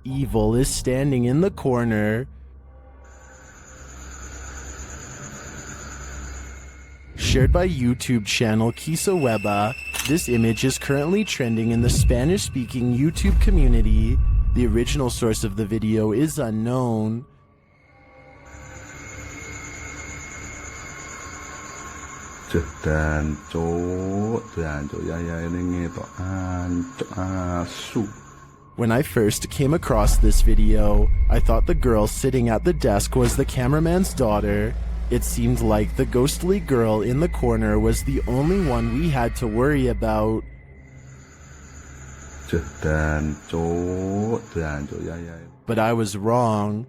Evil is standing in the corner. Shared by YouTube channel Kisaweba, this image is currently trending in the Spanish-speaking YouTube community. The original source of the video is unknown. When I first came across this video, I thought the girl sitting at the desk was the cameraman's daughter. It seemed like the ghostly girl in the corner was the only one we had to worry about. But I was wrong.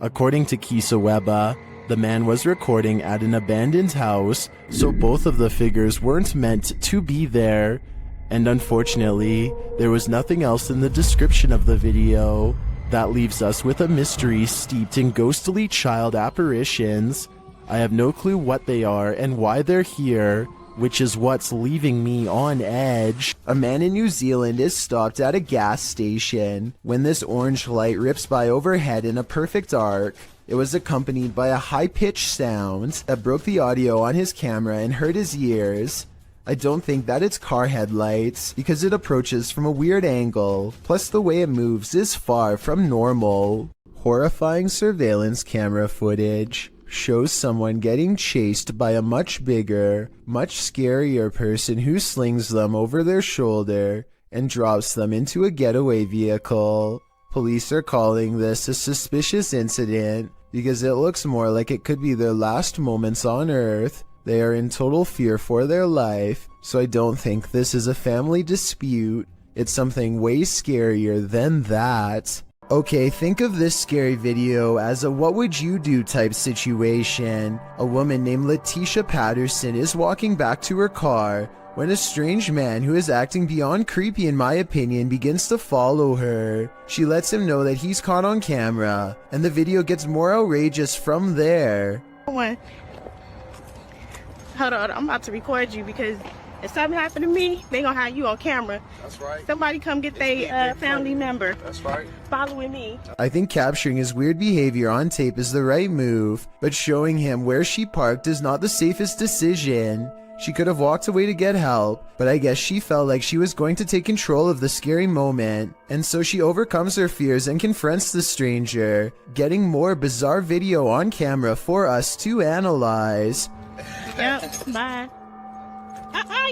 According to Kisaweba, the man was recording at an abandoned house, so both of the figures weren't meant to be there. And unfortunately, there was nothing else in the description of the video. That leaves us with a mystery steeped in ghostly child apparitions. I have no clue what they are and why they're here, which is what's leaving me on edge. A man in New Zealand is stopped at a gas station when this orange light rips by overhead in a perfect arc. It was accompanied by a high-pitched sound that broke the audio on his camera and hurt his ears. I don't think that it's car headlights because it approaches from a weird angle, plus the way it moves is far from normal. Horrifying surveillance camera footage shows someone getting chased by a much bigger, much scarier person who slings them over their shoulder and drops them into a getaway vehicle. Police are calling this a suspicious incident because it looks more like it could be their last moments on Earth. They are in total fear for their life, so I don't think this is a family dispute. It's something way scarier than that. Okay, think of this scary video as a what would you do type situation. A woman named Letitia Patterson is walking back to her car when a strange man who is acting beyond creepy in my opinion begins to follow her. She lets him know that he's caught on camera, and the video gets more outrageous from there. Hold on, I'm about to record you because if something happened to me, they gonna have you on camera. That's right. Somebody come get their family member. That's right. Following me. I think capturing his weird behavior on tape is the right move, but showing him where she parked is not the safest decision. She could have walked away to get help, but I guess she felt like she was going to take control of the scary moment, and so she overcomes her fears and confronts the stranger, getting more bizarre video on camera for us to analyze. Yep, bye.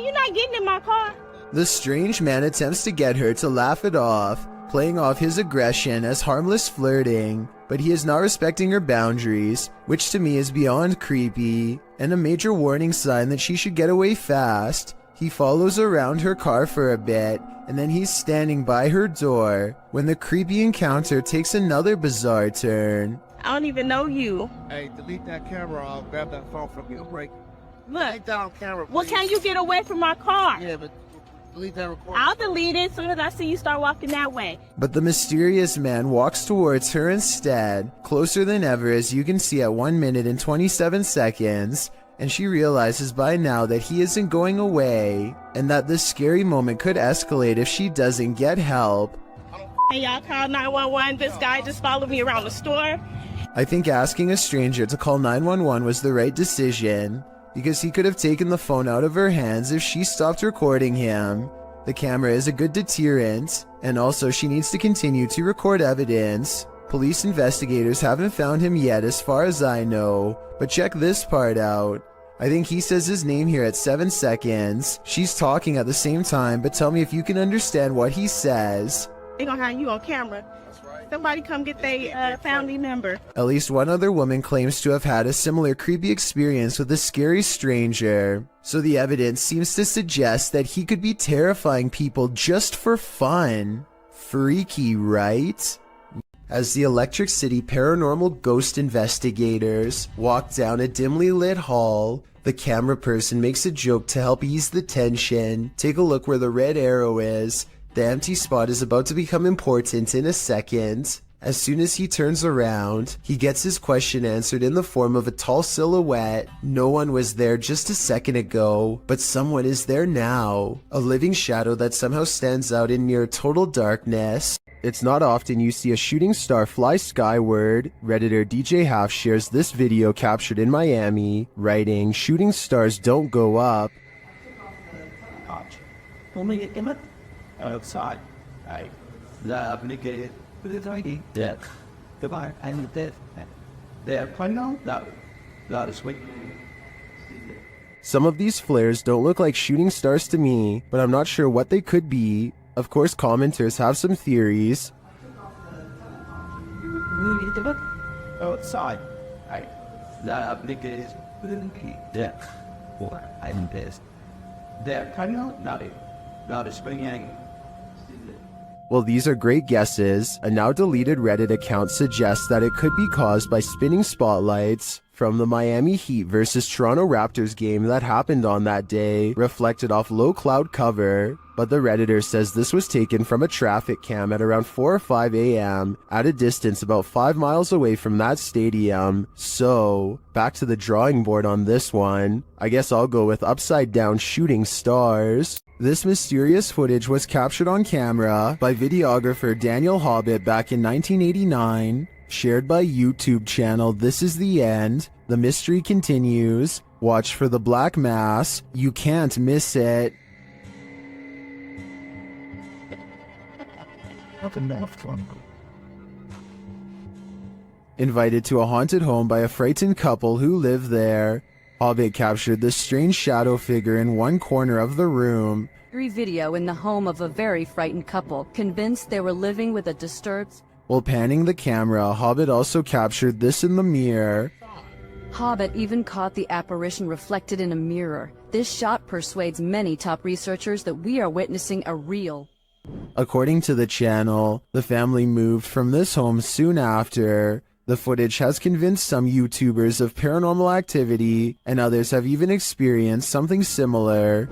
You're not getting in my car. The strange man attempts to get her to laugh it off, playing off his aggression as harmless flirting, but he is not respecting her boundaries, which to me is beyond creepy, and a major warning sign that she should get away fast. He follows around her car for a bit, and then he's standing by her door, when the creepy encounter takes another bizarre turn. I don't even know you. Hey, delete that camera. I'll grab that phone from you. Break. Look, Take down camera, please. well, can you get away from my car? Yeah, but delete that recording. I'll delete it as soon as I see you start walking that way. But the mysterious man walks towards her instead, closer than ever as you can see at 1 minute and 27 seconds, and she realizes by now that he isn't going away, and that this scary moment could escalate if she doesn't get help. Hey, y'all call 911. This guy just followed me around the store. I think asking a stranger to call 911 was the right decision, because he could have taken the phone out of her hands if she stopped recording him. The camera is a good deterrent, and also she needs to continue to record evidence. Police investigators haven't found him yet as far as I know, but check this part out. I think he says his name here at 7 seconds. She's talking at the same time, but tell me if you can understand what he says. They gonna have you on camera. Somebody come get their family member. At least one other woman claims to have had a similar creepy experience with a scary stranger, so the evidence seems to suggest that he could be terrifying people just for fun. Freaky, right? As the Electric City paranormal ghost investigators walk down a dimly lit hall, the camera person makes a joke to help ease the tension. Take a look where the red arrow is. The empty spot is about to become important in a second. As soon as he turns around, he gets his question answered in the form of a tall silhouette. No one was there just a second ago, but someone is there now. A living shadow that somehow stands out in near total darkness. It's not often you see a shooting star fly skyward. Redditor DJ Half shares this video captured in Miami, writing, "Shooting stars don't go up." Only outside. Yeah. Goodbye. And they're playing on that is sweet. Some of these flares don't look like shooting stars to me, but I'm not sure what they could be. Of course, commenters have some theories. Outside. Yeah. And they're playing on that is swinging. Well, these are great guesses. A now deleted Reddit account suggests that it could be caused by spinning spotlights from the Miami Heat versus Toronto Raptors game that happened on that day, reflected off low cloud cover. But the Redditor says this was taken from a traffic cam at around 4 or 5 a.m. at a distance about 5 miles away from that stadium. So, back to the drawing board on this one. I guess I'll go with upside down shooting stars. This mysterious footage was captured on camera by videographer Daniel Hobbit back in 1989, shared by YouTube channel This Is The End. The mystery continues. Watch for the black mass. You can't miss it. Invited to a haunted home by a frightened couple who live there. Hobbit captured this strange shadow figure in one corner of the room. Video in the home of a very frightened couple, convinced they were living with a disturbed... While panning the camera, Hobbit also captured this in the mirror. Hobbit even caught the apparition reflected in a mirror. This shot persuades many top researchers that we are witnessing a real... According to the channel, the family moved from this home soon after. The footage has convinced some YouTubers of paranormal activity, and others have even experienced something similar.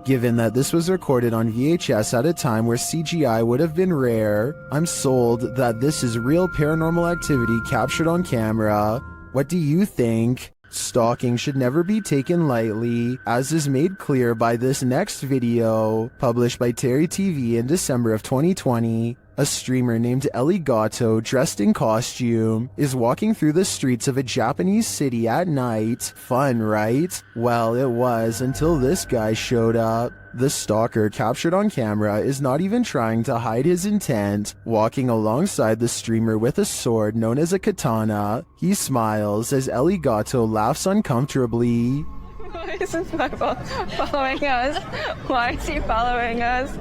Given that this was recorded on VHS at a time where CGI would have been rare, I'm sold that this is real paranormal activity captured on camera. What do you think? Stalking should never be taken lightly, as is made clear by this next video, published by Terry TV in December of 2020. A streamer named Ellie Gatto, dressed in costume, is walking through the streets of a Japanese city at night. Fun, right? Well, it was until this guy showed up. The stalker captured on camera is not even trying to hide his intent, walking alongside the streamer with a sword known as a katana. He smiles as Ellie Gatto laughs uncomfortably. Why is this following us? Why is he following us?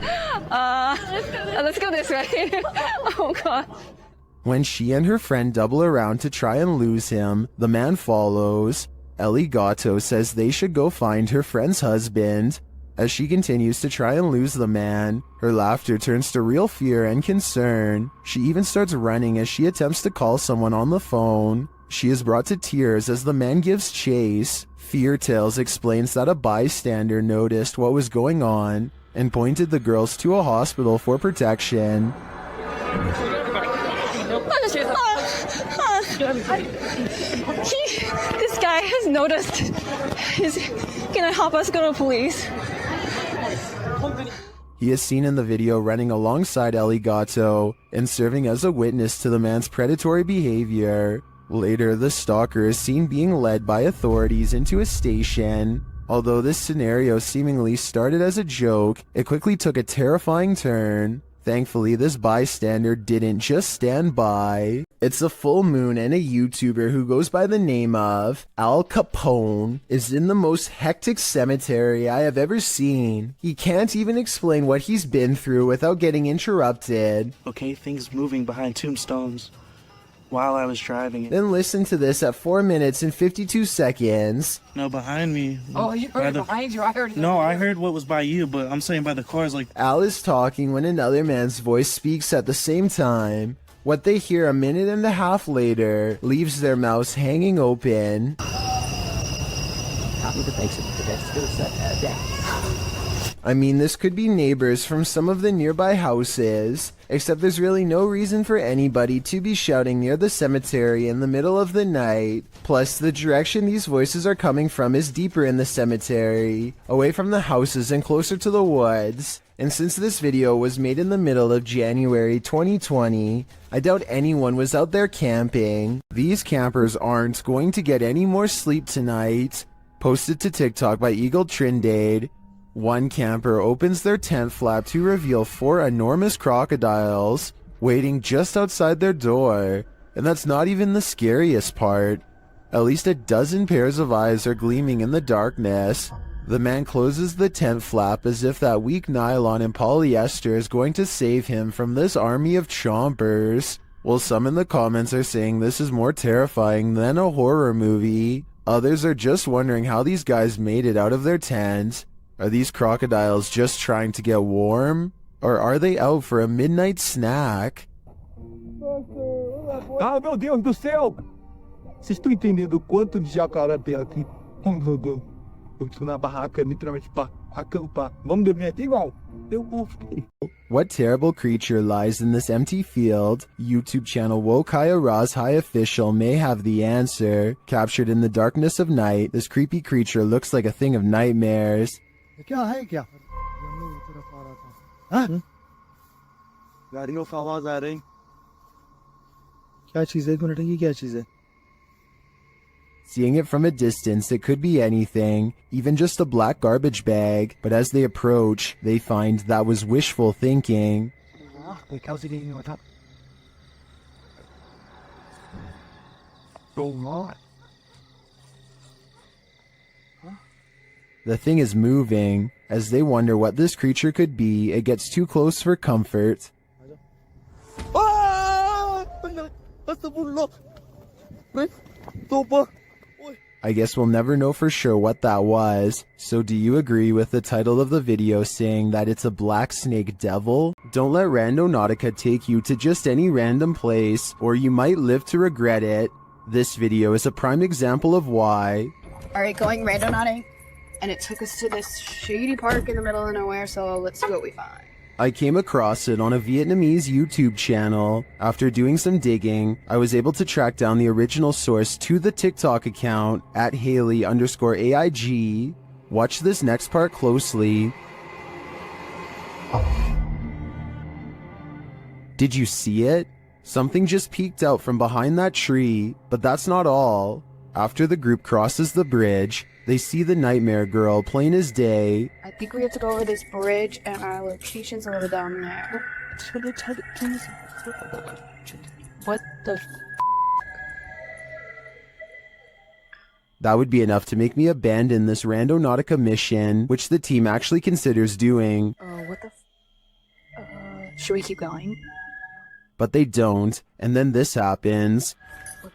Let's go this way. Oh god. When she and her friend double around to try and lose him, the man follows. Ellie Gatto says they should go find her friend's husband. As she continues to try and lose the man, her laughter turns to real fear and concern. She even starts running as she attempts to call someone on the phone. She is brought to tears as the man gives chase. Fear Tales explains that a bystander noticed what was going on and pointed the girls to a hospital for protection. This guy has noticed. He's gonna help us go to police. He is seen in the video running alongside Ellie Gatto and serving as a witness to the man's predatory behavior. Later, the stalker is seen being led by authorities into a station. Although this scenario seemingly started as a joke, it quickly took a terrifying turn. Thankfully, this bystander didn't just stand by. It's a full moon, and a YouTuber who goes by the name of Al Capone is in the most hectic cemetery I have ever seen. He can't even explain what he's been through without getting interrupted. Okay, things moving behind tombstones while I was driving it. Then listen to this at 4 minutes and 52 seconds. No, behind me. Oh, you heard it behind you? I heard it. No, I heard what was by you, but I'm saying by the cars, like... Al is talking when another man's voice speaks at the same time. What they hear a minute and a half later leaves their mouths hanging open. Copy the basic. That's good. I mean, this could be neighbors from some of the nearby houses, except there's really no reason for anybody to be shouting near the cemetery in the middle of the night. Plus, the direction these voices are coming from is deeper in the cemetery, away from the houses and closer to the woods. And since this video was made in the middle of January 2020, I doubt anyone was out there camping. These campers aren't going to get any more sleep tonight. Posted to TikTok by Eagle Trindade. One camper opens their tent flap to reveal 4 enormous crocodiles waiting just outside their door. And that's not even the scariest part. At least a dozen pairs of eyes are gleaming in the darkness. The man closes the tent flap as if that weak nylon and polyester is going to save him from this army of chompers. While some in the comments are saying this is more terrifying than a horror movie, others are just wondering how these guys made it out of their tent. Are these crocodiles just trying to get warm? Or are they out for a midnight snack? Ah, meu Deus do céu! Vocês estão entendendo o quanto de jacaré tem aqui? Eu estou na barraca, literalmente, para acampar. Vamos dormir aqui igual? Eu vou. What terrible creature lies in this empty field? YouTube channel Wokaya Raz High Official may have the answer. Captured in the darkness of night, this creepy creature looks like a thing of nightmares. क्या है क्या? हाँ? गाड़ियों का आवाज आ रही। क्या चीज़ है? एक मिनट, ये क्या चीज़ है? Seeing it from a distance, it could be anything, even just a black garbage bag, but as they approach, they find that was wishful thinking. The thing is moving. As they wonder what this creature could be, it gets too close for comfort. I guess we'll never know for sure what that was. So do you agree with the title of the video saying that it's a black snake devil? Don't let Randonautica take you to just any random place, or you might live to regret it. This video is a prime example of why. Alright, going randonauting, and it took us to this shady park in the middle of nowhere, so let's see what we find. I came across it on a Vietnamese YouTube channel. After doing some digging, I was able to track down the original source to the TikTok account at Haley_AIG. Watch this next part closely. Did you see it? Something just peeked out from behind that tree, but that's not all. After the group crosses the bridge, they see the nightmare girl plain as day. I think we have to go over this bridge, and our location's over down there. What the That would be enough to make me abandon this Randonautica mission, which the team actually considers doing. what the should we keep going? But they don't, and then this happens. What,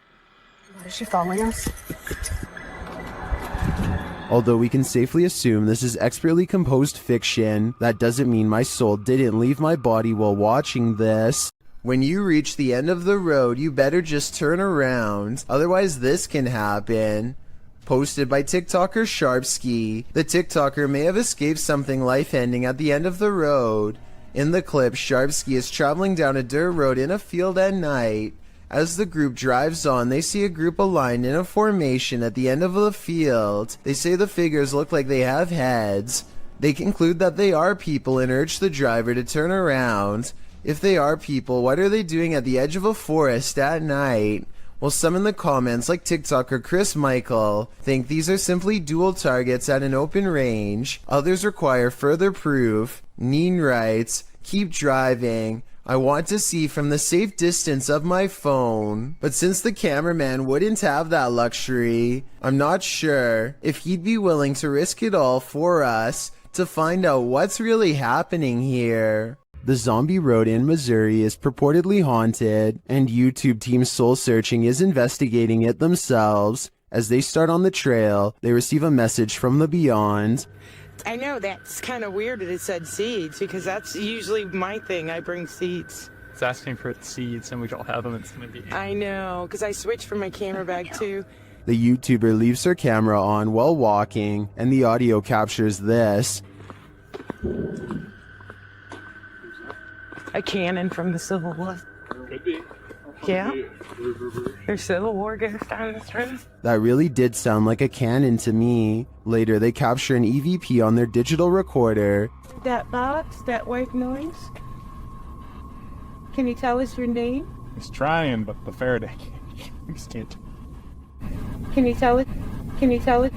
is she following us? Although we can safely assume this is expertly composed fiction, that doesn't mean my soul didn't leave my body while watching this. When you reach the end of the road, you better just turn around, otherwise this can happen. Posted by TikToker Sharpski. The TikToker may have escaped something life-ending at the end of the road. In the clip, Sharpski is traveling down a dirt road in a field at night. As the group drives on, they see a group aligned in a formation at the end of the field. They say the figures look like they have heads. They conclude that they are people and urge the driver to turn around. If they are people, what are they doing at the edge of a forest at night? Well, some in the comments, like TikToker Chris Michael, think these are simply dual targets at an open range. Others require further proof. Neen writes, "Keep driving. I want to see from the safe distance of my phone." But since the cameraman wouldn't have that luxury, I'm not sure if he'd be willing to risk it all for us to find out what's really happening here. The zombie road in Missouri is purportedly haunted, and YouTube Team Soul Searching is investigating it themselves. As they start on the trail, they receive a message from the beyond. I know that's kind of weird that it said seeds, because that's usually my thing. I bring seeds. It's asking for seeds, and we don't have them. It's going to be. I know, because I switched from my camera bag too. The YouTuber leaves her camera on while walking, and the audio captures this. A cannon from the Civil War. Could be. Yeah. There's Civil War ghosts down this road. That really did sound like a cannon to me. Later, they capture an EVP on their digital recorder. That box, that white noise. Can you tell us your name? He's trying, but the Faraday can't. Can you tell it? Can you tell it?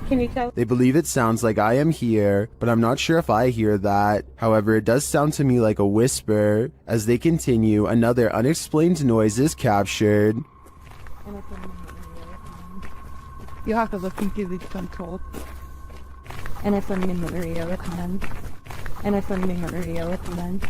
Can you tell? They believe it sounds like I am here, but I'm not sure if I hear that. However, it does sound to me like a whisper. As they continue, another unexplained noise is captured. You have to look into the control. And I found Maria recommend. And I found Maria recommend.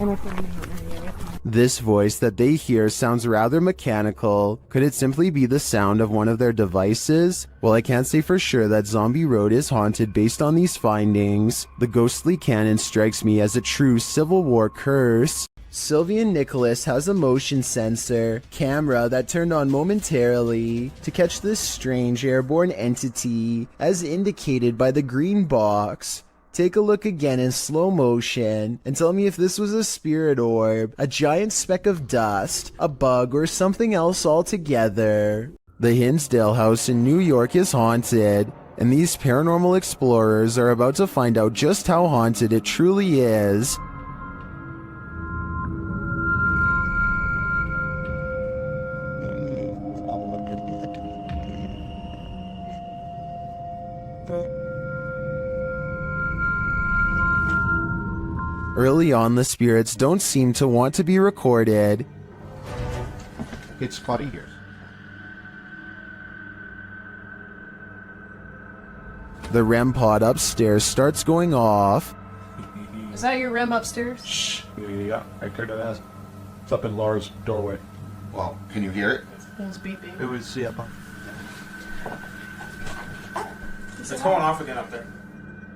And I found Maria recommend. This voice that they hear sounds rather mechanical. Could it simply be the sound of one of their devices? Well, I can't say for sure that Zombie Road is haunted based on these findings. The ghostly cannon strikes me as a true Civil War curse. Sylvian Nicholas has a motion sensor camera that turned on momentarily to catch this strange airborne entity as indicated by the green box. Take a look again in slow motion and tell me if this was a spirit orb, a giant speck of dust, a bug, or something else altogether. The Hinsdale house in New York is haunted, and these paranormal explorers are about to find out just how haunted it truly is. Early on, the spirits don't seem to want to be recorded. It's spotty here. The REM pod upstairs starts going off. Is that your REM upstairs? Shh. Yeah, I could have asked. It's up in Laura's doorway. Well, can you hear it? It was beeping. It was, yeah. It's going off again up there.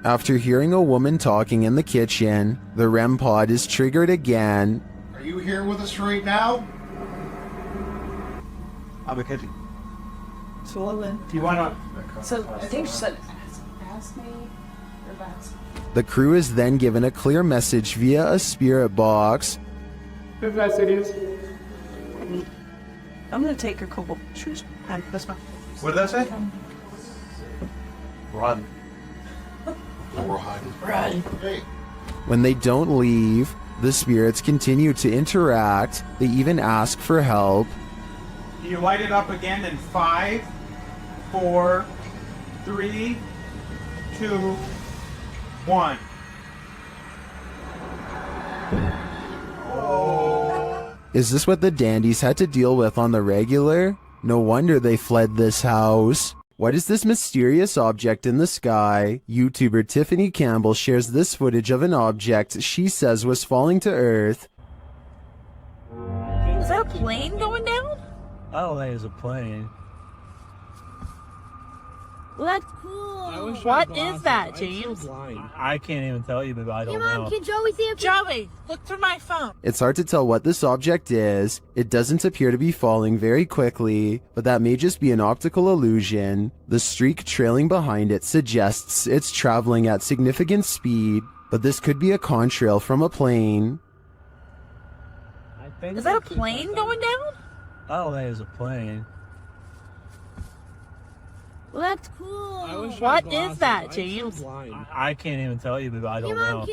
After hearing a woman talking in the kitchen, the REM pod is triggered again. Are you here with us right now? I'm a kid. Swollen. Do you want to? So I think she said, ask me or that's. The crew is then given a clear message via a spirit box. Good message is. I'm gonna take your couple shoes. That's fine. What did I say? Run. Run. Hey. When they don't leave, the spirits continue to interact. They even ask for help. Can you light it up again in 5, 4, 3, 2, 1. Is this what the dandies had to deal with on the regular? No wonder they fled this house. What is this mysterious object in the sky? YouTuber Tiffany Campbell shares this footage of an object she says was falling to Earth. Is that a plane going down? I don't think it's a plane. Well, that's cool. What is that, James? I can't even tell you, but I don't know. Can Joey see it? Joey, look through my phone. It's hard to tell what this object is. It doesn't appear to be falling very quickly, but that may just be an optical illusion. The streak trailing behind it suggests it's traveling at significant speed, but this could be a contrail from a plane. Is that a plane going down? I don't think it's a plane. Well, that's cool. What is that, James? I can't even tell you, but I don't know.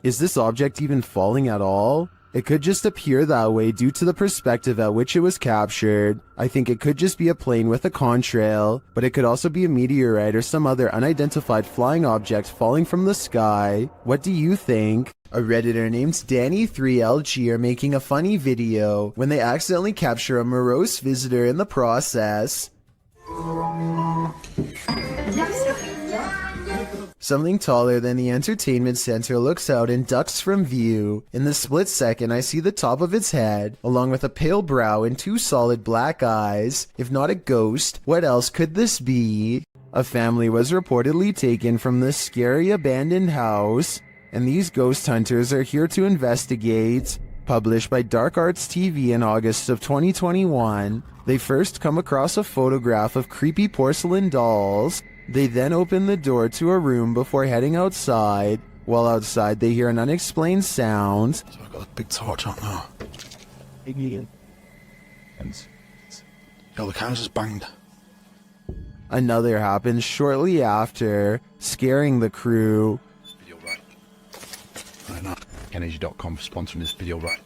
Is this object even falling at all? It could just appear that way due to the perspective at which it was captured. I think it could just be a plane with a contrail, but it could also be a meteorite or some other unidentified flying object falling from the sky. What do you think? A Redditor named Danny3LG are making a funny video when they accidentally capture a morose visitor in the process. Something taller than the entertainment center looks out and ducks from view. In the split second, I see the top of its head, along with a pale brow and 2 solid black eyes. If not a ghost, what else could this be? A family was reportedly taken from this scary abandoned house, and these ghost hunters are here to investigate. Published by Dark Arts TV in August of 2021, they first come across a photograph of creepy porcelain dolls. They then open the door to a room before heading outside. While outside, they hear an unexplained sound. So I've got a big torch out now. Yo, the camera's just banged. Another happens shortly after, scaring the crew. Video right. Right now. Energy.com sponsoring this video right.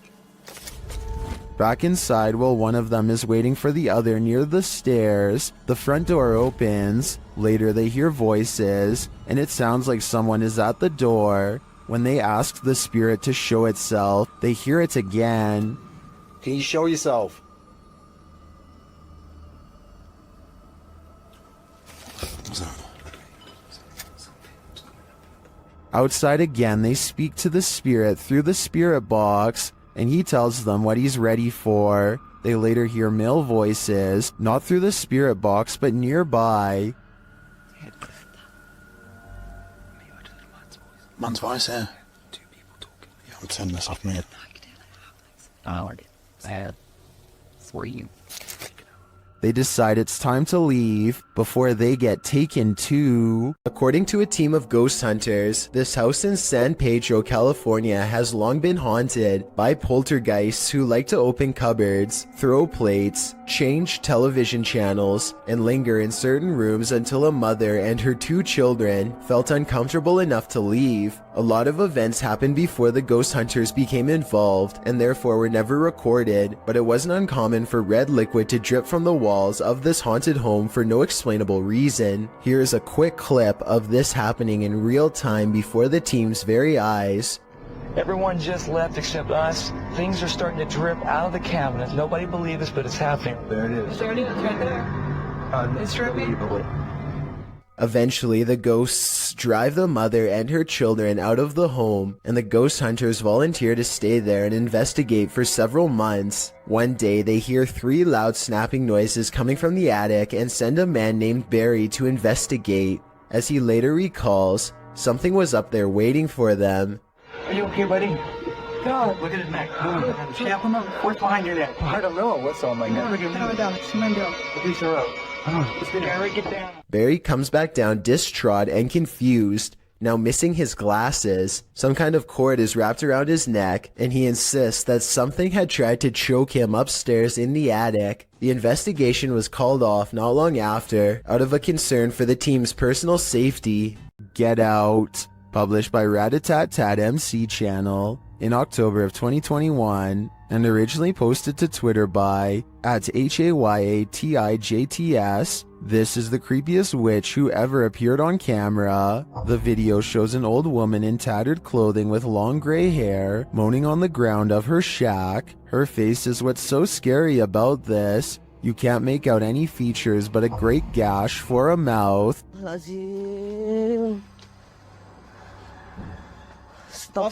Back inside, while one of them is waiting for the other near the stairs, the front door opens. Later they hear voices, and it sounds like someone is at the door. When they ask the spirit to show itself, they hear it again. Can you show yourself? Outside again, they speak to the spirit through the spirit box, and he tells them what he's ready for. They later hear male voices, not through the spirit box, but nearby. Man's voice here. Two people talking. Yeah, I'm turning this off, mate. Bad for you. They decide it's time to leave before they get taken to. According to a team of ghost hunters, this house in San Pedro, California has long been haunted by poltergeists who like to open cupboards, throw plates, change television channels, and linger in certain rooms until a mother and her 2 children felt uncomfortable enough to leave. A lot of events happened before the ghost hunters became involved and therefore were never recorded, but it wasn't uncommon for red liquid to drip from the walls of this haunted home for no explainable reason. Here's a quick clip of this happening in real time before the team's very eyes. Everyone just left except us. Things are starting to drip out of the cabinet. Nobody believes this, but it's happening. There it is. It's already right there. It's dripping. Eventually, the ghosts drive the mother and her children out of the home, and the ghost hunters volunteer to stay there and investigate for several months. One day, they hear 3 loud snapping noises coming from the attic and send a man named Barry to investigate. As he later recalls, something was up there waiting for them. Are you okay, buddy? God, look at his neck. Snap him up. What's behind your neck? I don't know. What's on my neck? Barry comes back down distraught and confused, now missing his glasses. Some kind of cord is wrapped around his neck, and he insists that something had tried to choke him upstairs in the attic. The investigation was called off not long after, out of a concern for the team's personal safety. Get Out, published by Ratatat MC channel in October of 2021, and originally posted to Twitter by @HAYATIJTS. This is the creepiest witch who ever appeared on camera. The video shows an old woman in tattered clothing with long gray hair, moaning on the ground of her shack. Her face is what's so scary about this. You can't make out any features but a great gash for a mouth. Bang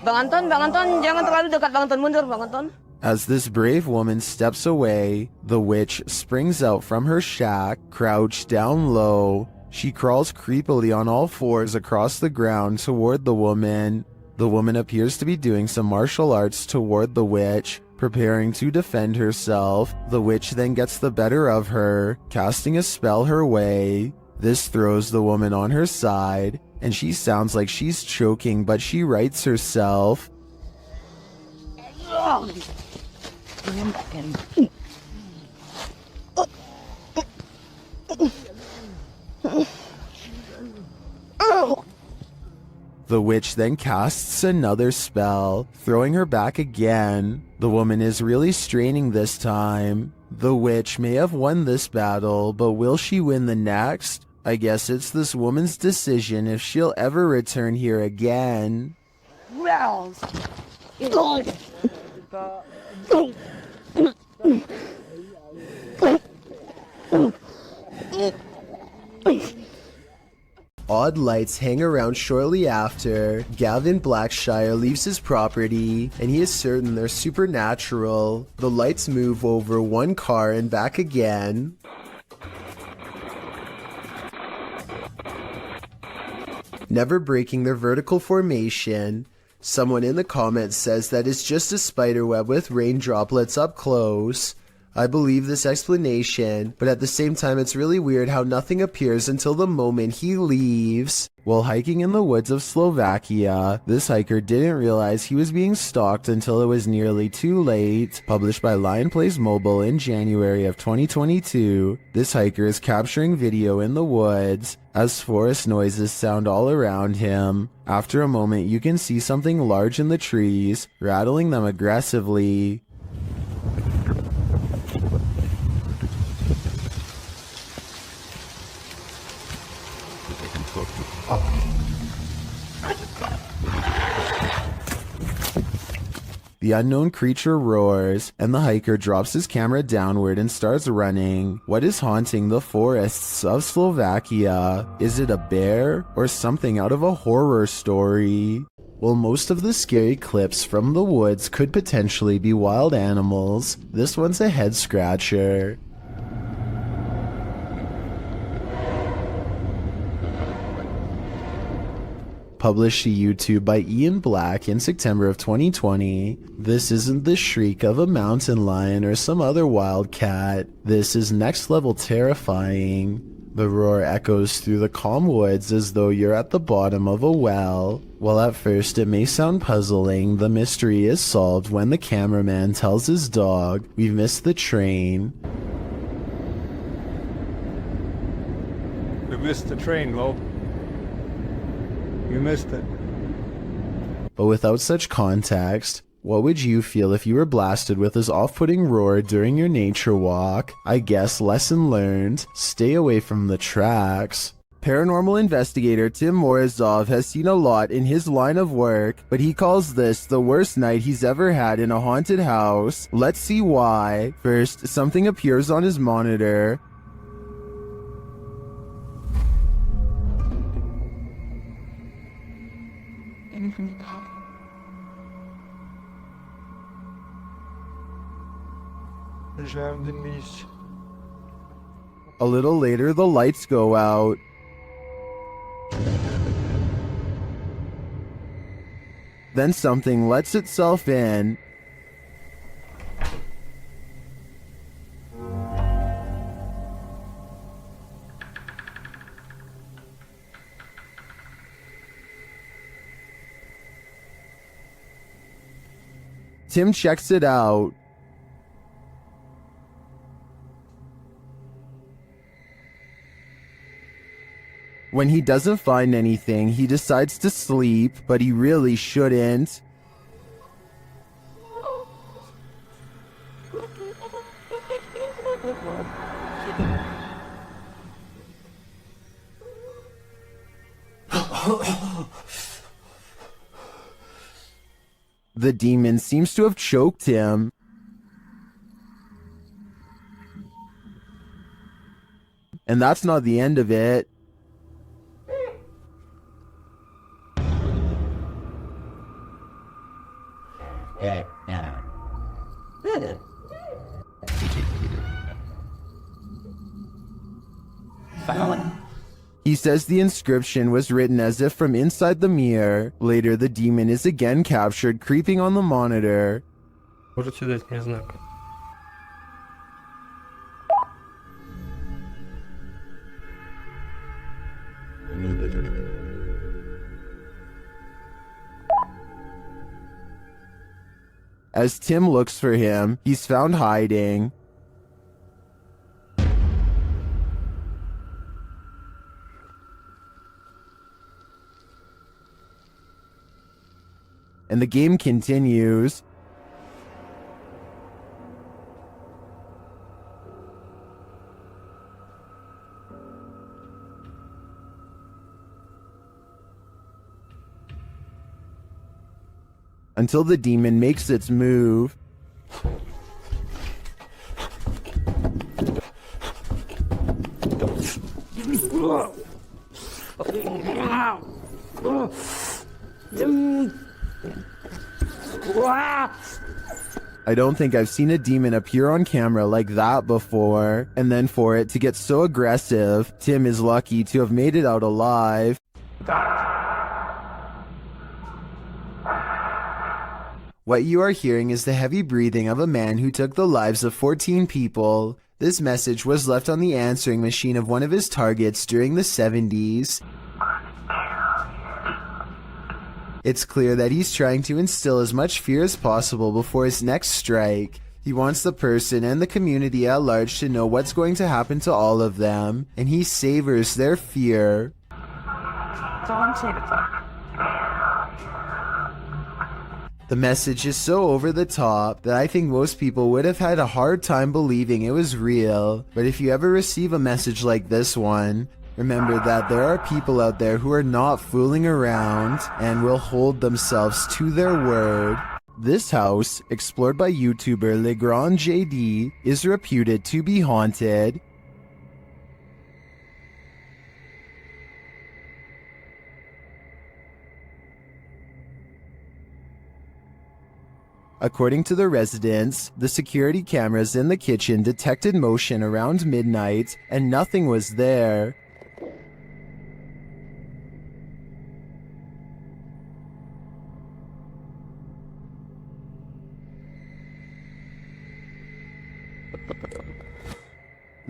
Anton, jangan terlalu dekat, Bang Anton, mundur, Bang Anton. As this brave woman steps away, the witch springs out from her shack, crouched down low. She crawls creepily on all 4s across the ground toward the woman. The woman appears to be doing some martial arts toward the witch, preparing to defend herself. The witch then gets the better of her, casting a spell her way. This throws the woman on her side, and she sounds like she's choking, but she rights herself. The witch then casts another spell, throwing her back again. The woman is really straining this time. The witch may have won this battle, but will she win the next? I guess it's this woman's decision if she'll ever return here again. Odd lights hang around shortly after. Gavin Blackshire leaves his property, and he is certain they're supernatural. The lights move over one car and back again. Never breaking their vertical formation. Someone in the comments says that it's just a spider web with rain droplets up close. I believe this explanation, but at the same time it's really weird how nothing appears until the moment he leaves. While hiking in the woods of Slovakia, this hiker didn't realize he was being stalked until it was nearly too late. Published by Lion Plays Mobile in January of 2022, this hiker is capturing video in the woods as forest noises sound all around him. After a moment, you can see something large in the trees, rattling them aggressively. The unknown creature roars, and the hiker drops his camera downward and starts running. What is haunting the forests of Slovakia? Is it a bear or something out of a horror story? While most of the scary clips from the woods could potentially be wild animals, this one's a head scratcher. Published to YouTube by Ian Black in September of 2020. This isn't the shriek of a mountain lion or some other wild cat. This is next level terrifying. The roar echoes through the calm woods as though you're at the bottom of a well. While at first it may sound puzzling, the mystery is solved when the cameraman tells his dog, "We've missed the train." We missed the train, Lo. You missed it. But without such context, what would you feel if you were blasted with this off-putting roar during your nature walk? I guess lesson learned, stay away from the tracks. Paranormal investigator Tim Morozov has seen a lot in his line of work, but he calls this the worst night he's ever had in a haunted house. Let's see why. First, something appears on his monitor. Anything pop? A little later, the lights go out. Then something lets itself in. Tim checks it out. When he doesn't find anything, he decides to sleep, but he really shouldn't. The demon seems to have choked him. And that's not the end of it. He says the inscription was written as if from inside the mirror. Later, the demon is again captured creeping on the monitor. As Tim looks for him, he's found hiding. And the game continues. Until the demon makes its move. I don't think I've seen a demon appear on camera like that before. And then for it to get so aggressive, Tim is lucky to have made it out alive. What you are hearing is the heavy breathing of a man who took the lives of 14 people. This message was left on the answering machine of one of his targets during the 70s. It's clear that he's trying to instill as much fear as possible before his next strike. He wants the person and the community at large to know what's going to happen to all of them, and he savors their fear. The message is so over the top that I think most people would have had a hard time believing it was real. But if you ever receive a message like this one, remember that there are people out there who are not fooling around and will hold themselves to their word. This house, explored by YouTuber Legrand JD, is reputed to be haunted. According to the residents, the security cameras in the kitchen detected motion around midnight and nothing was there.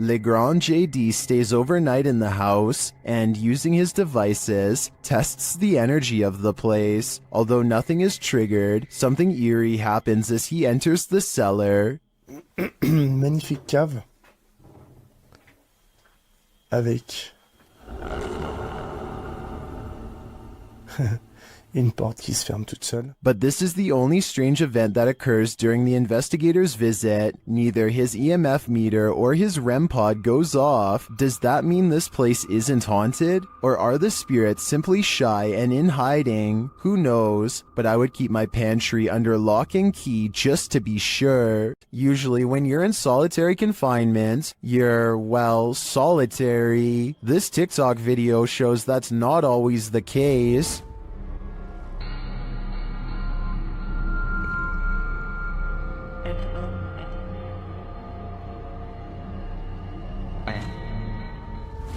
Legrand JD stays overnight in the house and, using his devices, tests the energy of the place. Although nothing is triggered, something eerie happens as he enters the cellar. Magnifique cave. Avec une porte qui se ferme toute seule. But this is the only strange event that occurs during the investigator's visit. Neither his EMF meter or his REM pod goes off. Does that mean this place isn't haunted? Or are the spirits simply shy and in hiding? Who knows? But I would keep my pantry under lock and key just to be sure. Usually when you're in solitary confinement, you're, well, solitary. This TikTok video shows that's not always the case.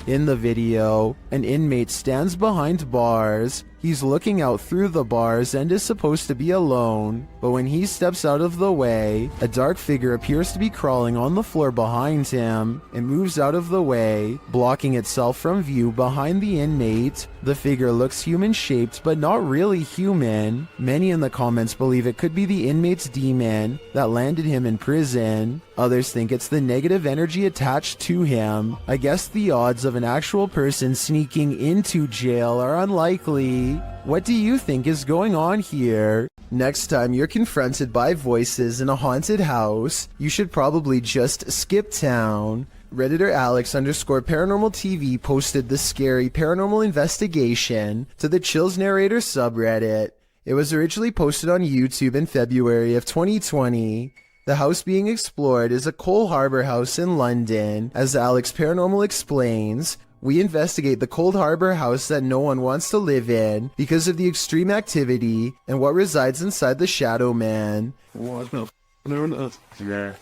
In the video, an inmate stands behind bars. He's looking out through the bars and is supposed to be alone, but when he steps out of the way, a dark figure appears to be crawling on the floor behind him. It moves out of the way, blocking itself from view behind the inmate. The figure looks human-shaped, but not really human. Many in the comments believe it could be the inmate's demon that landed him in prison. Others think it's the negative energy attached to him. I guess the odds of an actual person sneaking into jail are unlikely. What do you think is going on here? Next time you're confronted by voices in a haunted house, you should probably just skip town. Redditor Alex_Paranormal TV posted the scary paranormal investigation to the Chills Narrator subreddit. It was originally posted on YouTube in February of 2020. The house being explored is a Cole Harbour house in London. As Alex Paranormal explains, we investigate the Cold Harbor house that no one wants to live in because of the extreme activity and what resides inside the Shadow Man. Why, it's been a there on Earth. Yeah.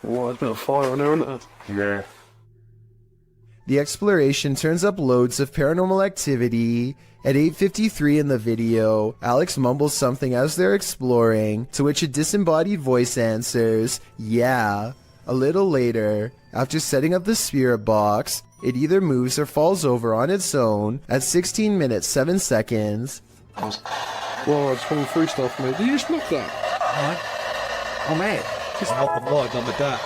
Why, it's been a fire on there on Earth. Yeah. The exploration turns up loads of paranormal activity. At 8:53 in the video, Alex mumbles something as they're exploring, to which a disembodied voice answers, "Yeah." A little later, after setting up the spirit box, it either moves or falls over on its own at 16 minutes 7 seconds. Well, it's full free stuff, mate. Do you just look that? What? Oh, mate. Just not the light, number that.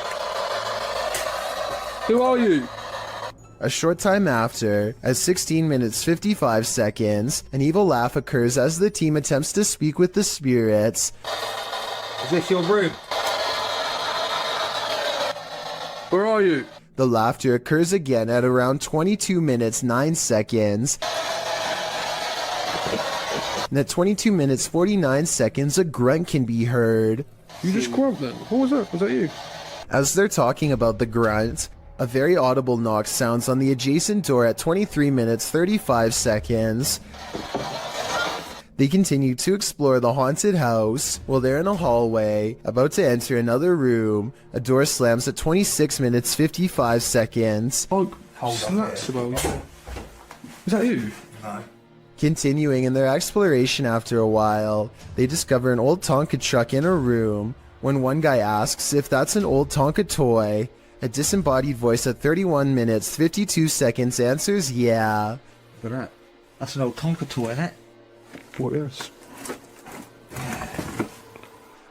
Who are you? A short time after, at 16 minutes 55 seconds, an evil laugh occurs as the team attempts to speak with the spirits. Is this your room? Where are you? The laughter occurs again at around 22 minutes 9 seconds. And at 22 minutes 49 seconds, a grunt can be heard. You just grunt then? What was that? Was that you? As they're talking about the grunt, a very audible knock sounds on the adjacent door at 23 minutes 35 seconds. They continue to explore the haunted house. While they're in a hallway, about to enter another room, a door slams at 26 minutes 55 seconds. Oh, hold on. Is that you? No. Continuing in their exploration after a while, they discover an old Tonka truck in a room. When one guy asks if that's an old Tonka toy, a disembodied voice at 31 minutes 52 seconds answers yeah. Look at that. That's an old Tonka toy, isn't it? What else?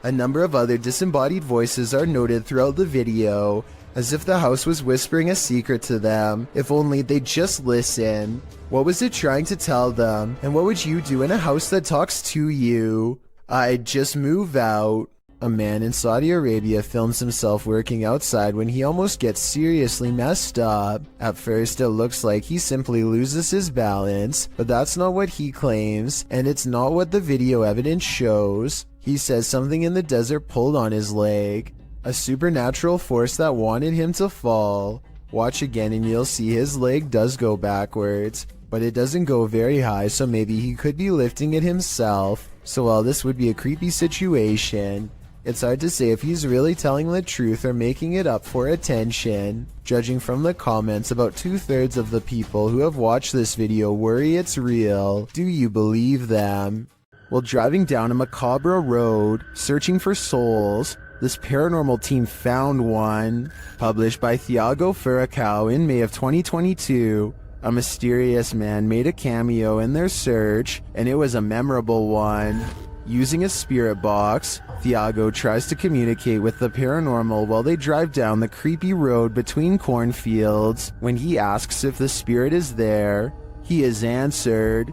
A number of other disembodied voices are noted throughout the video, as if the house was whispering a secret to them, if only they'd just listen. What was it trying to tell them, and what would you do in a house that talks to you? I'd just move out. A man in Saudi Arabia films himself working outside when he almost gets seriously messed up. At first it looks like he simply loses his balance, but that's not what he claims, and it's not what the video evidence shows. He says something in the desert pulled on his leg, a supernatural force that wanted him to fall. Watch again and you'll see his leg does go backwards, but it doesn't go very high, so maybe he could be lifting it himself. So while this would be a creepy situation, it's hard to say if he's really telling the truth or making it up for attention. Judging from the comments, about 2/3 of the people who have watched this video worry it's real. Do you believe them? While driving down a macabre road, searching for souls, this paranormal team found one. Published by Thiago Furacão in May of 2022, a mysterious man made a cameo in their search, and it was a memorable one. Using a spirit box, Thiago tries to communicate with the paranormal while they drive down the creepy road between cornfields. When he asks if the spirit is there, he is answered.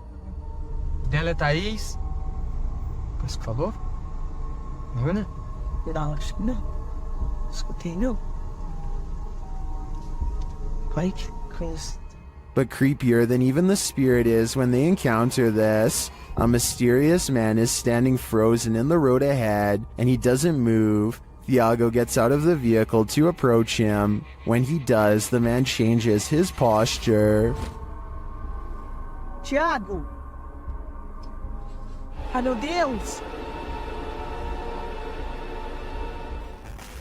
Dela Thaís. Por favor. Não, acho que não. Escutei não. Quite close. But creepier than even the spirit is when they encounter this, a mysterious man is standing frozen in the road ahead, and he doesn't move. Thiago gets out of the vehicle to approach him. When he does, the man changes his posture. Tiago! Ai, meu Deus!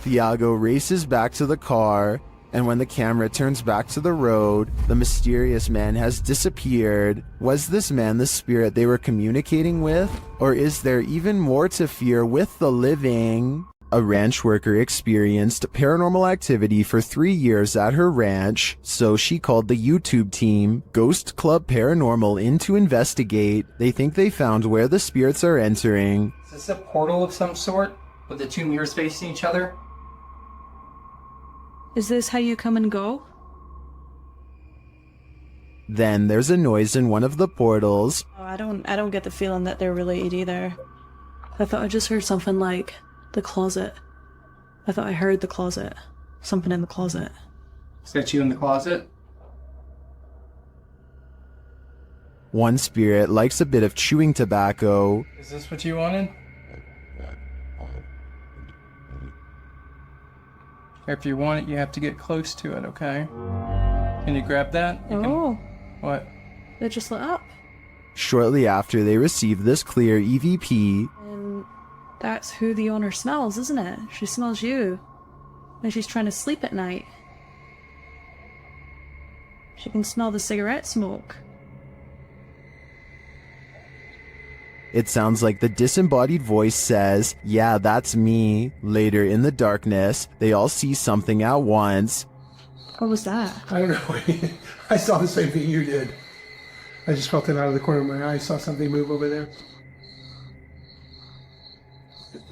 Thiago races back to the car, and when the camera turns back to the road, the mysterious man has disappeared. Was this man the spirit they were communicating with? Or is there even more to fear with the living? A ranch worker experienced paranormal activity for 3 years at her ranch, so she called the YouTube team Ghost Club Paranormal in to investigate. They think they found where the spirits are entering. Is this a portal of some sort, with the two mirrors facing each other? Is this how you come and go? Then there's a noise in one of the portals. Oh, I don't get the feeling that they're related either. I thought I just heard something like the closet. I thought I heard the closet. Something in the closet. Is that you in the closet? One spirit likes a bit of chewing tobacco. Is this what you wanted? If you want it, you have to get close to it, okay? Can you grab that? What? They just lit up. Shortly after they receive this clear EVP, And that's who the owner smells, isn't it? She smells you. And she's trying to sleep at night. She can smell the cigarette smoke. it sounds like the disembodied voice says, "Yeah, that's me." Later in the darkness, they all see something at once. What was that? I don't know. I saw the same thing you did. I just felt it out of the corner of my eye. I saw something move over there.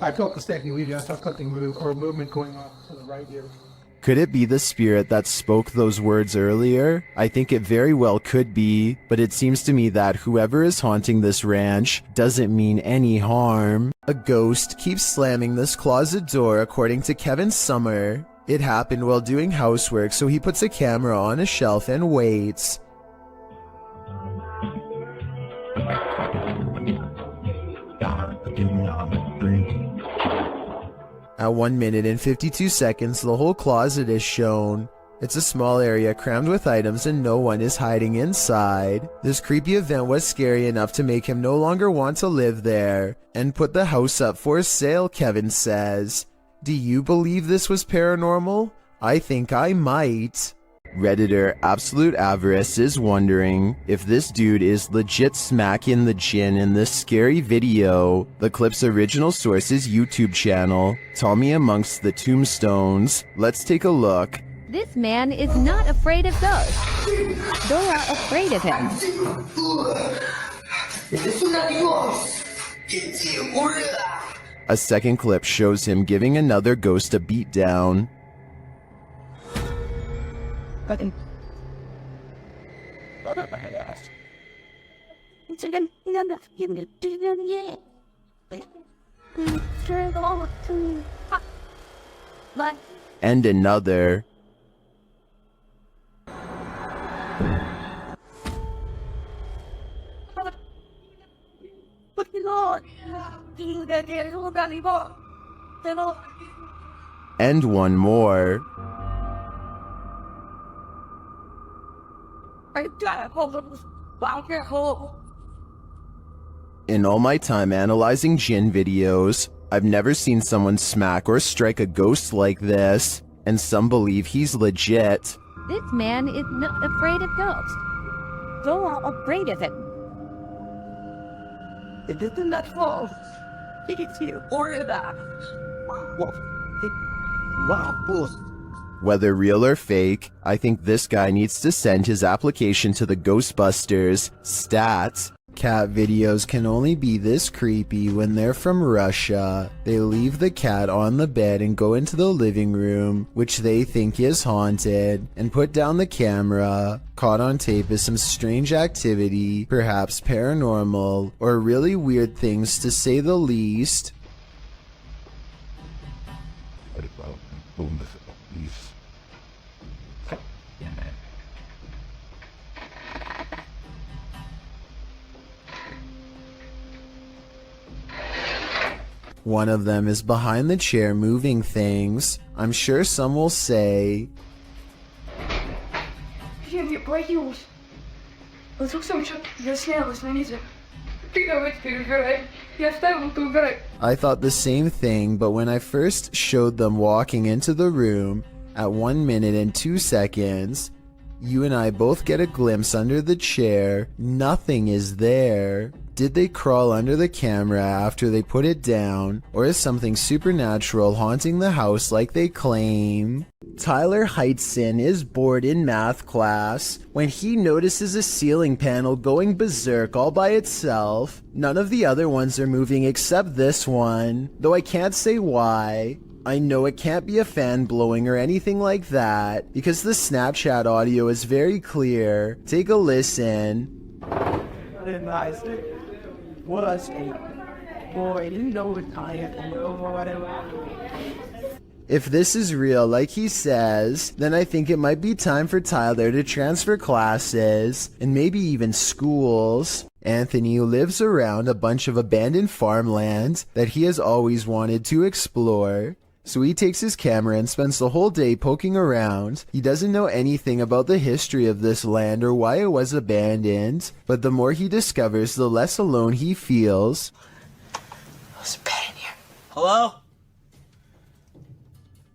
I felt the standing lead. I saw something move, or movement going off to the right here. Could it be the spirit that spoke those words earlier? I think it very well could be, but it seems to me that whoever is haunting this ranch doesn't mean any harm. A ghost keeps slamming this closet door, according to Kevin Summer. It happened while doing housework, so he puts a camera on a shelf and waits. At 1 minute and 52 seconds, the whole closet is shown. It's a small area crammed with items and no one is hiding inside. This creepy event was scary enough to make him no longer want to live there and put the house up for sale, Kevin says. Do you believe this was paranormal? I think I might. Redditor Absolute Avarice is wondering if this dude is legit smacking the gin in this scary video. The clip's original source is YouTube channel, Tommy Amongst the Tombstones. Let's take a look. This man is not afraid of ghosts. Dora afraid of him. A second clip shows him giving another ghost a beatdown. And another. And one more. In all my time analyzing Jin videos, I've never seen someone smack or strike a ghost like this, and some believe he's legit. This man is not afraid of ghosts. Dora afraid of him. It isn't that fall. It's you or that. Wow. Whether real or fake, I think this guy needs to send his application to the Ghostbusters. Stats. Cat videos can only be this creepy when they're from Russia. They leave the cat on the bed and go into the living room, which they think is haunted, and put down the camera. Caught on tape is some strange activity, perhaps paranormal, or really weird things to say the least. One of them is behind the chair moving things. I'm sure some will say, I thought the same thing, but when I first showed them walking into the room at 1 minute and 2 seconds, you and I both get a glimpse under the chair. Nothing is there. Did they crawl under the camera after they put it down, or is something supernatural haunting the house like they claim? Tyler Heitzson is bored in math class when he notices a ceiling panel going berserk all by itself. None of the other ones are moving except this one, though I can't say why. I know it can't be a fan blowing or anything like that, because the Snapchat audio is very clear. Take a listen. If this is real, like he says, then I think it might be time for Tyler to transfer classes, and maybe even schools. Anthony lives around a bunch of abandoned farmland that he has always wanted to explore. So he takes his camera and spends the whole day poking around. He doesn't know anything about the history of this land or why it was abandoned, but the more he discovers, the less alone he feels. There's a bed in here. Hello?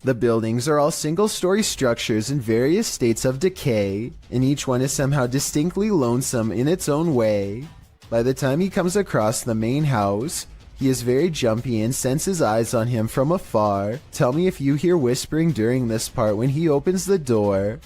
The buildings are all single-story structures in various states of decay, and each one is somehow distinctly lonesome in its own way. By the time he comes across the main house, he is very jumpy and senses eyes on him from afar. Tell me if you hear whispering during this part when he opens the door.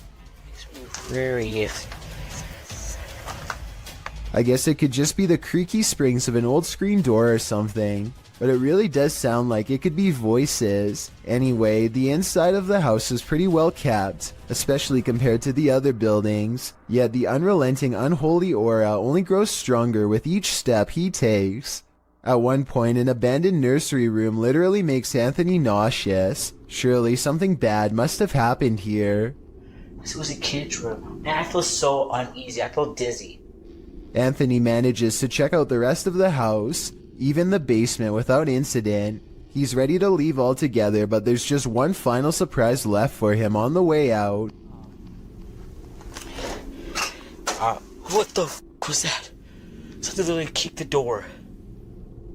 I guess it could just be the creaky springs of an old screen door or something, but it really does sound like it could be voices. Anyway, the inside of the house is pretty well kept, especially compared to the other buildings, yet the unrelenting unholy aura only grows stronger with each step he takes. At one point, an abandoned nursery room literally makes Anthony nauseous. Surely something bad must have happened here. This was a kid's room, and I feel so uneasy. I feel dizzy. Anthony manages to check out the rest of the house, even the basement, without incident. He's ready to leave altogether, but there's just one final surprise left for him on the way out. What the f was that? Something literally kicked the door.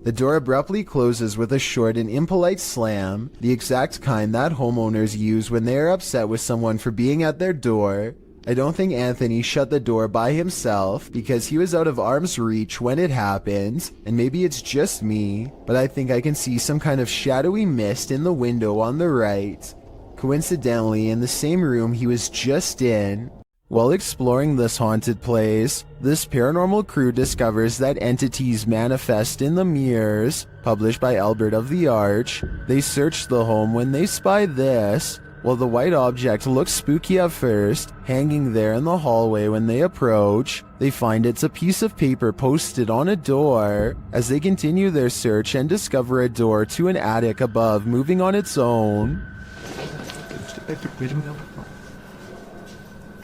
The door abruptly closes with a short and impolite slam, the exact kind that homeowners use when they are upset with someone for being at their door. I don't think Anthony shut the door by himself because he was out of arm's reach when it happened, and maybe it's just me, but I think I can see some kind of shadowy mist in the window on the right. Coincidentally, in the same room he was just in. While exploring this haunted place, this paranormal crew discovers that entities manifest in the mirrors, published by Albert of the Arch. They search the home when they spy this. While the white object looks spooky at first, hanging there in the hallway when they approach, they find it's a piece of paper posted on a door. As they continue their search and discover a door to an attic above moving on its own.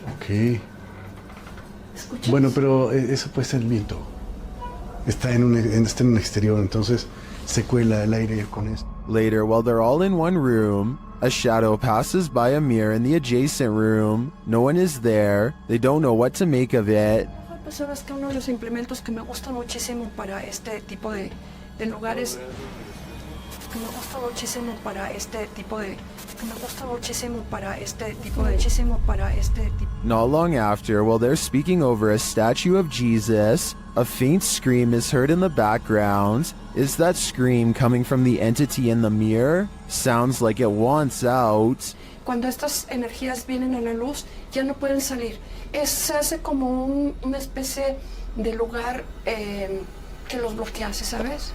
Ok. Bueno, pero eso puede ser el viento. Está en un exterior, entonces se cuela el aire con esto. Later, while they're all in one room, a shadow passes by a mirror in the adjacent room. No one is there. They don't know what to make of it. Pues sabes que uno de los implementos que me gustan muchísimo para este tipo de lugares, que me gusta muchísimo para este tipo de, Not long after, while they're speaking over a statue of Jesus, a faint scream is heard in the background. Is that scream coming from the entity in the mirror? Sounds like it wants out. Cuando estas energías vienen a la luz, ya no pueden salir. Se hace como una especie de lugar que los bloquease, ¿sabes?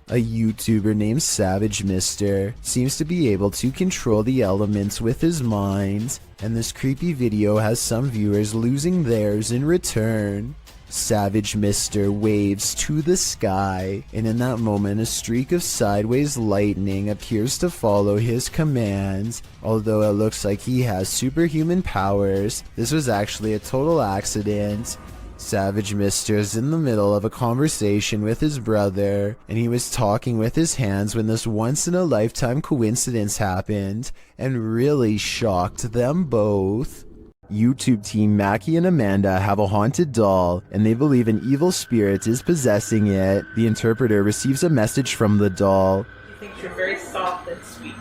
A YouTuber named Savage Mister seems to be able to control the elements with his mind, and this creepy video has some viewers losing theirs in return. Savage Mister waves to the sky, and in that moment a streak of sideways lightning appears to follow his commands. Although it looks like he has superhuman powers, this was actually a total accident. Savage Mister's in the middle of a conversation with his brother, and he was talking with his hands when this once-in-a-lifetime coincidence happened, and really shocked them both. YouTube team Mackie and Amanda have a haunted doll, and they believe an evil spirit is possessing it. The interpreter receives a message from the doll. He thinks you're very soft and sweet.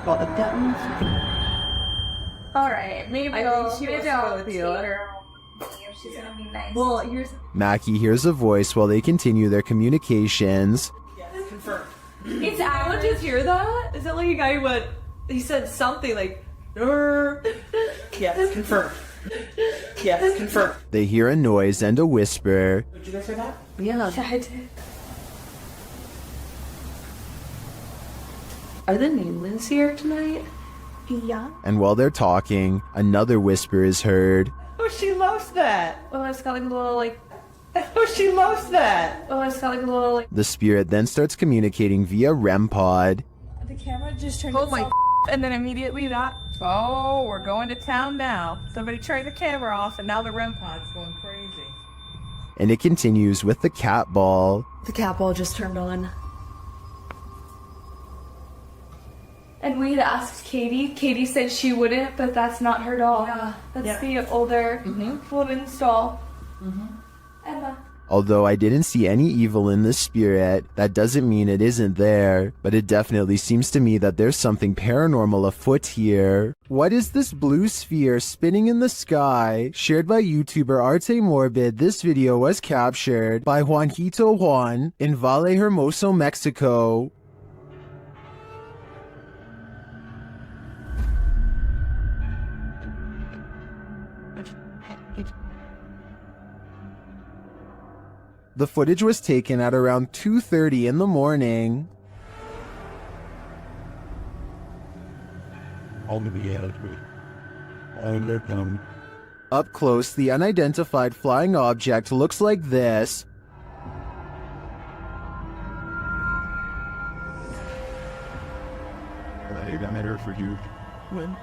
Well, alright, maybe I'll see her. She's gonna be nice. Well, Mackie hears a voice while they continue their communications. Yes, confirmed. It's Alan. Did you hear that? Is that like a guy who went? He said something like, Yes, confirmed. Yes, confirmed. They hear a noise and a whisper. Did you guys hear that? Yeah. Yeah, I did. Are the Newlands here tonight? Yeah. And while they're talking, another whisper is heard. Oh, she loves that. Oh, it's got like a little like. Oh, she loves that. Oh, it's got like a little like. The spirit then starts communicating via REM pod. The camera just turned. Oh my! And then immediately that. Oh, we're going to town now. Somebody turned the camera off, and now the REM pod's going crazy. And it continues with the cat ball. The cat ball just turned on. And we had asked Katie. Katie said she wouldn't, but that's not her doll. Yeah. That's the older woman's doll. Emma. Although I didn't see any evil in this spirit, that doesn't mean it isn't there, but it definitely seems to me that there's something paranormal afoot here. What is this blue sphere spinning in the sky? Shared by YouTuber Arte Morbid, this video was captured by Juanito Juan in Valle Hermoso, Mexico. The footage was taken at around 2:30 in the morning. Up close, the unidentified flying object looks like this. I got matter for you. When?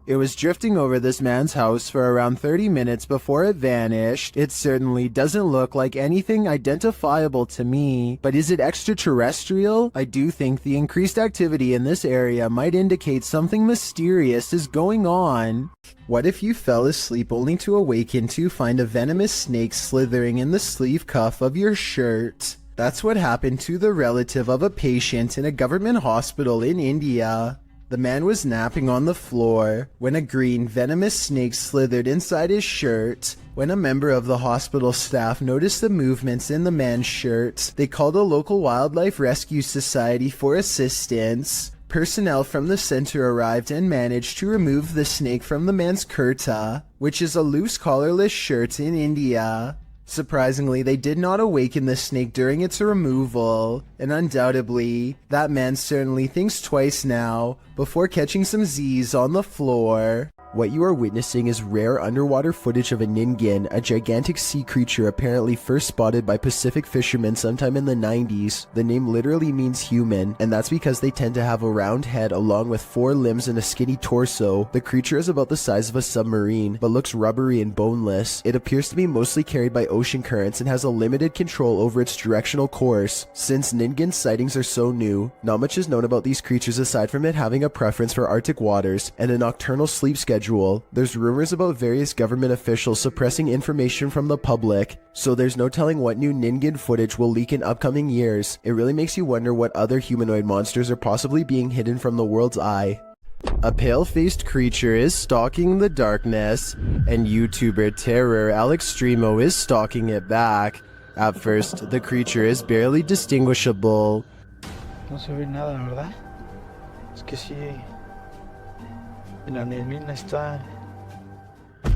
It was drifting over this man's house for around 30 minutes before it vanished. It certainly doesn't look like anything identifiable to me, but is it extraterrestrial? I do think the increased activity in this area might indicate something mysterious is going on. What if you fell asleep only to awaken to find a venomous snake slithering in the sleeve cuff of your shirt? That's what happened to the relative of a patient in a government hospital in India. The man was napping on the floor when a green venomous snake slithered inside his shirt. When a member of the hospital staff noticed the movements in the man's shirt, they called a local wildlife rescue society for assistance. Personnel from the center arrived and managed to remove the snake from the man's kurta, which is a loose collarless shirt in India. Surprisingly, they did not awaken the snake during its removal, and undoubtedly, that man certainly thinks twice now before catching some Z's on the floor. What you are witnessing is rare underwater footage of a ningen, a gigantic sea creature apparently first spotted by Pacific fishermen sometime in the 90s. The name literally means human, and that's because they tend to have a round head along with 4 limbs and a skinny torso. The creature is about the size of a submarine, but looks rubbery and boneless. It appears to be mostly carried by ocean currents and has a limited control over its directional course. Since ningen sightings are so new, not much is known about these creatures aside from it having a preference for Arctic waters and a nocturnal sleep schedule. There's rumors about various government officials suppressing information from the public, so there's no telling what new ningen footage will leak in upcoming years. It really makes you wonder what other humanoid monsters are possibly being hidden from the world's eye. A pale-faced creature is stalking the darkness, and YouTuber Terror Alextremo is stalking it back. At first, the creature is barely distinguishable. No se ve nada, ¿verdad? Es que sí. La neblina está.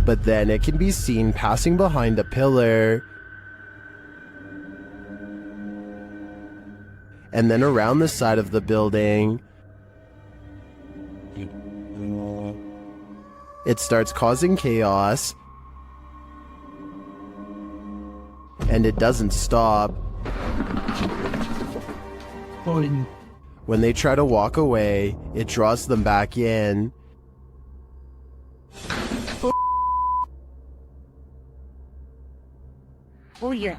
But then it can be seen passing behind a pillar. And then around the side of the building. It starts causing chaos. And it doesn't stop. When they try to walk away, it draws them back in. Oye.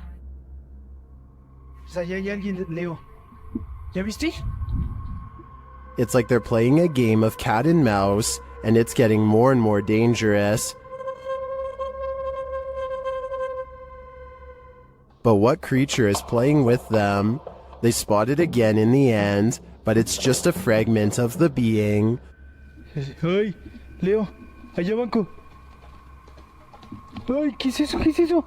O sea, ya hay alguien, Leo. ¿Ya viste? It's like they're playing a game of cat and mouse, and it's getting more and more dangerous. But what creature is playing with them? They spot it again in the end, but it's just a fragment of the being. Ay, Leo, allá banco. Ay, ¿qué es eso? ¿Qué es eso?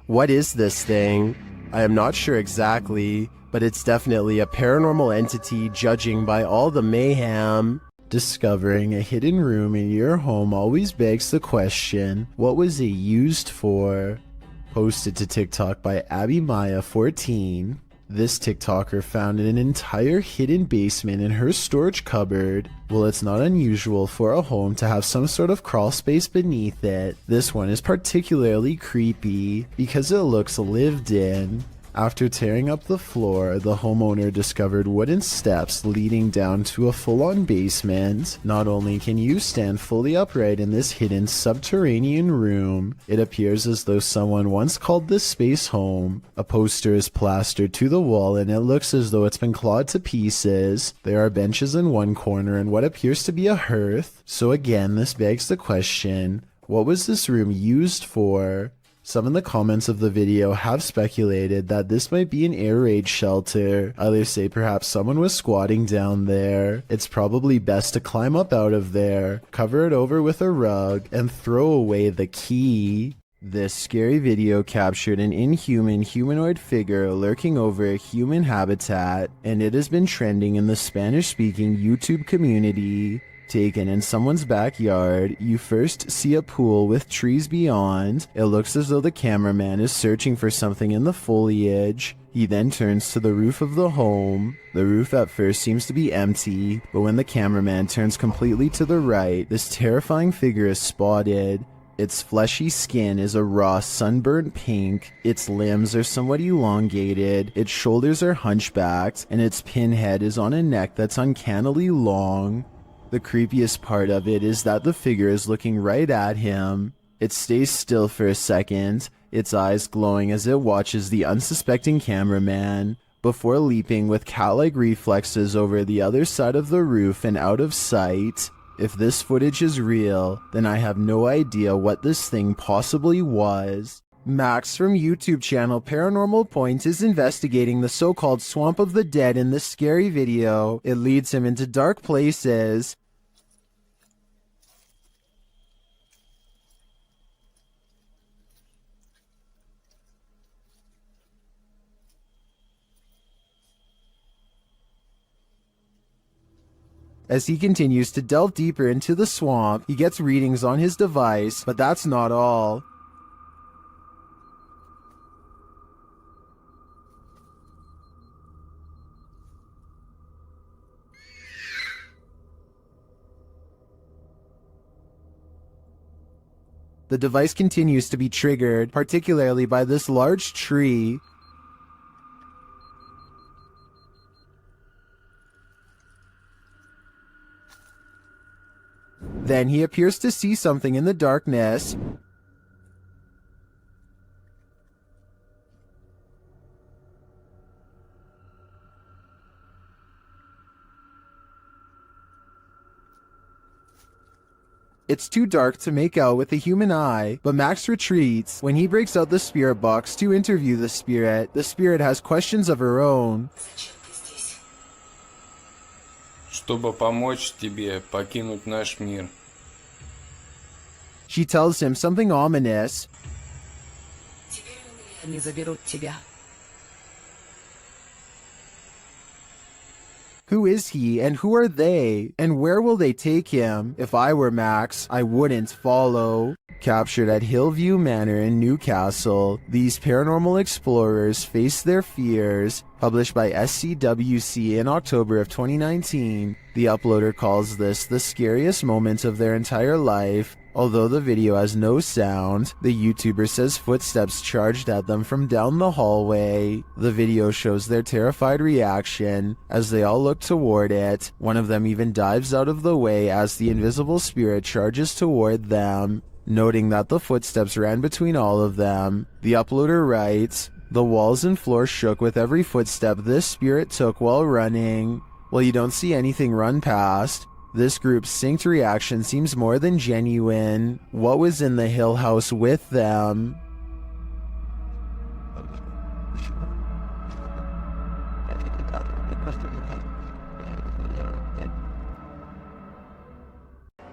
What is this thing? I am not sure exactly, but it's definitely a paranormal entity judging by all the mayhem. Discovering a hidden room in your home always begs the question, what was it used for? Posted to TikTok by AbbyMaya14. This TikToker found an entire hidden basement in her storage cupboard. Well, it's not unusual for a home to have some sort of crawl space beneath it. This one is particularly creepy because it looks lived in. After tearing up the floor, the homeowner discovered wooden steps leading down to a full-on basement. Not only can you stand fully upright in this hidden subterranean room, it appears as though someone once called this space home. A poster is plastered to the wall and it looks as though it's been clawed to pieces. There are benches in one corner and what appears to be a hearth. So again, this begs the question, what was this room used for? Some in the comments of the video have speculated that this might be an air raid shelter. Others say perhaps someone was squatting down there. It's probably best to climb up out of there, cover it over with a rug, and throw away the key. This scary video captured an inhuman humanoid figure lurking over a human habitat, and it has been trending in the Spanish-speaking YouTube community. Taken in someone's backyard, you first see a pool with trees beyond. It looks as though the cameraman is searching for something in the foliage. He then turns to the roof of the home. The roof at first seems to be empty, but when the cameraman turns completely to the right, this terrifying figure is spotted. Its fleshy skin is a raw sunburnt pink, its limbs are somewhat elongated, its shoulders are hunchbacked, and its pinhead is on a neck that's uncannily long. The creepiest part of it is that the figure is looking right at him. It stays still for a second, its eyes glowing as it watches the unsuspecting cameraman, before leaping with cat-like reflexes over the other side of the roof and out of sight. If this footage is real, then I have no idea what this thing possibly was. Max from YouTube channel Paranormal Point is investigating the so-called Swamp of the Dead in this scary video. It leads him into dark places. As he continues to delve deeper into the swamp, he gets readings on his device, but that's not all. The device continues to be triggered, particularly by this large tree. Then he appears to see something in the darkness. It's too dark to make out with the human eye, but Max retreats. When he breaks out the spirit box to interview the spirit has questions of her own. Чтобы помочь тебе покинуть наш мир. She tells him something ominous. Они заберут тебя. Who is he and who are they? And where will they take him? If I were Max, I wouldn't follow. Captured at Hillview Manor in Newcastle, these paranormal explorers face their fears. Published by SCWC in October of 2019, the uploader calls this the scariest moment of their entire life. Although the video has no sound, the YouTuber says footsteps charged at them from down the hallway. The video shows their terrified reaction as they all look toward it. One of them even dives out of the way as the invisible spirit charges toward them. Noting that the footsteps ran between all of them, the uploader writes, "The walls and floor shook with every footstep this spirit took while running." Well, you don't see anything run past. This group's synced reaction seems more than genuine. What was in the Hill House with them?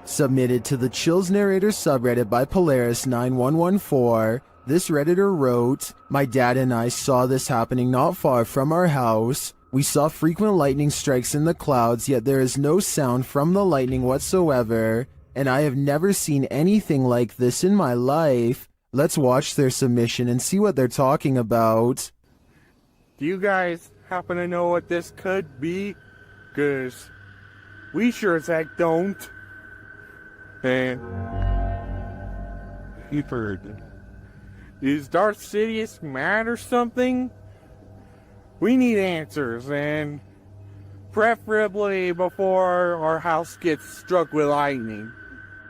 Submitted to the Chills Narrator subreddit by Polaris9114, this Redditor wrote, "My dad and I saw this happening not far from our house. We saw frequent lightning strikes in the clouds, yet there is no sound from the lightning whatsoever, and I have never seen anything like this in my life." Let's watch their submission and see what they're talking about. Do you guys happen to know what this could be? 'Cause we sure as heck don't. And you've heard. Is Darth Sidious mad or something? We need answers, and preferably before our house gets struck with lightning.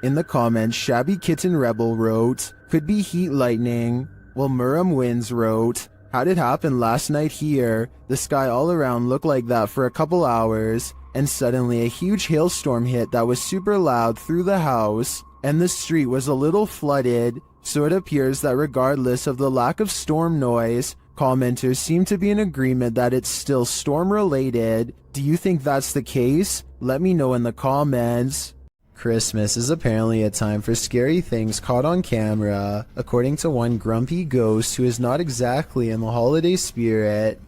In the comments, Shabby Kitten Rebel wrote, "Could be heat lightning." While Muram Wins wrote, "How'd it happen last night here? The sky all around looked like that for a couple hours, and suddenly a huge hailstorm hit that was super loud through the house, and the street was a little flooded, so it appears that regardless of the lack of storm noise, commenters seem to be in agreement that it's still storm-related. Do you think that's the case? Let me know in the comments." Christmas is apparently a time for scary things caught on camera, according to one grumpy ghost who is not exactly in the holiday spirit.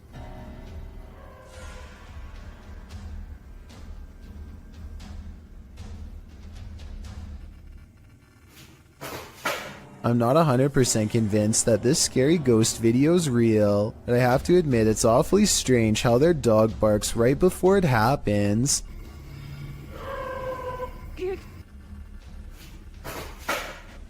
I'm not 100% convinced that this scary ghost video is real, but I have to admit it's awfully strange how their dog barks right before it happens.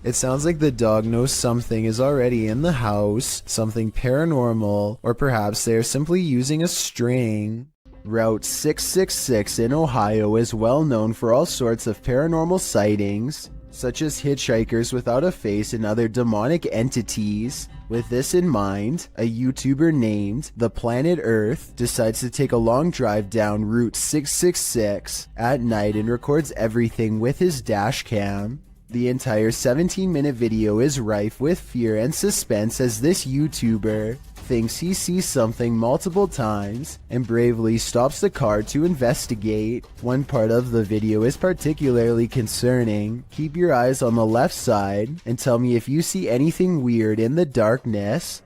It sounds like the dog knows something is already in the house, something paranormal, or perhaps they are simply using a string. Route 666 in Ohio is well known for all sorts of paranormal sightings, such as hitchhikers without a face and other demonic entities. With this in mind, a YouTuber named The Planet Earth decides to take a long drive down Route 666 at night and records everything with his dash cam. The entire 17-minute video is rife with fear and suspense as this YouTuber thinks he sees something multiple times and bravely stops the car to investigate. One part of the video is particularly concerning. Keep your eyes on the left side and tell me if you see anything weird in the darkness.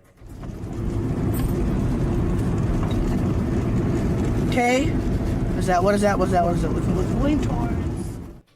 Okay. What is that? What is that? What is that? What is it? Looking towards.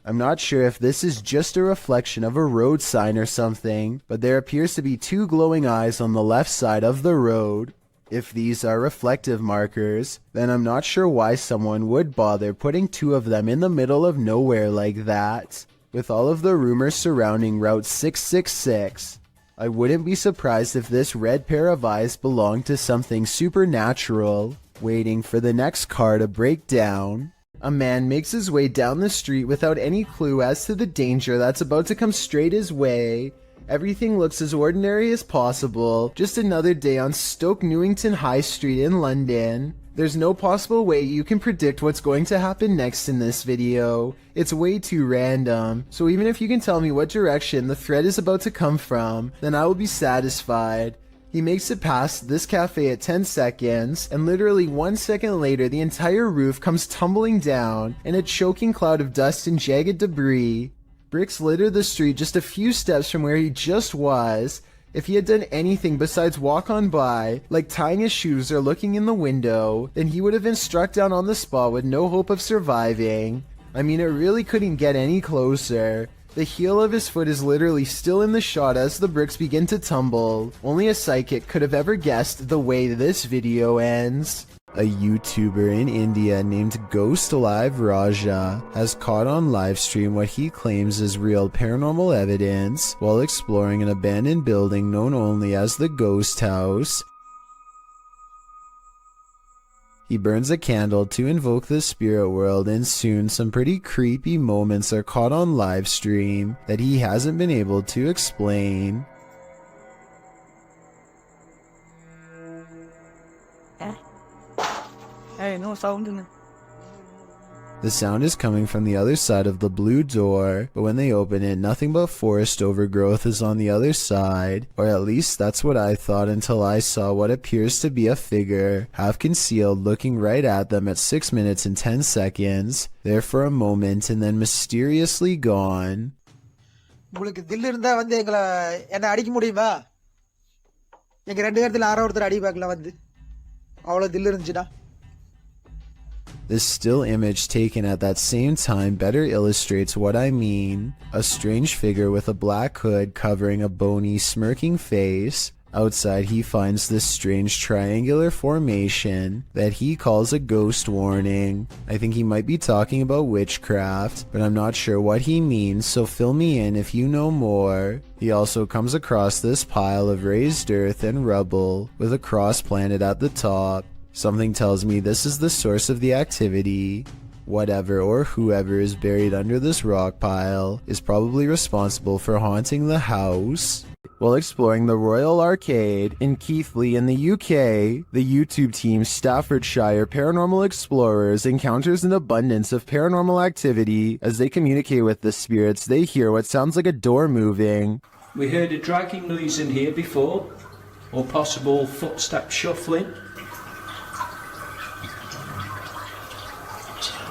I'm not sure if this is just a reflection of a road sign or something, but there appears to be two glowing eyes on the left side of the road. If these are reflective markers, then I'm not sure why someone would bother putting two of them in the middle of nowhere like that. With all of the rumors surrounding Route 666, I wouldn't be surprised if this red pair of eyes belonged to something supernatural, waiting for the next car to break down. A man makes his way down the street without any clue as to the danger that's about to come straight his way. Everything looks as ordinary as possible, just another day on Stoke Newington High Street in London. There's no possible way you can predict what's going to happen next in this video. It's way too random, so even if you can tell me what direction the threat is about to come from, then I will be satisfied. He makes it past this cafe at 10 seconds, and literally 1 second later the entire roof comes tumbling down in a choking cloud of dust and jagged debris. Bricks litter the street just a few steps from where he just was. If he had done anything besides walk on by, like tying his shoes or looking in the window, then he would have been struck down on the spot with no hope of surviving. I mean, it really couldn't get any closer. The heel of his foot is literally still in the shot as the bricks begin to tumble. Only a psychic could have ever guessed the way this video ends. A YouTuber in India named Ghost Live Raja has caught on livestream what he claims is real paranormal evidence while exploring an abandoned building known only as the Ghost House. He burns a candle to invoke the spirit world, and soon some pretty creepy moments are caught on live stream that he hasn't been able to explain. Hey, no sound in it. The sound is coming from the other side of the blue door, but when they open it, nothing but forest overgrowth is on the other side, or at least that's what I thought until I saw what appears to be a figure, half concealed, looking right at them at 6 minutes and 10 seconds, there for a moment and then mysteriously gone. உங்களுக்கு தில் இருந்தா வந்து என்ன அடிக்க முடியுமா? எங்க ரெண்டு பேர்த்துல ஆரோ ஒருத்தர் அடி பார்க்கலாம் வந்து. அவ்வளவு தில் இருந்துச்சுடா. This still image taken at that same time better illustrates what I mean. A strange figure with a black hood covering a bony, smirking face. Outside he finds this strange triangular formation that he calls a ghost warning. I think he might be talking about witchcraft, but I'm not sure what he means, so fill me in if you know more. He also comes across this pile of raised earth and rubble with a cross planted at the top. Something tells me this is the source of the activity. Whatever or whoever is buried under this rock pile is probably responsible for haunting the house. While exploring the Royal Arcade in Keighley in the UK, the YouTube team Staffordshire Paranormal Explorers encounters an abundance of paranormal activity. As they communicate with the spirits, they hear what sounds like a door moving. We heard a dragging noise in here before, or possible footstep shuffling.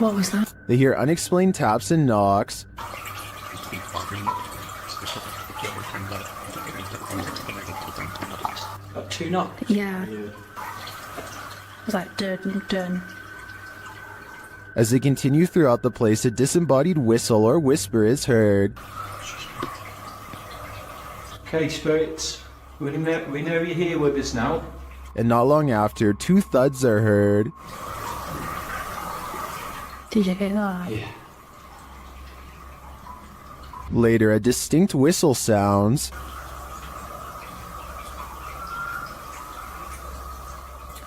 What was that? They hear unexplained taps and knocks. Got two knocks? Yeah. It was like dun dun. As they continue throughout the place, a disembodied whistle or whisper is heard. Okay, spirits, we know you're here with us now. And not long after, two thuds are heard. Did you hear that? Yeah. Later, a distinct whistle sounds.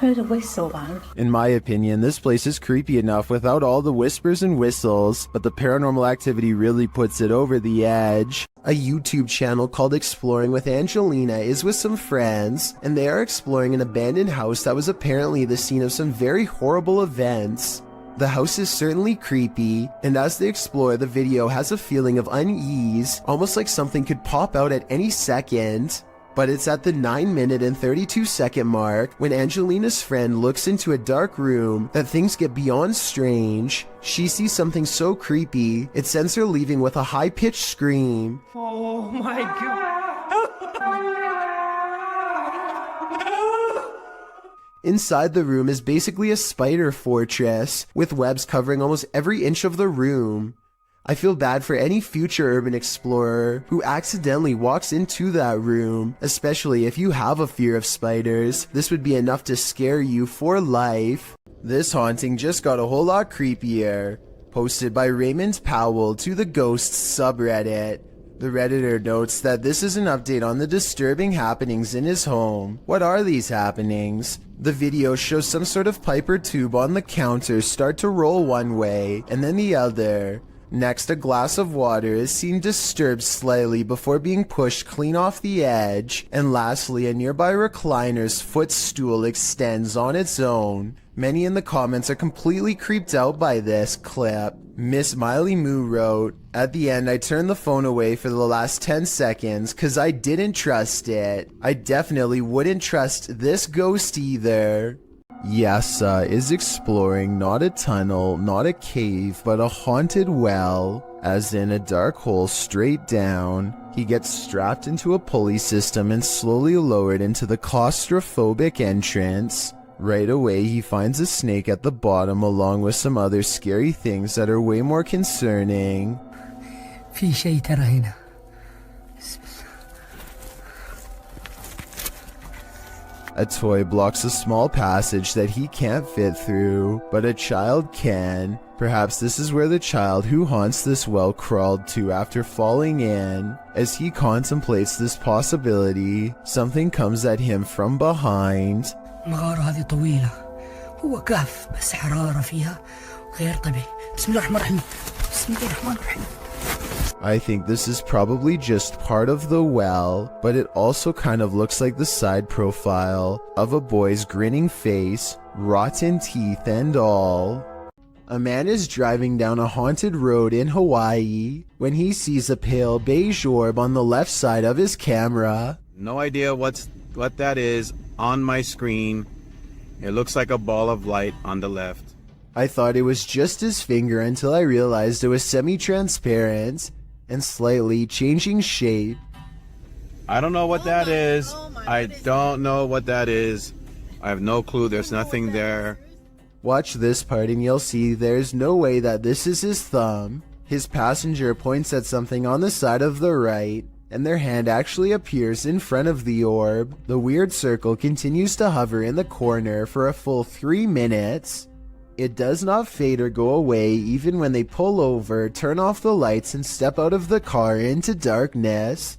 Heard a whistle, man. In my opinion, this place is creepy enough without all the whispers and whistles, but the paranormal activity really puts it over the edge. A YouTube channel called Exploring with Angelina is with some friends, and they are exploring an abandoned house that was apparently the scene of some very horrible events. The house is certainly creepy, and as they explore, the video has a feeling of unease, almost like something could pop out at any second. But it's at the 9-minute and 32-second mark when Angelina's friend looks into a dark room that things get beyond strange. She sees something so creepy, it sends her leaving with a high-pitched scream. Oh my god. Inside the room is basically a spider fortress, with webs covering almost every inch of the room. I feel bad for any future urban explorer who accidentally walks into that room, especially if you have a fear of spiders. This would be enough to scare you for life. This haunting just got a whole lot creepier. Posted by Raymond Powell to the Ghosts subreddit. The Redditor notes that this is an update on the disturbing happenings in his home. What are these happenings? The video shows some sort of pipe or tube on the counter start to roll one way and then the other. Next, a glass of water is seen disturbed slightly before being pushed clean off the edge. And lastly, a nearby recliner's footstool extends on its own. Many in the comments are completely creeped out by this clip. Miss Miley Moo wrote, "At the end I turned the phone away for the last 10 seconds cause I didn't trust it. I definitely wouldn't trust this ghost either." Yasa is exploring not a tunnel, not a cave, but a haunted well, as in a dark hole straight down. He gets strapped into a pulley system and slowly lowered into the claustrophobic entrance. Right away he finds a snake at the bottom along with some other scary things that are way more concerning. في شيء ترى هنا. A toy blocks a small passage that he can't fit through, but a child can. Perhaps this is where the child who haunts this well crawled to after falling in. As he contemplates this possibility, something comes at him from behind. المغارة هذه طويلة. هو كهف بس حرارة فيها غير طبيعي. بسم الله الرحمن الرحيم. بسم الله الرحمن الرحيم. I think this is probably just part of the well, but it also kind of looks like the side profile of a boy's grinning face, rotten teeth and all. A man is driving down a haunted road in Hawaii when he sees a pale beige orb on the left side of his camera. No idea what that is on my screen. It looks like a ball of light on the left. I thought it was just his finger until I realized it was semi-transparent and slightly changing shape. I don't know what that is. I don't know what that is. I have no clue. There's nothing there. Watch this part and you'll see there's no way that this is his thumb. His passenger points at something on the side of the right, and their hand actually appears in front of the orb. The weird circle continues to hover in the corner for a full 3 minutes. It does not fade or go away even when they pull over, turn off the lights, and step out of the car into darkness.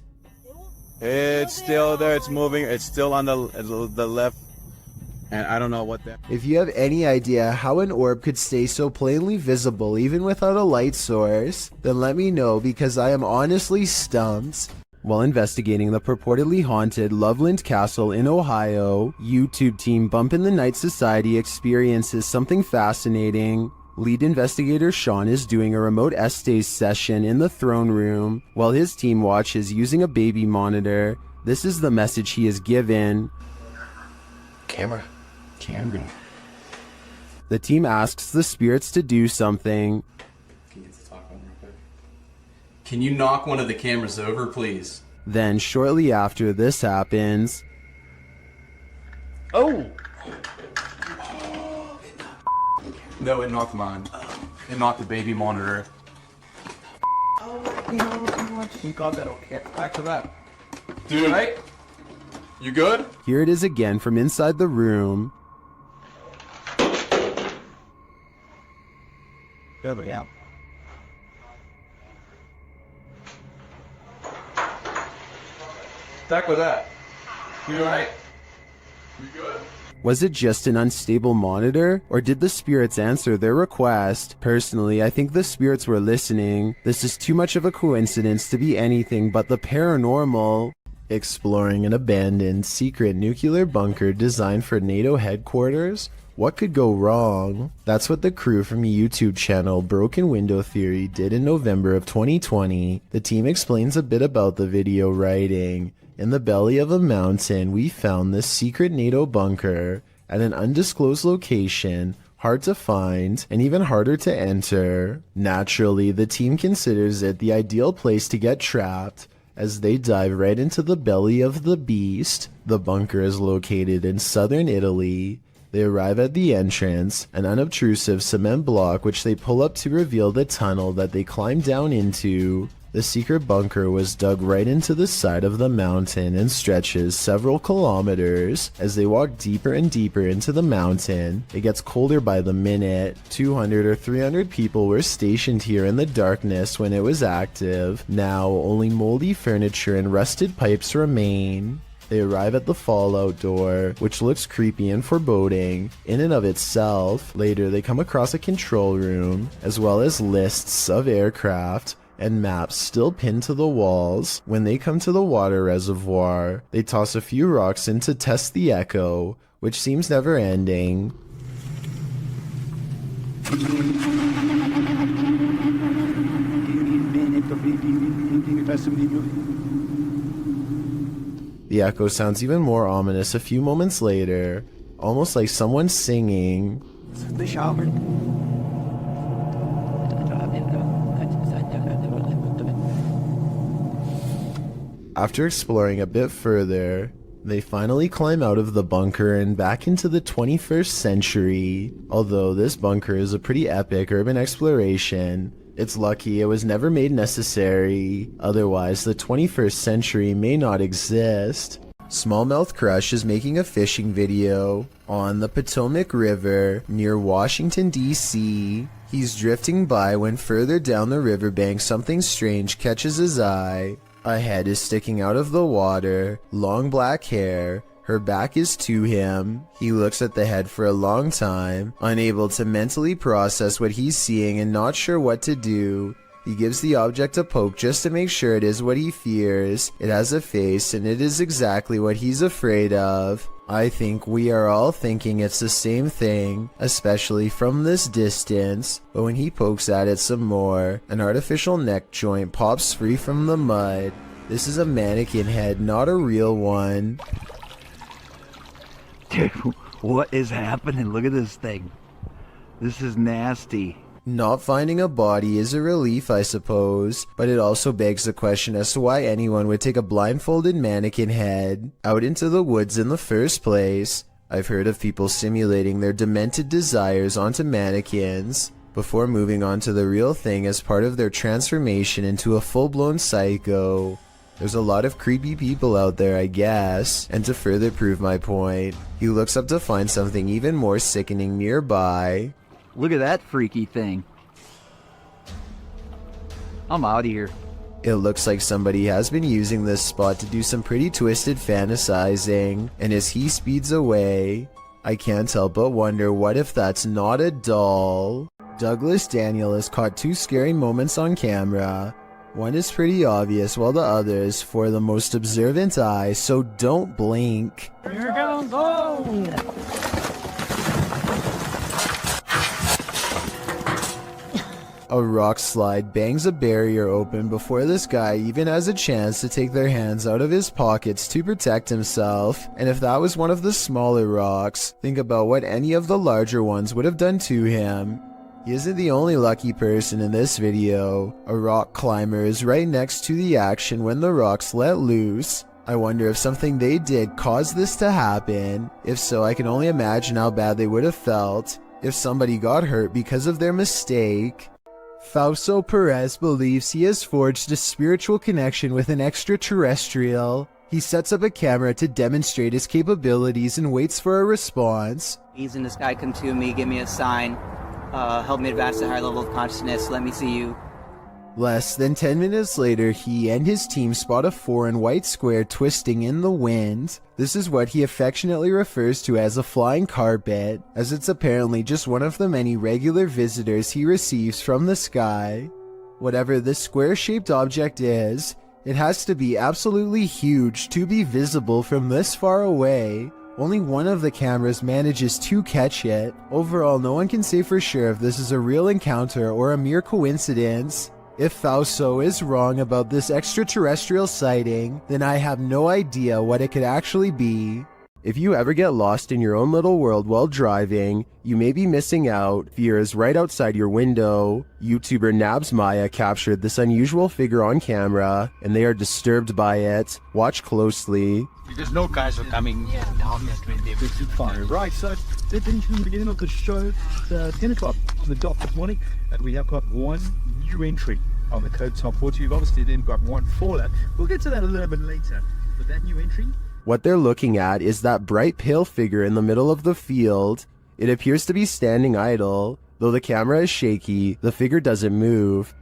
It's still there. It's moving. It's still on the left. And I don't know what that... If you have any idea how an orb could stay so plainly visible even without a light source, then let me know because I am honestly stumped. While investigating the purportedly haunted Loveland Castle in Ohio, YouTube team Bump in the Night Society experiences something fascinating. Lead investigator Sean is doing a remote Estes session in the throne room while his team watches using a baby monitor. This is the message he is given. Camera. The team asks the spirits to do something. Can you knock one of the cameras over, please? Then, shortly after this happens... Oh! No, it knocked mine. It knocked the baby monitor. Oh, God, that'll get back to that. Dude, right? You good? Here it is again from inside the room. Yeah. Back with that. You alright? You good? Was it just an unstable monitor, or did the spirits answer their request? Personally, I think the spirits were listening. This is too much of a coincidence to be anything but the paranormal. Exploring an abandoned secret nuclear bunker designed for NATO headquarters? What could go wrong? That's what the crew from YouTube channel Broken Window Theory did in November of 2020. The team explains a bit about the video, writing, "In the belly of a mountain, we found this secret NATO bunker at an undisclosed location, hard to find and even harder to enter. Naturally, the team considers it the ideal place to get trapped as they dive right into the belly of the beast. The bunker is located in southern Italy. They arrive at the entrance, an unobtrusive cement block which they pull up to reveal the tunnel that they climb down into. The secret bunker was dug right into the side of the mountain and stretches several kilometers. As they walk deeper and deeper into the mountain, it gets colder by the minute. 200 or 300 people were stationed here in the darkness when it was active. Now, only moldy furniture and rusted pipes remain. They arrive at the fallout door, which looks creepy and foreboding in and of itself. Later, they come across a control room, as well as lists of aircraft and maps still pinned to the walls. When they come to the water reservoir, they toss a few rocks in to test the echo, which seems never ending. The echo sounds even more ominous a few moments later, almost like someone singing. The shower. After exploring a bit further, they finally climb out of the bunker and back into the 21st century. Although this bunker is a pretty epic urban exploration, it's lucky it was never made necessary, otherwise the 21st century may not exist. Smallmouth Crush is making a fishing video on the Potomac River near Washington, D.C. He's drifting by when further down the riverbank something strange catches his eye. A head is sticking out of the water, long black hair. Her back is to him. He looks at the head for a long time, unable to mentally process what he's seeing and not sure what to do. He gives the object a poke just to make sure it is what he fears. It has a face and it is exactly what he's afraid of. I think we are all thinking it's the same thing, especially from this distance. But when he pokes at it some more, an artificial neck joint pops free from the mud. This is a mannequin head, not a real one. Dude, what is happening? Look at this thing. This is nasty. Not finding a body is a relief, I suppose, but it also begs the question as to why anyone would take a blindfolded mannequin head out into the woods in the first place. I've heard of people simulating their demented desires onto mannequins before moving on to the real thing as part of their transformation into a full-blown psycho. There's a lot of creepy people out there, I guess. And to further prove my point, he looks up to find something even more sickening nearby. Look at that freaky thing. I'm out of here. It looks like somebody has been using this spot to do some pretty twisted fantasizing, and as he speeds away, I can't help but wonder what if that's not a doll. Douglas Daniel has caught two scary moments on camera. One is pretty obvious while the other is for the most observant eye, so don't blink. Here goes home. A rock slide bangs a barrier open before this guy even has a chance to take their hands out of his pockets to protect himself. And if that was one of the smaller rocks, think about what any of the larger ones would have done to him. He isn't the only lucky person in this video. A rock climber is right next to the action when the rocks let loose. I wonder if something they did caused this to happen. If so, I can only imagine how bad they would have felt if somebody got hurt because of their mistake. Fausto Perez believes he has forged a spiritual connection with an extraterrestrial. He sets up a camera to demonstrate his capabilities and waits for a response. He's in the sky, come to me, give me a sign. Help me advance to a higher level of consciousness, let me see you. Less than 10 minutes later, he and his team spot a foreign white square twisting in the wind. This is what he affectionately refers to as a flying carpet, as it's apparently just one of the many regular visitors he receives from the sky. Whatever this square-shaped object is, it has to be absolutely huge to be visible from this far away. Only one of the cameras manages to catch it. Overall, no one can say for sure if this is a real encounter or a mere coincidence. If Fausto is wrong about this extraterrestrial sighting, then I have no idea what it could actually be. If you ever get lost in your own little world while driving, you may be missing out. Fear is right outside your window. YouTuber Nabs Maya captured this unusual figure on camera, and they are disturbed by it. Watch closely. Because no guys are coming down this way. They would fire. Right, so they've been to the beginning of the show, 10 o'clock on the dot this morning, and we have got one new entry on the code top 40. We've obviously then got one fallout. We'll get to that a little bit later. But that new entry. What they're looking at is that bright pale figure in the middle of the field. It appears to be standing idle. Though the camera is shaky, the figure doesn't move.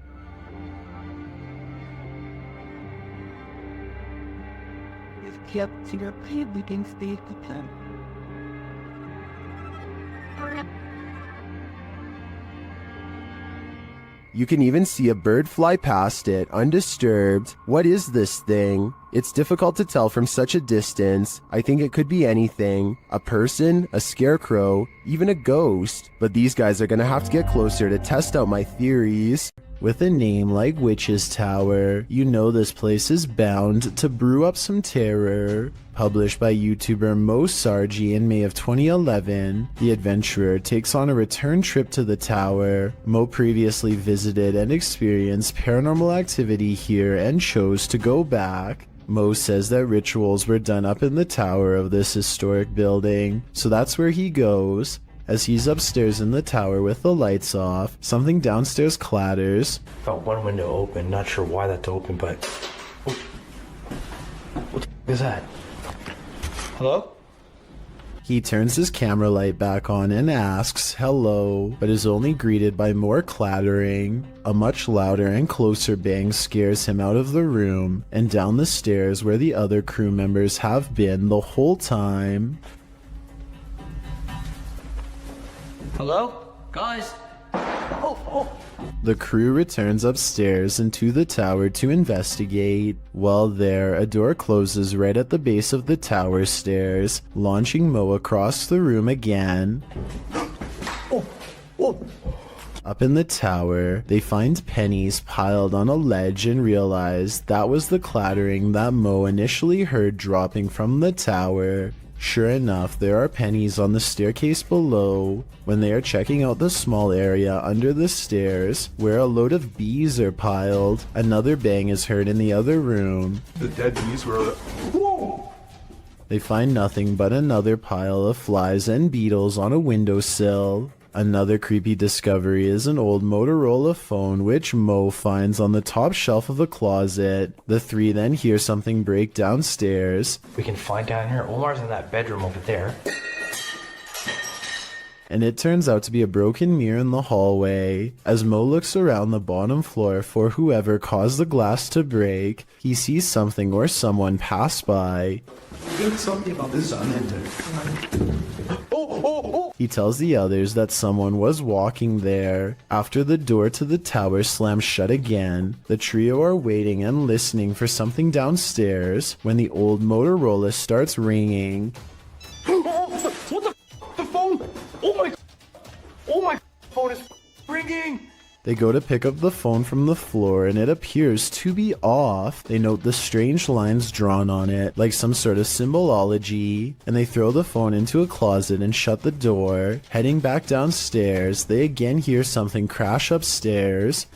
You can even see a bird fly past it, undisturbed. What is this thing? It's difficult to tell from such a distance. I think it could be anything. A person, a scarecrow, even a ghost. But these guys are gonna have to get closer to test out my theories. With a name like Witch's Tower, you know this place is bound to brew up some terror. Published by YouTuber Mo Sargi in May of 2011, the adventurer takes on a return trip to the tower. Mo previously visited and experienced paranormal activity here and chose to go back. Mo says that rituals were done up in the tower of this historic building, so that's where he goes. As he's upstairs in the tower with the lights off, something downstairs clatters. Felt one window open, not sure why that's open, but... Oh. What the is that? Hello? He turns his camera light back on and asks, hello, but is only greeted by more clattering. A much louder and closer bang scares him out of the room and down the stairs where the other crew members have been the whole time. Hello? Guys? The crew returns upstairs and to the tower to investigate. While there, a door closes right at the base of the tower stairs, launching Mo across the room again. Up in the tower, they find pennies piled on a ledge and realize that was the clattering that Mo initially heard dropping from the tower. Sure enough, there are pennies on the staircase below. When they are checking out the small area under the stairs, where a load of bees are piled, another bang is heard in the other room. The dead bees were... Whoa! They find nothing but another pile of flies and beetles on a windowsill. Another creepy discovery is an old Motorola phone which Mo finds on the top shelf of a closet. The three then hear something break downstairs. We can find down here. Omar's in that bedroom over there. And it turns out to be a broken mirror in the hallway. As Mo looks around the bottom floor for whoever caused the glass to break, he sees something or someone pass by. There's something about this unended. He tells the others that someone was walking there. After the door to the tower slams shut again, the trio are waiting and listening for something downstairs when the old Motorola starts ringing. What the phone? Oh my phone is ringing! They go to pick up the phone from the floor and it appears to be off. They note the strange lines drawn on it, like some sort of symbology, and they throw the phone into a closet and shut the door. Heading back downstairs, they again hear something crash upstairs.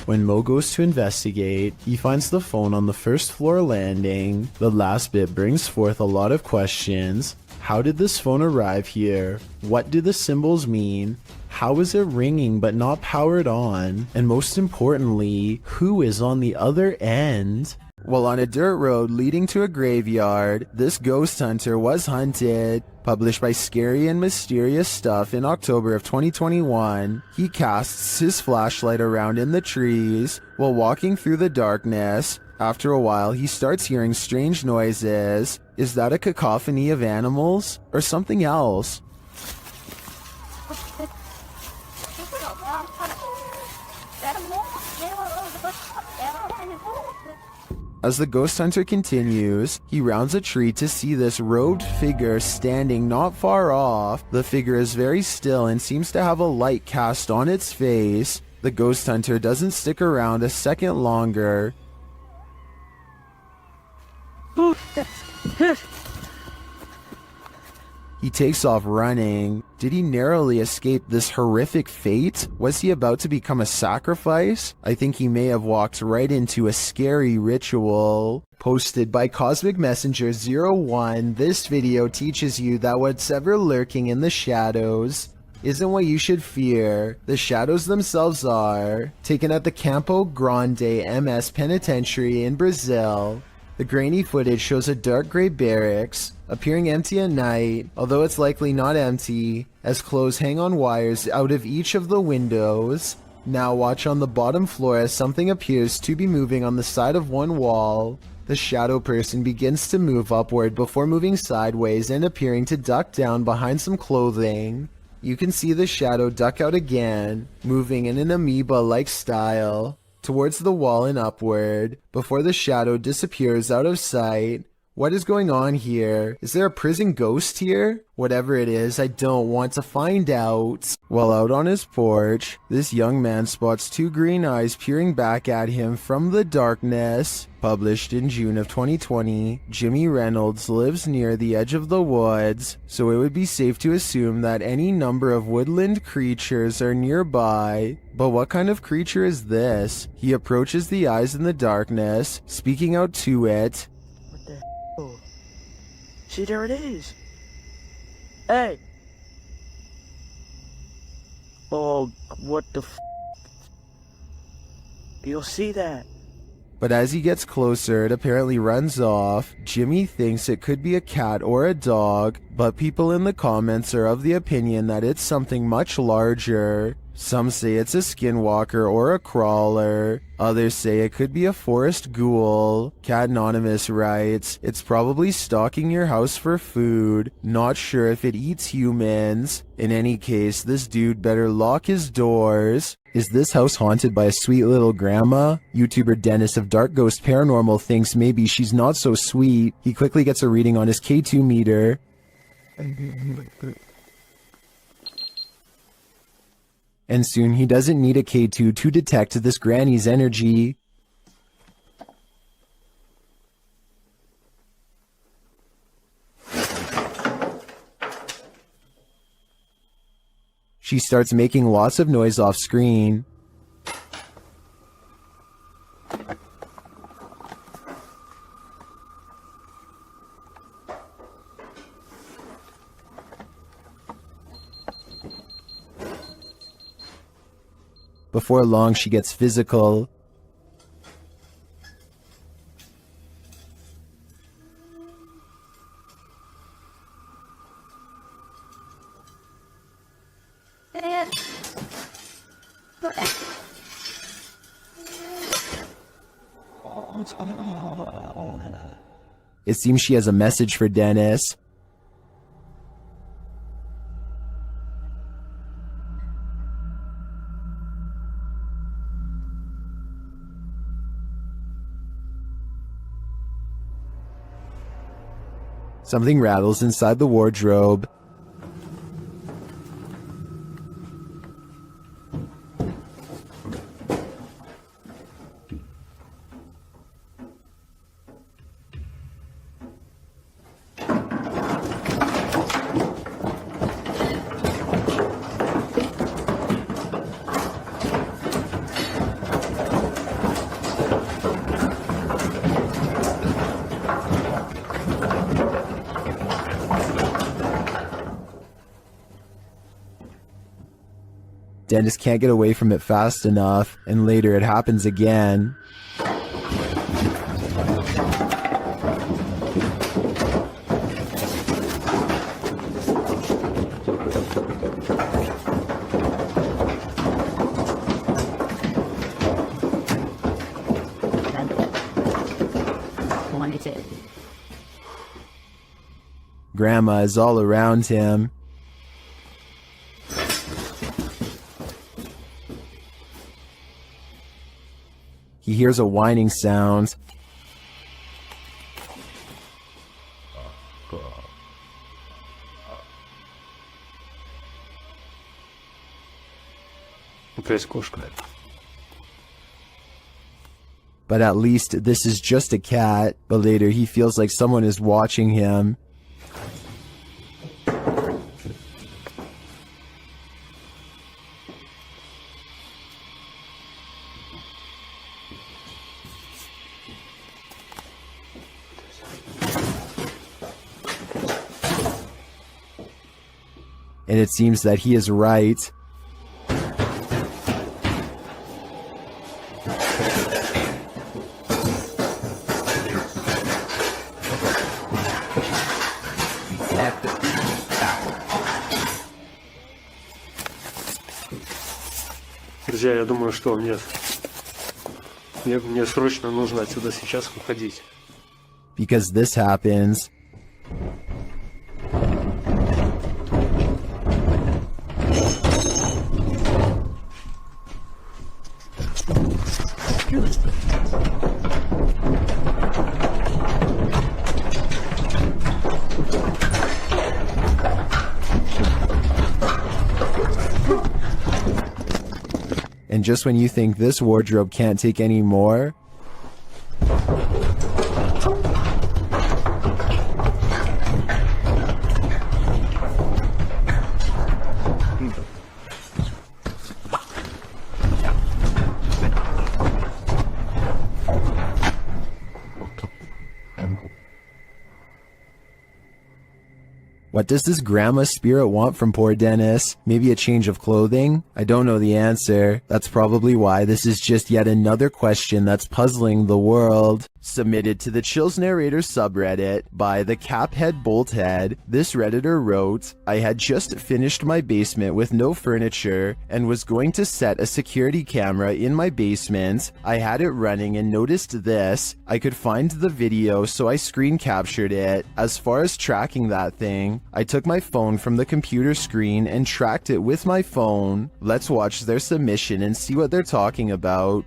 When Mo goes to investigate, he finds the phone on the first floor landing. The last bit brings forth a lot of questions. How did this phone arrive here? What do the symbols mean? How is it ringing but not powered on? And most importantly, who is on the other end? While on a dirt road leading to a graveyard, this ghost hunter was hunted. Published by Scary and Mysterious Stuff in October of 2021, he casts his flashlight around in the trees while walking through the darkness. After a while, he starts hearing strange noises. Is that a cacophony of animals or something else? As the ghost hunter continues, he rounds a tree to see this robed figure standing not far off. The figure is very still and seems to have a light cast on its face. The ghost hunter doesn't stick around a second longer. He takes off running. Did he narrowly escape this horrific fate? Was he about to become a sacrifice? I think he may have walked right into a scary ritual. Posted by Cosmic Messenger 01, this video teaches you that what's ever lurking in the shadows isn't what you should fear. The shadows themselves are. Taken at the Campo Grande MS Penitentiary in Brazil. The grainy footage shows a dark gray barracks, appearing empty at night, although it's likely not empty, as clothes hang on wires out of each of the windows. Now watch on the bottom floor as something appears to be moving on the side of one wall. The shadow person begins to move upward before moving sideways and appearing to duck down behind some clothing. You can see the shadow duck out again, moving in an amoeba-like style towards the wall and upward, before the shadow disappears out of sight. What is going on here? Is there a prison ghost here? Whatever it is, I don't want to find out. While out on his porch, this young man spots two green eyes peering back at him from the darkness. Published in June of 2020, Jimmy Reynolds lives near the edge of the woods, so it would be safe to assume that any number of woodland creatures are nearby. But what kind of creature is this? He approaches the eyes in the darkness, speaking out to it. See, there it is. Hey. Oh, what the f? You'll see that. But as he gets closer, it apparently runs off. Jimmy thinks it could be a cat or a dog, but people in the comments are of the opinion that it's something much larger. Some say it's a skinwalker or a crawler. Others say it could be a forest ghoul. Cat Anonymous writes, it's probably stalking your house for food. Not sure if it eats humans. In any case, this dude better lock his doors. Is this house haunted by a sweet little grandma? YouTuber Dennis of Dark Ghost Paranormal thinks maybe she's not so sweet. He quickly gets a reading on his K2 meter. And soon he doesn't need a K2 to detect this granny's energy. She starts making lots of noise off screen. Before long, she gets physical. It seems she has a message for Dennis. Something rattles inside the wardrobe. Dennis can't get away from it fast enough, and later it happens again. Grandma is all around him. He hears a whining sound. But at least this is just a cat. But later he feels like someone is watching him. And it seems that he is right. Друзья, я думаю, что мне срочно нужно отсюда сейчас уходить. Because this happens. And just when you think this wardrobe can't take any more, what does this grandma spirit want from poor Dennis? Maybe a change of clothing? I don't know the answer. That's probably why this is just yet another question that's puzzling the world. Submitted to the Chills Narrator subreddit by the Caphead Bolthead, this redditor wrote, I had just finished my basement with no furniture and was going to set a security camera in my basement. I had it running and noticed this. I could find the video, so I screen captured it. As far as tracking that thing, I took my phone from the computer screen and tracked it with my phone. Let's watch their submission and see what they're talking about.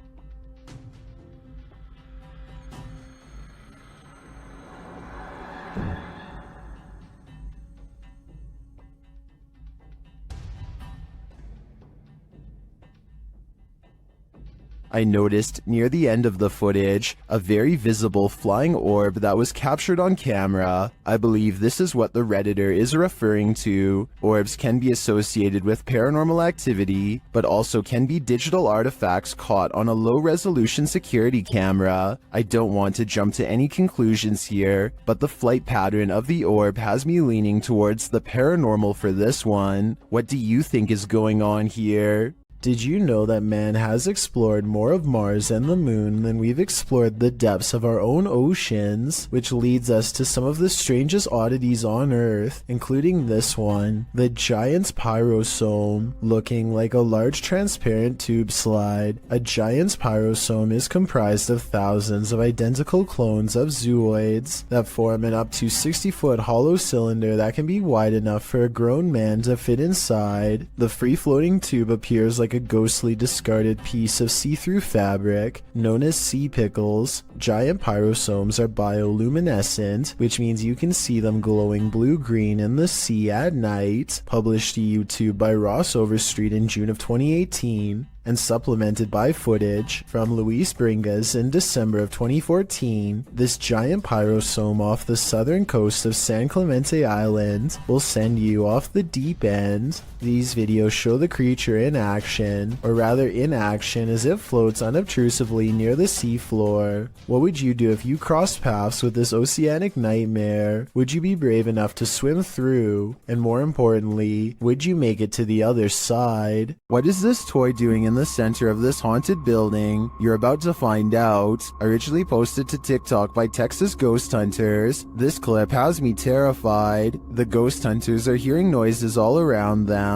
I noticed near the end of the footage a very visible flying orb that was captured on camera. I believe this is what the Redditor is referring to. Orbs can be associated with paranormal activity, but also can be digital artifacts caught on a low-resolution security camera. I don't want to jump to any conclusions here, but the flight pattern of the orb has me leaning towards the paranormal for this one. What do you think is going on here? Did you know that man has explored more of Mars and the moon than we've explored the depths of our own oceans, which leads us to some of the strangest oddities on Earth, including this one, the Giant's Pyrosome, looking like a large transparent tube slide. A Giant's Pyrosome is comprised of thousands of identical clones of zooids that form an up to 60-foot hollow cylinder that can be wide enough for a grown man to fit inside. The free-floating tube appears like a ghostly discarded piece of see-through fabric known as sea pickles. Giant pyrosomes are bioluminescent, which means you can see them glowing blue-green in the sea at night. Published to YouTube by Ross Overstreet in June of 2018. And supplemented by footage from Luis Bringas in December of 2014, this giant pyrosome off the southern coast of San Clemente Island will send you off the deep end. These videos show the creature in action, or rather inaction as it floats unobtrusively near the seafloor. What would you do if you crossed paths with this oceanic nightmare? Would you be brave enough to swim through? And more importantly, would you make it to the other side? What is this toy doing in the center of this haunted building? You're about to find out. Originally posted to TikTok by Texas Ghost Hunters, this clip has me terrified. The ghost hunters are hearing noises all around them.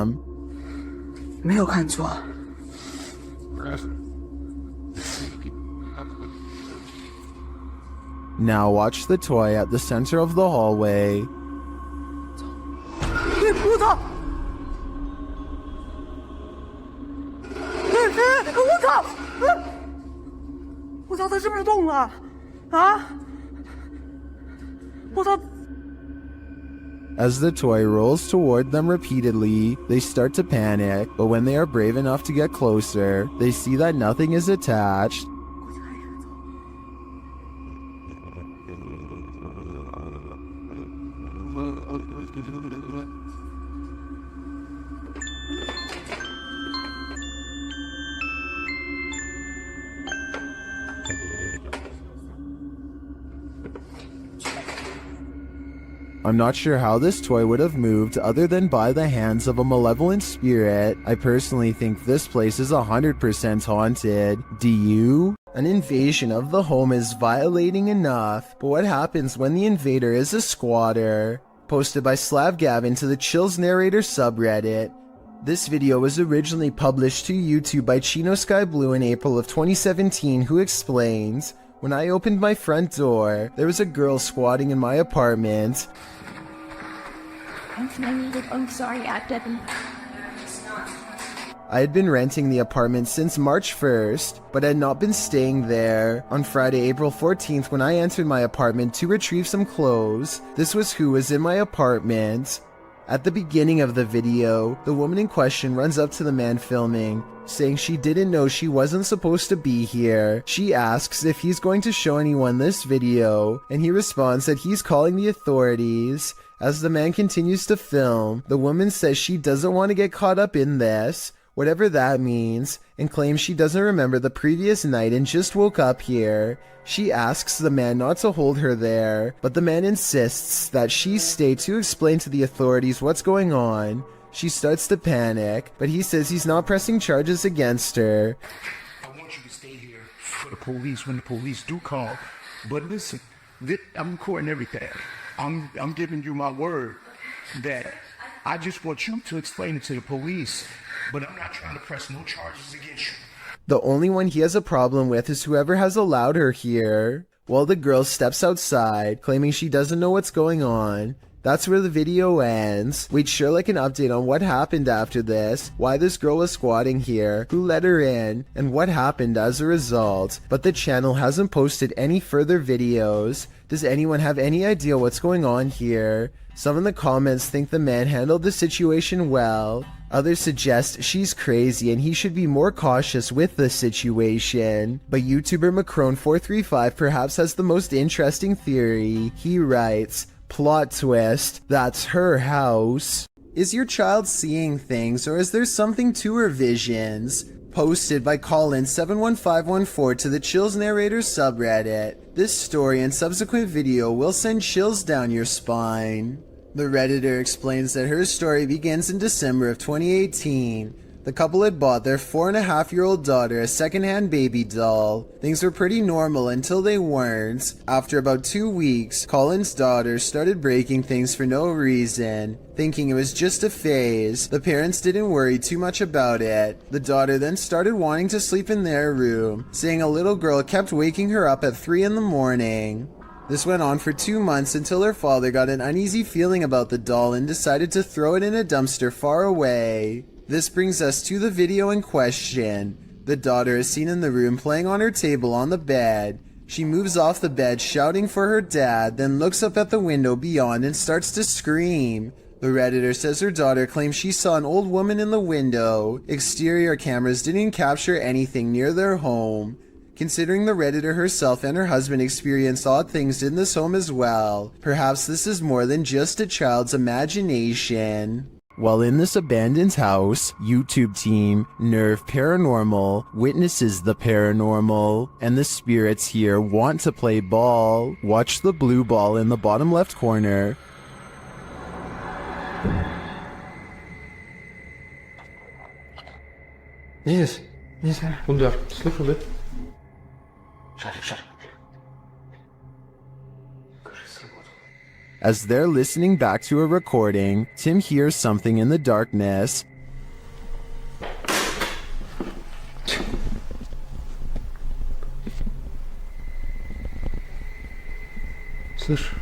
没有看错。 Now watch the toy at the center of the hallway. 我操，它是不是动了？啊！我操！ As the toy rolls toward them repeatedly, they start to panic, but when they are brave enough to get closer, they see that nothing is attached. I'm not sure how this toy would have moved other than by the hands of a malevolent spirit. I personally think this place is 100% haunted. Do you? An invasion of the home is violating enough, but what happens when the invader is a squatter? Posted by Slav Gavin to the Chills Narrator subreddit. This video was originally published to YouTube by Chino Sky Blue in April of 2017, who explains, "When I opened my front door, there was a girl squatting in my apartment. I'm sorry, I didn't. I had been renting the apartment since March 1st, but had not been staying there. On Friday, April 14th, when I entered my apartment to retrieve some clothes, this was who was in my apartment." At the beginning of the video, the woman in question runs up to the man filming, saying she didn't know she wasn't supposed to be here. She asks if he's going to show anyone this video, and he responds that he's calling the authorities. As the man continues to film, the woman says she doesn't want to get caught up in this, whatever that means, and claims she doesn't remember the previous night and just woke up here. She asks the man not to hold her there, but the man insists that she stay to explain to the authorities what's going on. She starts to panic, but he says he's not pressing charges against her. I want you to stay here for the police when the police do call. But listen, I'm recording everything. I'm giving you my word that I just want you to explain it to the police, but I'm not trying to press no charges against you. The only one he has a problem with is whoever has allowed her here. While the girl steps outside, claiming she doesn't know what's going on. That's where the video ends. We'd sure like an update on what happened after this, why this girl was squatting here, who let her in, and what happened as a result. But the channel hasn't posted any further videos. Does anyone have any idea what's going on here? Some in the comments think the man handled the situation well. Others suggest she's crazy and he should be more cautious with the situation. But YouTuber Macron435 perhaps has the most interesting theory. He writes, "Plot twist, that's her house." Is your child seeing things, or is there something to her visions? Posted by Colin71514 to the Chills Narrator subreddit. This story and subsequent video will send chills down your spine. The Redditor explains that her story begins in December of 2018. The couple had bought their 4.5-year-old daughter a secondhand baby doll. Things were pretty normal until they weren't. After about 2 weeks, Colin's daughter started breaking things for no reason. Thinking it was just a phase, the parents didn't worry too much about it. The daughter then started wanting to sleep in their room, saying a little girl kept waking her up at 3 in the morning. This went on for 2 months until her father got an uneasy feeling about the doll and decided to throw it in a dumpster far away. This brings us to the video in question. The daughter is seen in the room playing on her table on the bed. She moves off the bed shouting for her dad, then looks up at the window beyond and starts to scream. The Redditor says her daughter claims she saw an old woman in the window. Exterior cameras didn't capture anything near their home. Considering the Redditor herself and her husband experienced odd things in this home as well, perhaps this is more than just a child's imagination. While in this abandoned house, YouTube team Nerve Paranormal witnesses the paranormal, and the spirits here want to play ball. Watch the blue ball in the bottom left corner. Yes, Wunder, slip a bit. Shut it. As they're listening back to a recording, Tim hears something in the darkness. Слышь.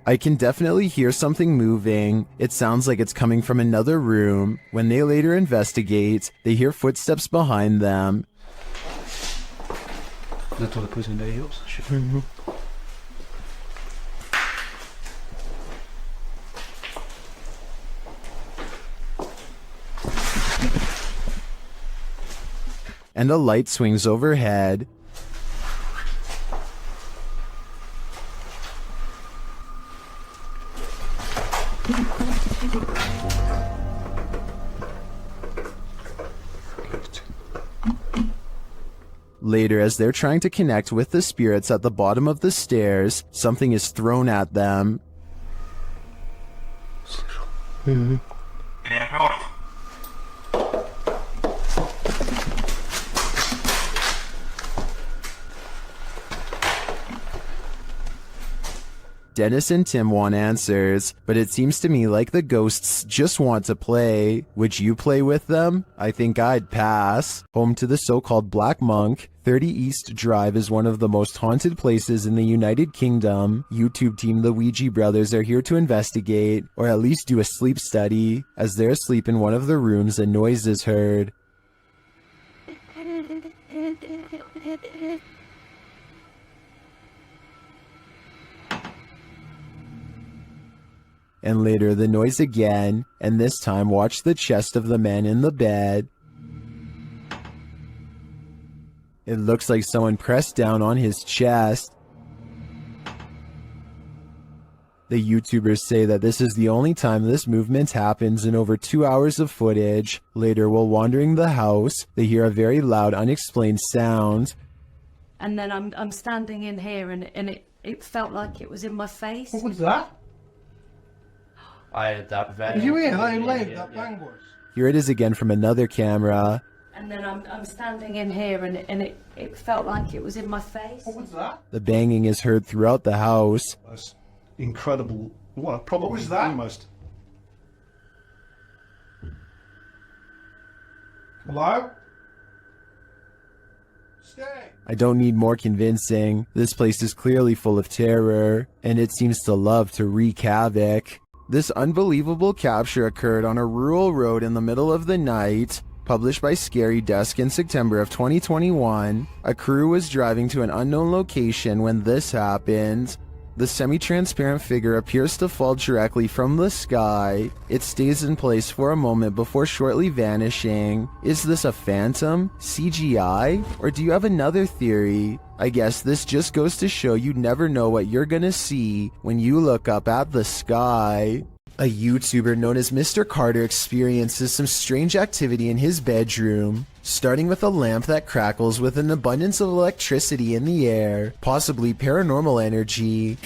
I can definitely hear something moving. It sounds like it's coming from another room. When they later investigate, they hear footsteps behind them. That's all the prison day heals. And a light swings overhead. Later, as they're trying to connect with the spirits at the bottom of the stairs, something is thrown at them. Dennis and Tim want answers, but it seems to me like the ghosts just want to play. Would you play with them? I think I'd pass. Home to the so-called Black Monk, 30 East Drive is one of the most haunted places in the United Kingdom. YouTube team The Ouija Brothers are here to investigate, or at least do a sleep study. As they're asleep in one of the rooms, a noise is heard. And later the noise again, and this time watch the chest of the man in the bed. It looks like someone pressed down on his chest. The YouTubers say that this is the only time this movement happens in over 2 hours of footage. Later, while wandering the house, they hear a very loud, unexplained sound. And then I'm standing in here and it felt like it was in my face. What was that? Did you hear how loud that bang was? Here it is again from another camera. And then I'm standing in here and it felt like it was in my face. What was that? The banging is heard throughout the house. That's incredible. What? Probably What was that? the most. Hello? Stay. I don't need more convincing. This place is clearly full of terror, and it seems to love to wreak havoc. This unbelievable capture occurred on a rural road in the middle of the night. Published by Scary Desk in September of 2021, a crew was driving to an unknown location when this happened. The semi-transparent figure appears to fall directly from the sky. It stays in place for a moment before shortly vanishing. Is this a phantom, CGI, or do you have another theory? I guess this just goes to show you never know what you're gonna see when you look up at the sky. A YouTuber known as Mr. Carter experiences some strange activity in his bedroom, starting with a lamp that crackles with an abundance of electricity in the air, possibly paranormal energy.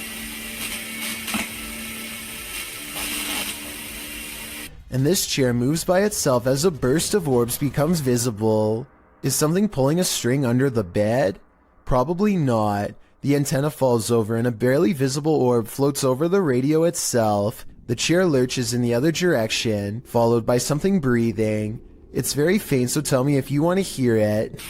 And this chair moves by itself as a burst of orbs becomes visible. Is something pulling a string under the bed? Probably not. The antenna falls over and a barely visible orb floats over the radio itself. The chair lurches in the other direction, followed by something breathing. It's very faint, so tell me if you want to hear it.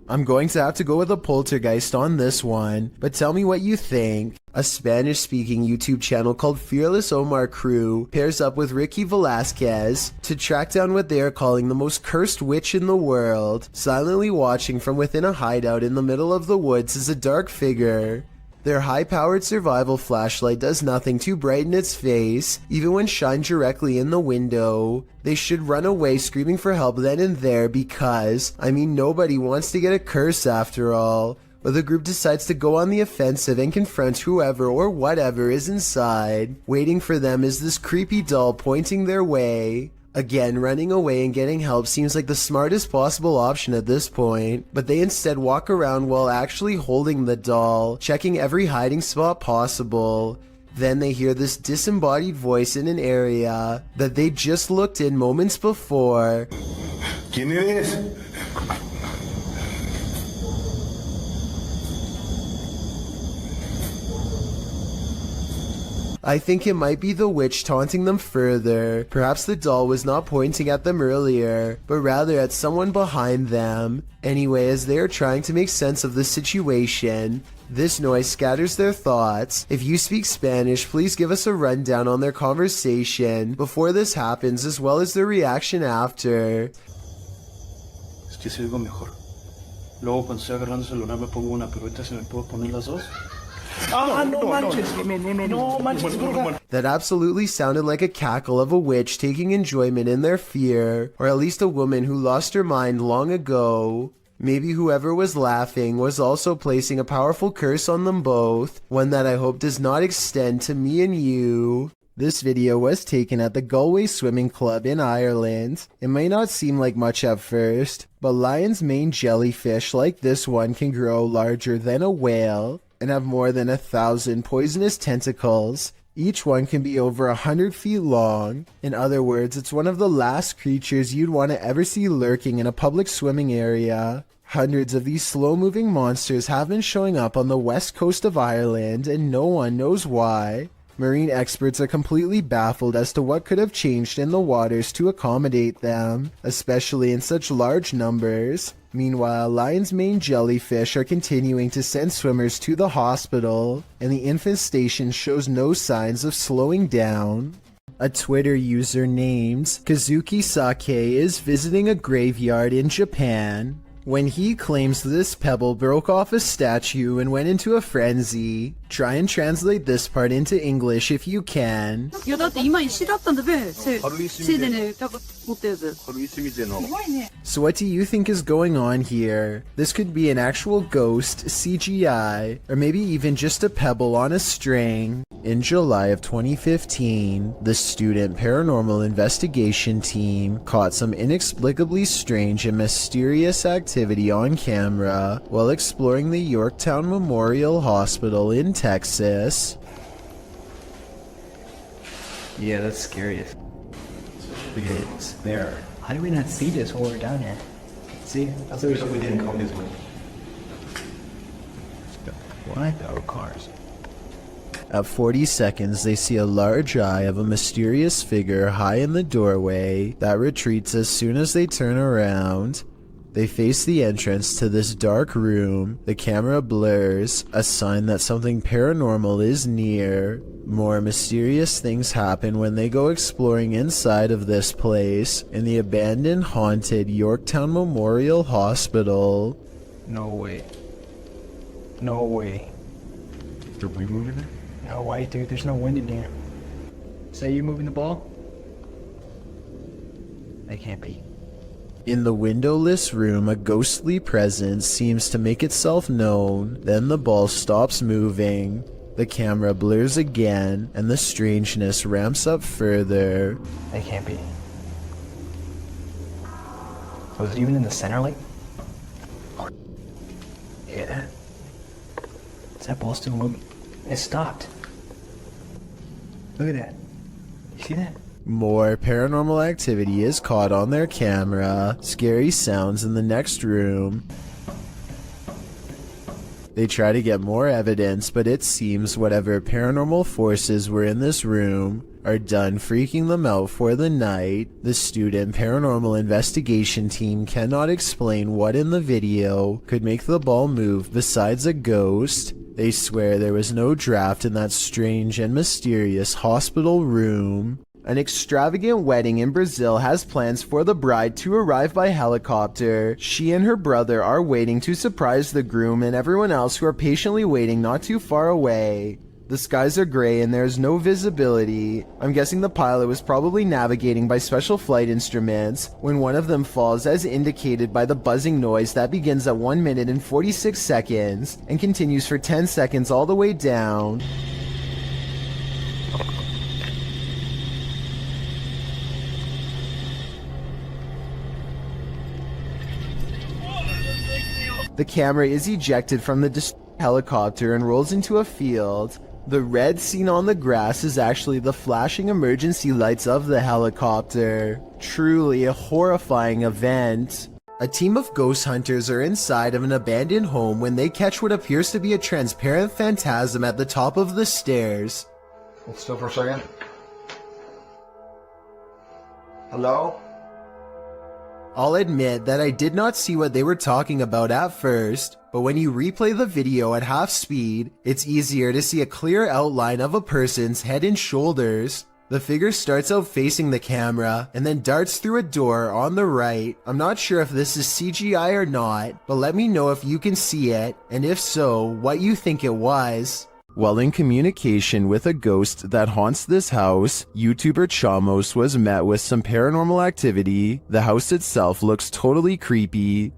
I'm going to have to go with a poltergeist on this one, but tell me what you think. A Spanish-speaking YouTube channel called Fearless Omar Crew pairs up with Ricky Velasquez to track down what they are calling the most cursed witch in the world. Silently watching from within a hideout in the middle of the woods is a dark figure. Their high-powered survival flashlight does nothing to brighten its face, even when shined directly in the window. They should run away screaming for help then and there because, I mean, nobody wants to get a curse after all. But the group decides to go on the offensive and confront whoever or whatever is inside. Waiting for them is this creepy doll pointing their way. Again, running away and getting help seems like the smartest possible option at this point, but they instead walk around while actually holding the doll, checking every hiding spot possible. Then they hear this disembodied voice in an area that they just looked in moments before. ¿Quién eres? I think it might be the witch taunting them further. Perhaps the doll was not pointing at them earlier, but rather at someone behind them. Anyway, as they are trying to make sense of the situation, this noise scatters their thoughts. If you speak Spanish, please give us a rundown on their conversation before this happens, as well as their reaction after. Es que se oigo mejor. Luego cuando estoy agarrando el celular me pongo una, pero ahorita se me puedo poner las dos. That absolutely sounded like a cackle of a witch taking enjoyment in their fear, or at least a woman who lost her mind long ago. Maybe whoever was laughing was also placing a powerful curse on them both, one that I hope does not extend to me and you. This video was taken at the Galway Swimming Club in Ireland. It may not seem like much at first, but lion's mane jellyfish like this one can grow larger than a whale and have more than 1,000 poisonous tentacles. Each one can be over 100 feet long. In other words, it's one of the last creatures you'd want to ever see lurking in a public swimming area. Hundreds of these slow-moving monsters have been showing up on the west coast of Ireland, and no one knows why. Marine experts are completely baffled as to what could have changed in the waters to accommodate them, especially in such large numbers. Meanwhile, lion's mane jellyfish are continuing to send swimmers to the hospital, and the infestation shows no signs of slowing down. A Twitter user named Kazuki Sake is visiting a graveyard in Japan when he claims this pebble broke off a statue and went into a frenzy. Try and translate this part into English if you can. So what do you think is going on here? This could be an actual ghost, CGI, or maybe even just a pebble on a string. In July of 2015, the student paranormal investigation team caught some inexplicably strange and mysterious activity on camera while exploring the Yorktown Memorial Hospital in Texas. Yeah, that's scary. Especially it's there. How do we not see this while we're down here? See? That's the reason we didn't come this way. What? Our cars. At 40 seconds, they see a large eye of a mysterious figure high in the doorway that retreats as soon as they turn around. They face the entrance to this dark room. The camera blurs, a sign that something paranormal is near. More mysterious things happen when they go exploring inside of this place, in the abandoned, haunted Yorktown Memorial Hospital. No way. No way. Are we moving it? No way, dude. There's no wind in here. Say you moving the ball? They can't be. In the windowless room, a ghostly presence seems to make itself known. Then the ball stops moving. The camera blurs again, and the strangeness ramps up further. They can't be. Was it even in the center, like? Yeah. Is that ball still moving? It stopped. Look at that. You see that? More paranormal activity is caught on their camera. Scary sounds in the next room. They try to get more evidence, but it seems whatever paranormal forces were in this room are done freaking them out for the night. The student paranormal investigation team cannot explain what in the video could make the ball move besides a ghost. They swear there was no draft in that strange and mysterious hospital room. An extravagant wedding in Brazil has plans for the bride to arrive by helicopter. She and her brother are waiting to surprise the groom and everyone else who are patiently waiting not too far away. The skies are gray and there is no visibility. I'm guessing the pilot was probably navigating by special flight instruments when one of them falls, as indicated by the buzzing noise that begins at 1 minute and 46 seconds and continues for 10 seconds all the way down. The camera is ejected from the helicopter and rolls into a field. The red seen on the grass is actually the flashing emergency lights of the helicopter. Truly a horrifying event. A team of ghost hunters are inside of an abandoned home when they catch what appears to be a transparent phantasm at the top of the stairs. Hold still for a second. Hello? I'll admit that I did not see what they were talking about at first, but when you replay the video at half speed, it's easier to see a clear outline of a person's head and shoulders. The figure starts out facing the camera and then darts through a door on the right. I'm not sure if this is CGI or not, but let me know if you can see it, and if so, what you think it was. While in communication with a ghost that haunts this house, YouTuber Chamos was met with some paranormal activity. The house itself looks totally creepy.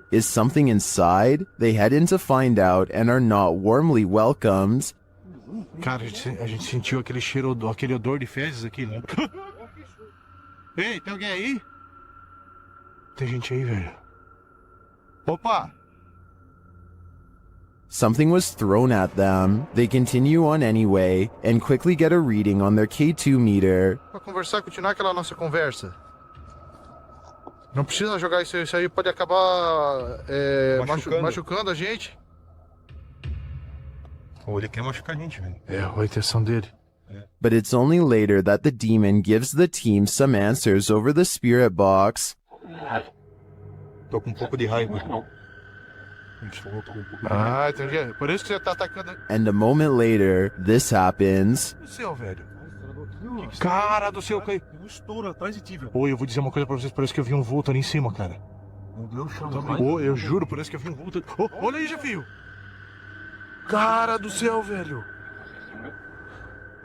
Is something inside? They head in to find out and are not warmly welcomed. Cara, a gente sentiu aquele cheiro, aquele odor de fezes aqui, né? Ei, tem alguém aí? Tem gente aí, velho. Opa! Something was thrown at them. They continue on anyway and quickly get a reading on their K2 meter. Pra conversar, continuar aquela nossa conversa. Não precisa jogar isso aí pode acabar machucando a gente. Ou ele quer machucar a gente, velho. É, a intenção dele. But it's only later that the demon gives the team some answers over the spirit box. Tô com um pouco de raiva. Ah, entendi. Por isso que você tá atacando. And a moment later, this happens. O céu, velho. Cara do céu, caiu. Um estouro atrás de ti, velho. Oi, eu vou dizer uma coisa pra vocês, parece que eu vi um vulto ali em cima, cara. Meu Deus, chama. Oi, eu juro, parece que eu vi um vulto. Oh, olha aí, Jefio. Cara do céu, velho.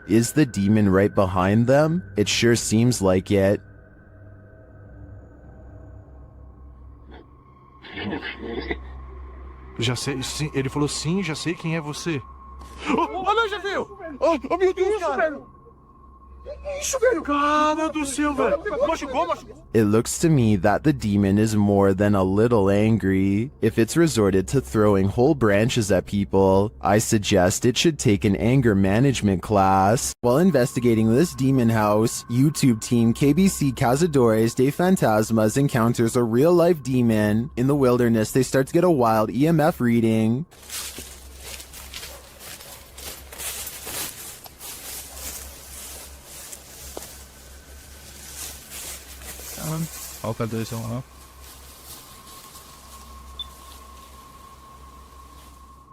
Is the demon right behind them? It sure seems like it. Já sei, sim, ele falou sim, já sei quem é você. Olha, Jefio. Oh, meu Deus, cara. Isso, velho! Cara do céu, velho! Machucou. It looks to me that the demon is more than a little angry. If it's resorted to throwing whole branches at people, I suggest it should take an anger management class. While investigating this demon house, YouTube team KBC Cazadores de Fantasmas encounters a real-life demon. In the wilderness, they start to get a wild EMF reading.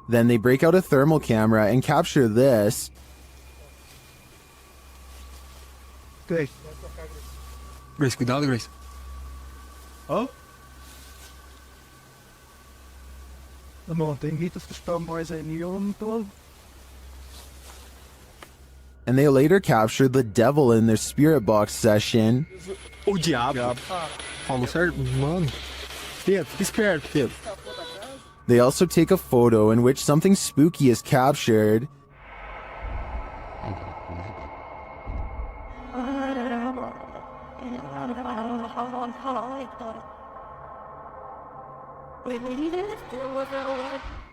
Then they break out a thermal camera and capture this. Grace, cuidado, Grace. Oh? Tem gritos que estão mais aí no todo. And they later capture the devil in their spirit box session. O diabo. Falou certo? Mano. Pedro, fica esperto, Pedro. They also take a photo in which something spooky is captured.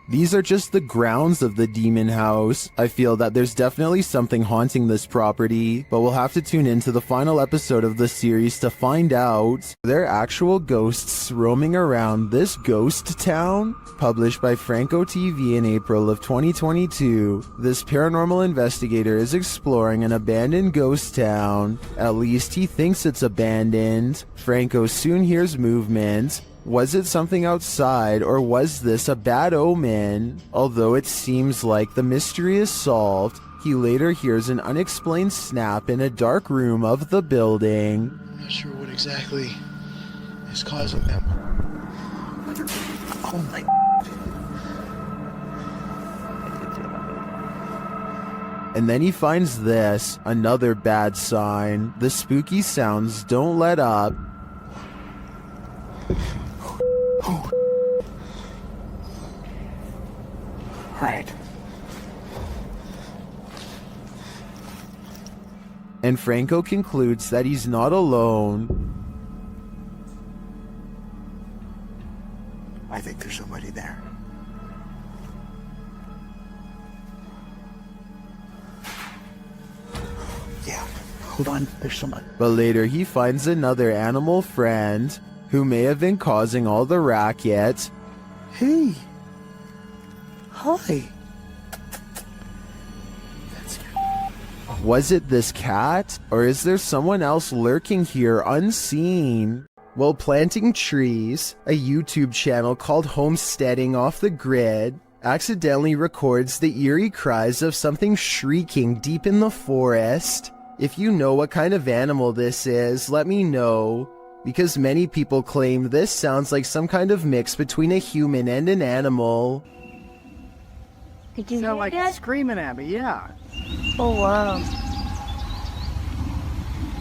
These are just the grounds of the demon house. I feel that there's definitely something haunting this property, but we'll have to tune into the final episode of the series to find out. There are actual ghosts roaming around this ghost town? Published by Franco TV in April of 2022, this paranormal investigator is exploring an abandoned ghost town. At least he thinks it's abandoned. Franco soon hears movement. Was it something outside, or was this a bad omen? Although it seems like the mystery is solved, he later hears an unexplained snap in a dark room of the building. I'm not sure what exactly is causing them. Oh my... And then he finds this, another bad sign. The spooky sounds don't let up. Right. And Franco concludes that he's not alone. I think there's somebody there. Yeah. Hold on, there's someone. But later he finds another animal friend who may have been causing all the racket. Hey. Hi. Was it this cat? Or is there someone else lurking here unseen? While planting trees, a YouTube channel called Homesteading Off the Grid accidentally records the eerie cries of something shrieking deep in the forest. If you know what kind of animal this is, let me know, because many people claim this sounds like some kind of mix between a human and an animal. Did you sound like that? Screaming at me, yeah. Oh, wow.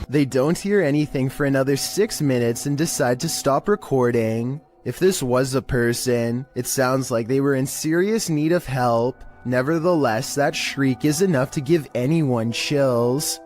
They don't hear anything for another 6 minutes and decide to stop recording. If this was a person, it sounds like they were in serious need of help. Nevertheless, that shriek is enough to give anyone chills.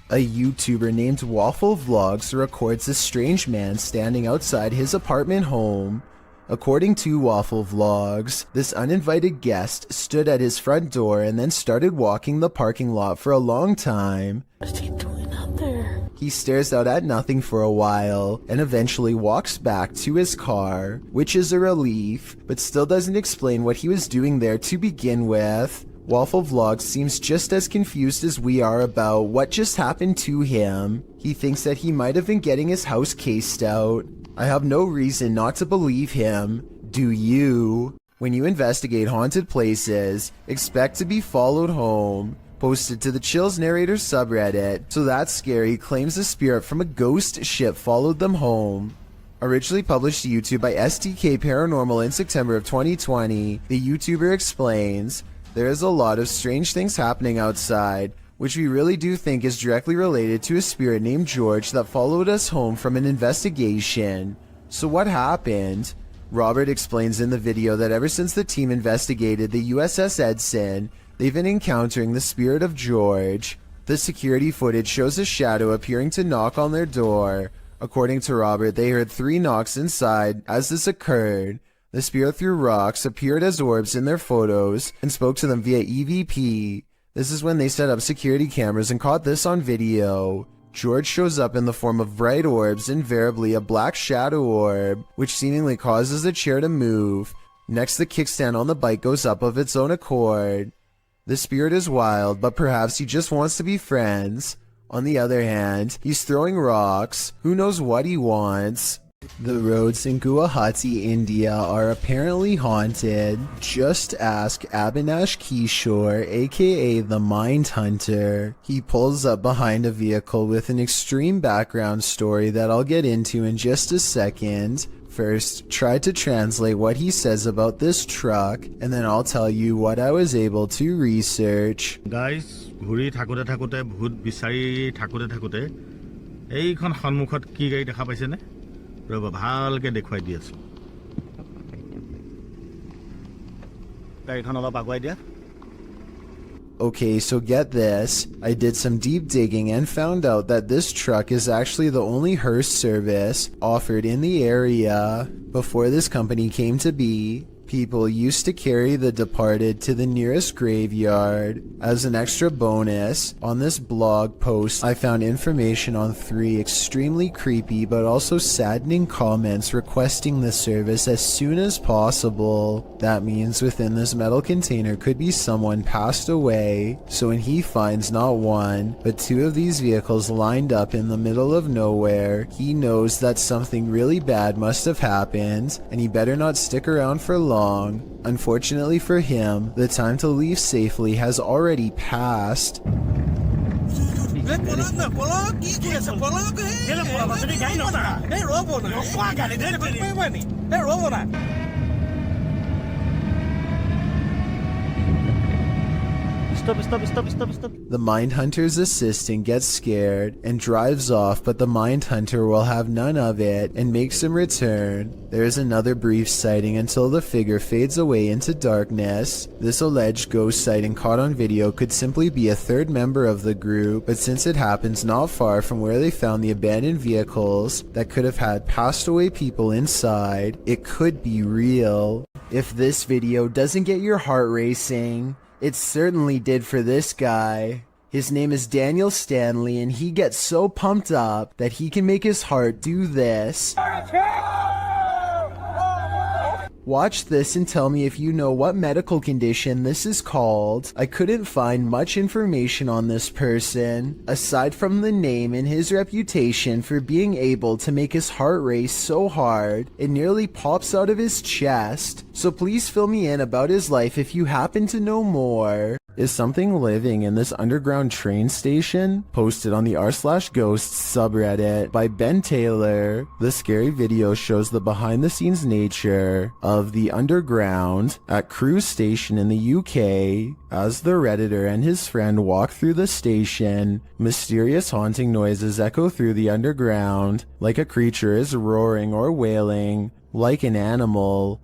A YouTuber named Waffle Vlogs records a strange man standing outside his apartment home. According to Waffle Vlogs, this uninvited guest stood at his front door and then started walking the parking lot for a long time. What is he doing out there? He stares out at nothing for a while and eventually walks back to his car, which is a relief, but still doesn't explain what he was doing there to begin with. Waffle Vlogs seems just as confused as we are about what just happened to him. He thinks that he might have been getting his house cased out. I have no reason not to believe him. Do you? When you investigate haunted places, expect to be followed home. Posted to the Chills Narrator subreddit, So That's Scary claims a spirit from a ghost ship followed them home. Originally published to YouTube by STK Paranormal in September of 2020, the YouTuber explains, "There is a lot of strange things happening outside, which we really do think is directly related to a spirit named George that followed us home from an investigation." So what happened? Robert explains in the video that ever since the team investigated the USS Edson, they've been encountering the spirit of George. The security footage shows a shadow appearing to knock on their door. According to Robert, they heard 3 knocks inside as this occurred. The spirit threw rocks, appeared as orbs in their photos, and spoke to them via EVP. This is when they set up security cameras and caught this on video. George shows up in the form of bright orbs, invariably a black shadow orb, which seemingly causes the chair to move. Next, the kickstand on the bike goes up of its own accord. The spirit is wild, but perhaps he just wants to be friends. On the other hand, he's throwing rocks. Who knows what he wants? The roads in Guwahati, India are apparently haunted. Just ask Abhinash Kishore, aka the Mind Hunter. He pulls up behind a vehicle with an extreme background story that I'll get into in just a second. First, try to translate what he says about this truck, and then I'll tell you what I was able to research. Guys, ঘুৰি থাকোতে থাকোতে ভূত বিচাৰি থাকোতে থাকোতে এইখন সন্মুখত কি গাড়ী দেখা পাইছেনে? ৰবা ভালকে দেখুৱাই দি আছো। গাড়ীখন অলপ আগুৱাই দিয়া। Okay, so get this. I did some deep digging and found out that this truck is actually the only hearse service offered in the area. Before this company came to be, people used to carry the departed to the nearest graveyard. As an extra bonus, on this blog post, I found information on 3 extremely creepy but also saddening comments requesting the service as soon as possible. That means within this metal container could be someone passed away, so when he finds not 1, but 2 of these vehicles lined up in the middle of nowhere, he knows that something really bad must have happened, and he better not stick around for long. Unfortunately for him, the time to leave safely has already passed. Stop. The Mindhunter's assistant gets scared and drives off, but the Mindhunter will have none of it and makes him return. There is another brief sighting until the figure fades away into darkness. This alleged ghost sighting caught on video could simply be a 3rd member of the group, but since it happens not far from where they found the abandoned vehicles that could have had passed away people inside, it could be real. If this video doesn't get your heart racing, it certainly did for this guy. His name is Daniel Stanley, and he gets so pumped up that he can make his heart do this. Watch this and tell me if you know what medical condition this is called. I couldn't find much information on this person, aside from the name and his reputation for being able to make his heart race so hard, it nearly pops out of his chest. So please fill me in about his life if you happen to know more. Is something living in this underground train station? Posted on the r/ghosts subreddit by Ben Taylor. The scary video shows the behind the scenes nature of the underground at Crewe Station in the UK. As the redditor and his friend walk through the station, mysterious haunting noises echo through the underground, like a creature is roaring or wailing, like an animal.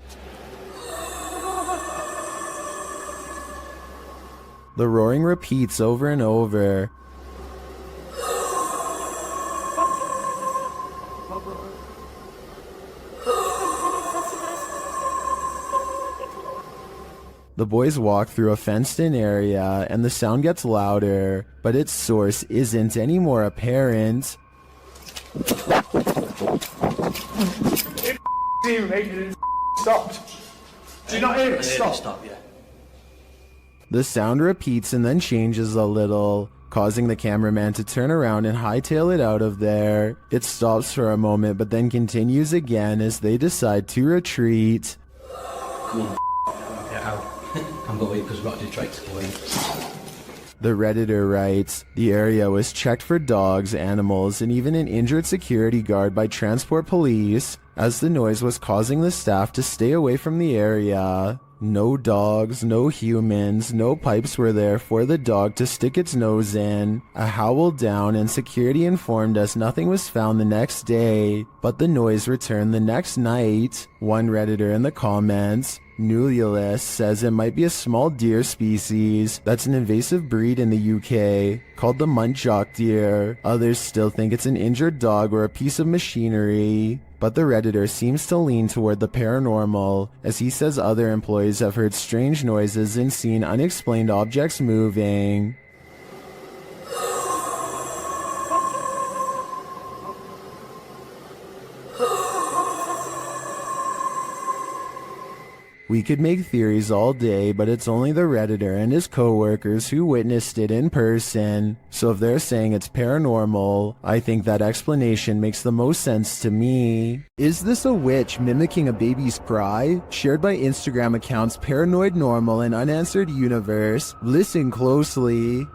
The roaring repeats over and over. The boys walk through a fenced-in area, and the sound gets louder, but its source isn't any more apparent. It stopped. Do you not hear it? Stop. The sound repeats and then changes a little, causing the cameraman to turn around and hightail it out of there. It stops for a moment but then continues again as they decide to retreat. Come on, get out. I'm going because we've got to do tricks. The redditor writes, the area was checked for dogs, animals, and even an injured security guard by transport police, as the noise was causing the staff to stay away from the area. No dogs, no humans, no pipes were there for the dog to stick its nose in. A howl down, and security informed us nothing was found the next day, but the noise returned the next night. One redditor in the comments, Nululus, says it might be a small deer species that's an invasive breed in the UK called the muntjac deer. Others still think it's an injured dog or a piece of machinery. But the redditor seems to lean toward the paranormal, as he says other employees have heard strange noises and seen unexplained objects moving. We could make theories all day, but it's only the redditor and his co-workers who witnessed it in person. So if they're saying it's paranormal, I think that explanation makes the most sense to me. Is this a witch mimicking a baby's cry? Shared by Instagram accounts Paranoid Normal and Unanswered Universe. Listen closely.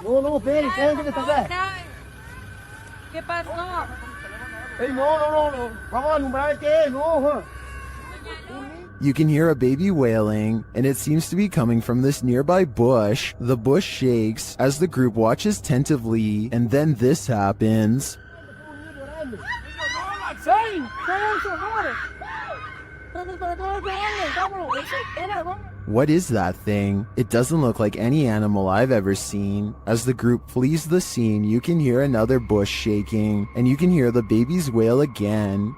No, espere, ¿qué está acá? ¿Qué pasó? No. Vamos a alumbrar qué, no. You can hear a baby wailing, and it seems to be coming from this nearby bush. The bush shakes as the group watches tentatively, and then this happens. What is that thing? It doesn't look like any animal I've ever seen. As the group flees the scene, you can hear another bush shaking, and you can hear the babies wail again.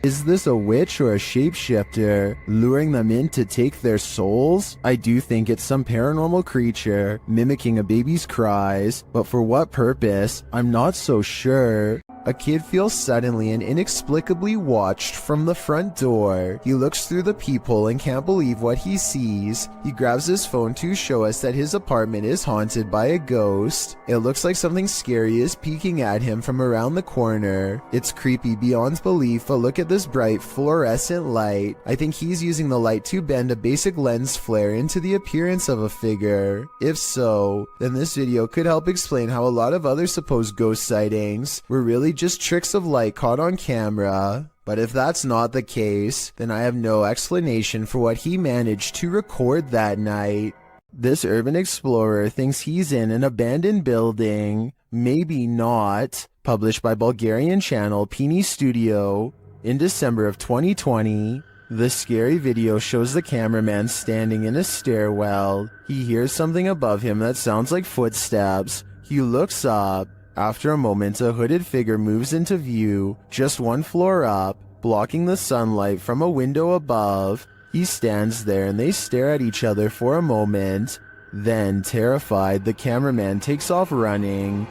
Is this a witch or a shapeshifter, luring them in to take their souls? I do think it's some paranormal creature, mimicking a baby's cries, but for what purpose? I'm not so sure. A kid feels suddenly and inexplicably watched from the front door. He looks through the peephole and can't believe what he sees. He grabs his phone to show us that his apartment is haunted by a ghost. It looks like something scary is peeking at him from around the corner. It's creepy beyond belief, but look at this bright fluorescent light. I think he's using the light to bend a basic lens flare into the appearance of a figure. If so, then this video could help explain how a lot of other supposed ghost sightings were really just tricks of light caught on camera. But if that's not the case, then I have no explanation for what he managed to record that night. This urban explorer thinks he's in an abandoned building, maybe not. Published by Bulgarian channel Pini Studio in December of 2020. The scary video shows the cameraman standing in a stairwell. He hears something above him that sounds like footsteps. He looks up. After a moment, a hooded figure moves into view, just one floor up, blocking the sunlight from a window above. He stands there and they stare at each other for a moment. Then, terrified, the cameraman takes off running.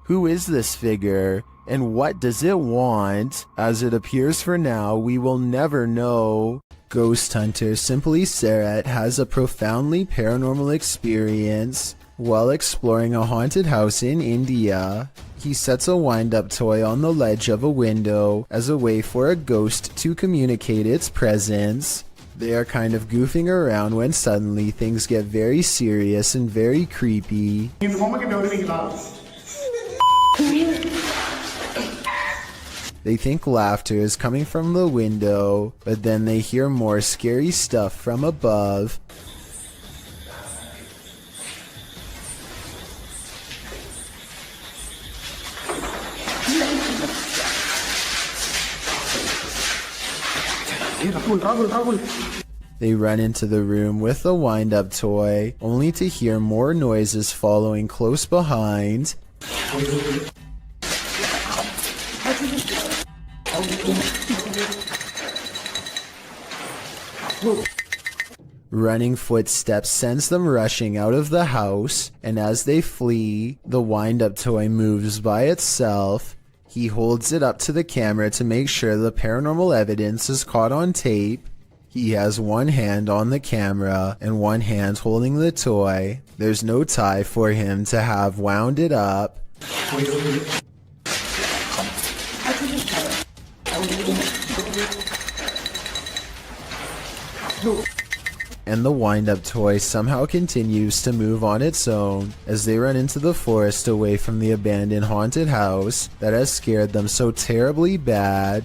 Who is this figure, and what does it want? As it appears for now, we will never know. Ghost hunter Simply Sarat has a profoundly paranormal experience while exploring a haunted house in India. He sets a wind-up toy on the ledge of a window as a way for a ghost to communicate its presence. They are kind of goofing around when suddenly things get very serious and very creepy. They think laughter is coming from the window, but then they hear more scary stuff from above. They run into the room with the wind-up toy, only to hear more noises following close behind. Running footsteps sends them rushing out of the house, and as they flee, the wind-up toy moves by itself. He holds it up to the camera to make sure the paranormal evidence is caught on tape. He has one hand on the camera and one hand holding the toy. There's no tie for him to have wound it up. And the wind-up toy somehow continues to move on its own as they run into the forest away from the abandoned haunted house that has scared them so terribly bad.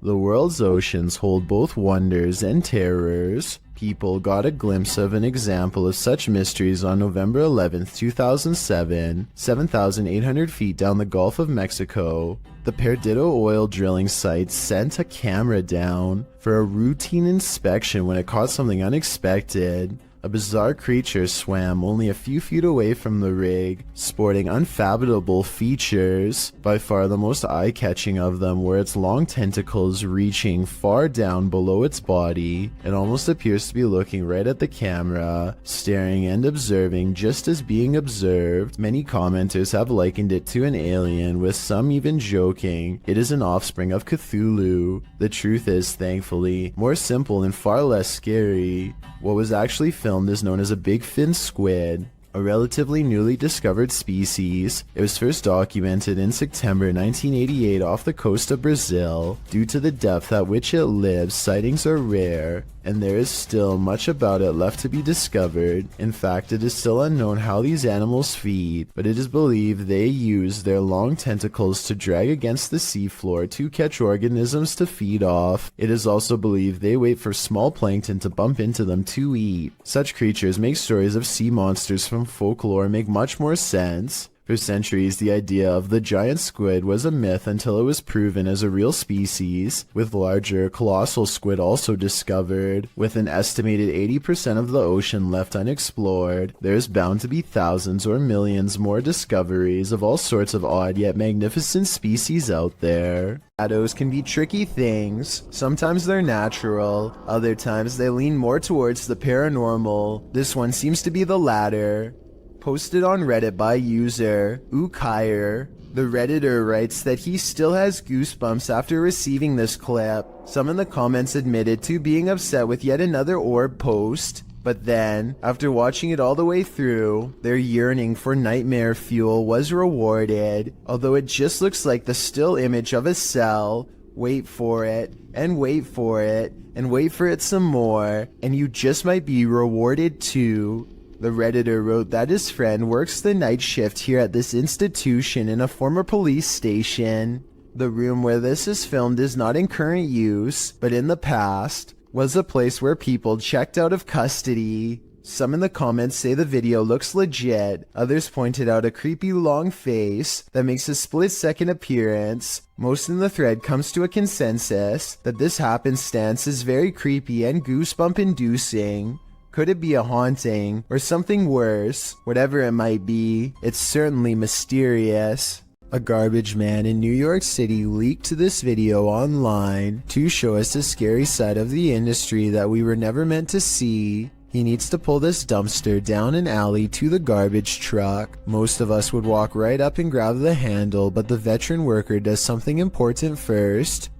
The world's oceans hold both wonders and terrors. People got a glimpse of an example of such mysteries on November 11th, 2007, 7,800 feet down the Gulf of Mexico. The Perdido oil drilling site sent a camera down for a routine inspection when it caught something unexpected. A bizarre creature swam only a few feet away from the rig, sporting unfathomable features. By far the most eye-catching of them were its long tentacles reaching far down below its body. It almost appears to be looking right at the camera, staring and observing just as being observed. Many commenters have likened it to an alien, with some even joking it is an offspring of Cthulhu. The truth is, thankfully, more simple and far less scary. What was actually filmed is known as a big fin squid, a relatively newly discovered species. It was first documented in September 1988 off the coast of Brazil. Due to the depth at which it lives, sightings are rare, and there is still much about it left to be discovered. In fact, it is still unknown how these animals feed, but it is believed they use their long tentacles to drag against the seafloor to catch organisms to feed off. It is also believed they wait for small plankton to bump into them to eat. Such creatures make stories of sea monsters from folklore make much more sense. For centuries, the idea of the giant squid was a myth until it was proven as a real species, with larger, colossal squid also discovered. With an estimated 80% of the ocean left unexplored, there's bound to be thousands or millions more discoveries of all sorts of odd yet magnificent species out there. Shadows can be tricky things. Sometimes they're natural, other times they lean more towards the paranormal. This one seems to be the latter. Posted on Reddit by user Ukire, the Redditor writes that he still has goosebumps after receiving this clip. Some in the comments admitted to being upset with yet another orb post, but then, after watching it all the way through, their yearning for nightmare fuel was rewarded. Although it just looks like the still image of a cell, wait for it, and wait for it, and wait for it some more, and you just might be rewarded too. The Redditor wrote that his friend works the night shift here at this institution in a former police station. The room where this is filmed is not in current use, but in the past was a place where people checked out of custody. Some in the comments say the video looks legit, others pointed out a creepy long face that makes a split-second appearance. Most in the thread comes to a consensus that this happenstance is very creepy and goosebump-inducing. Could it be a haunting, or something worse? Whatever it might be, it's certainly mysterious. A garbage man in New York City leaked this video online to show us a scary side of the industry that we were never meant to see. He needs to pull this dumpster down an alley to the garbage truck. Most of us would walk right up and grab the handle, but the veteran worker does something important first.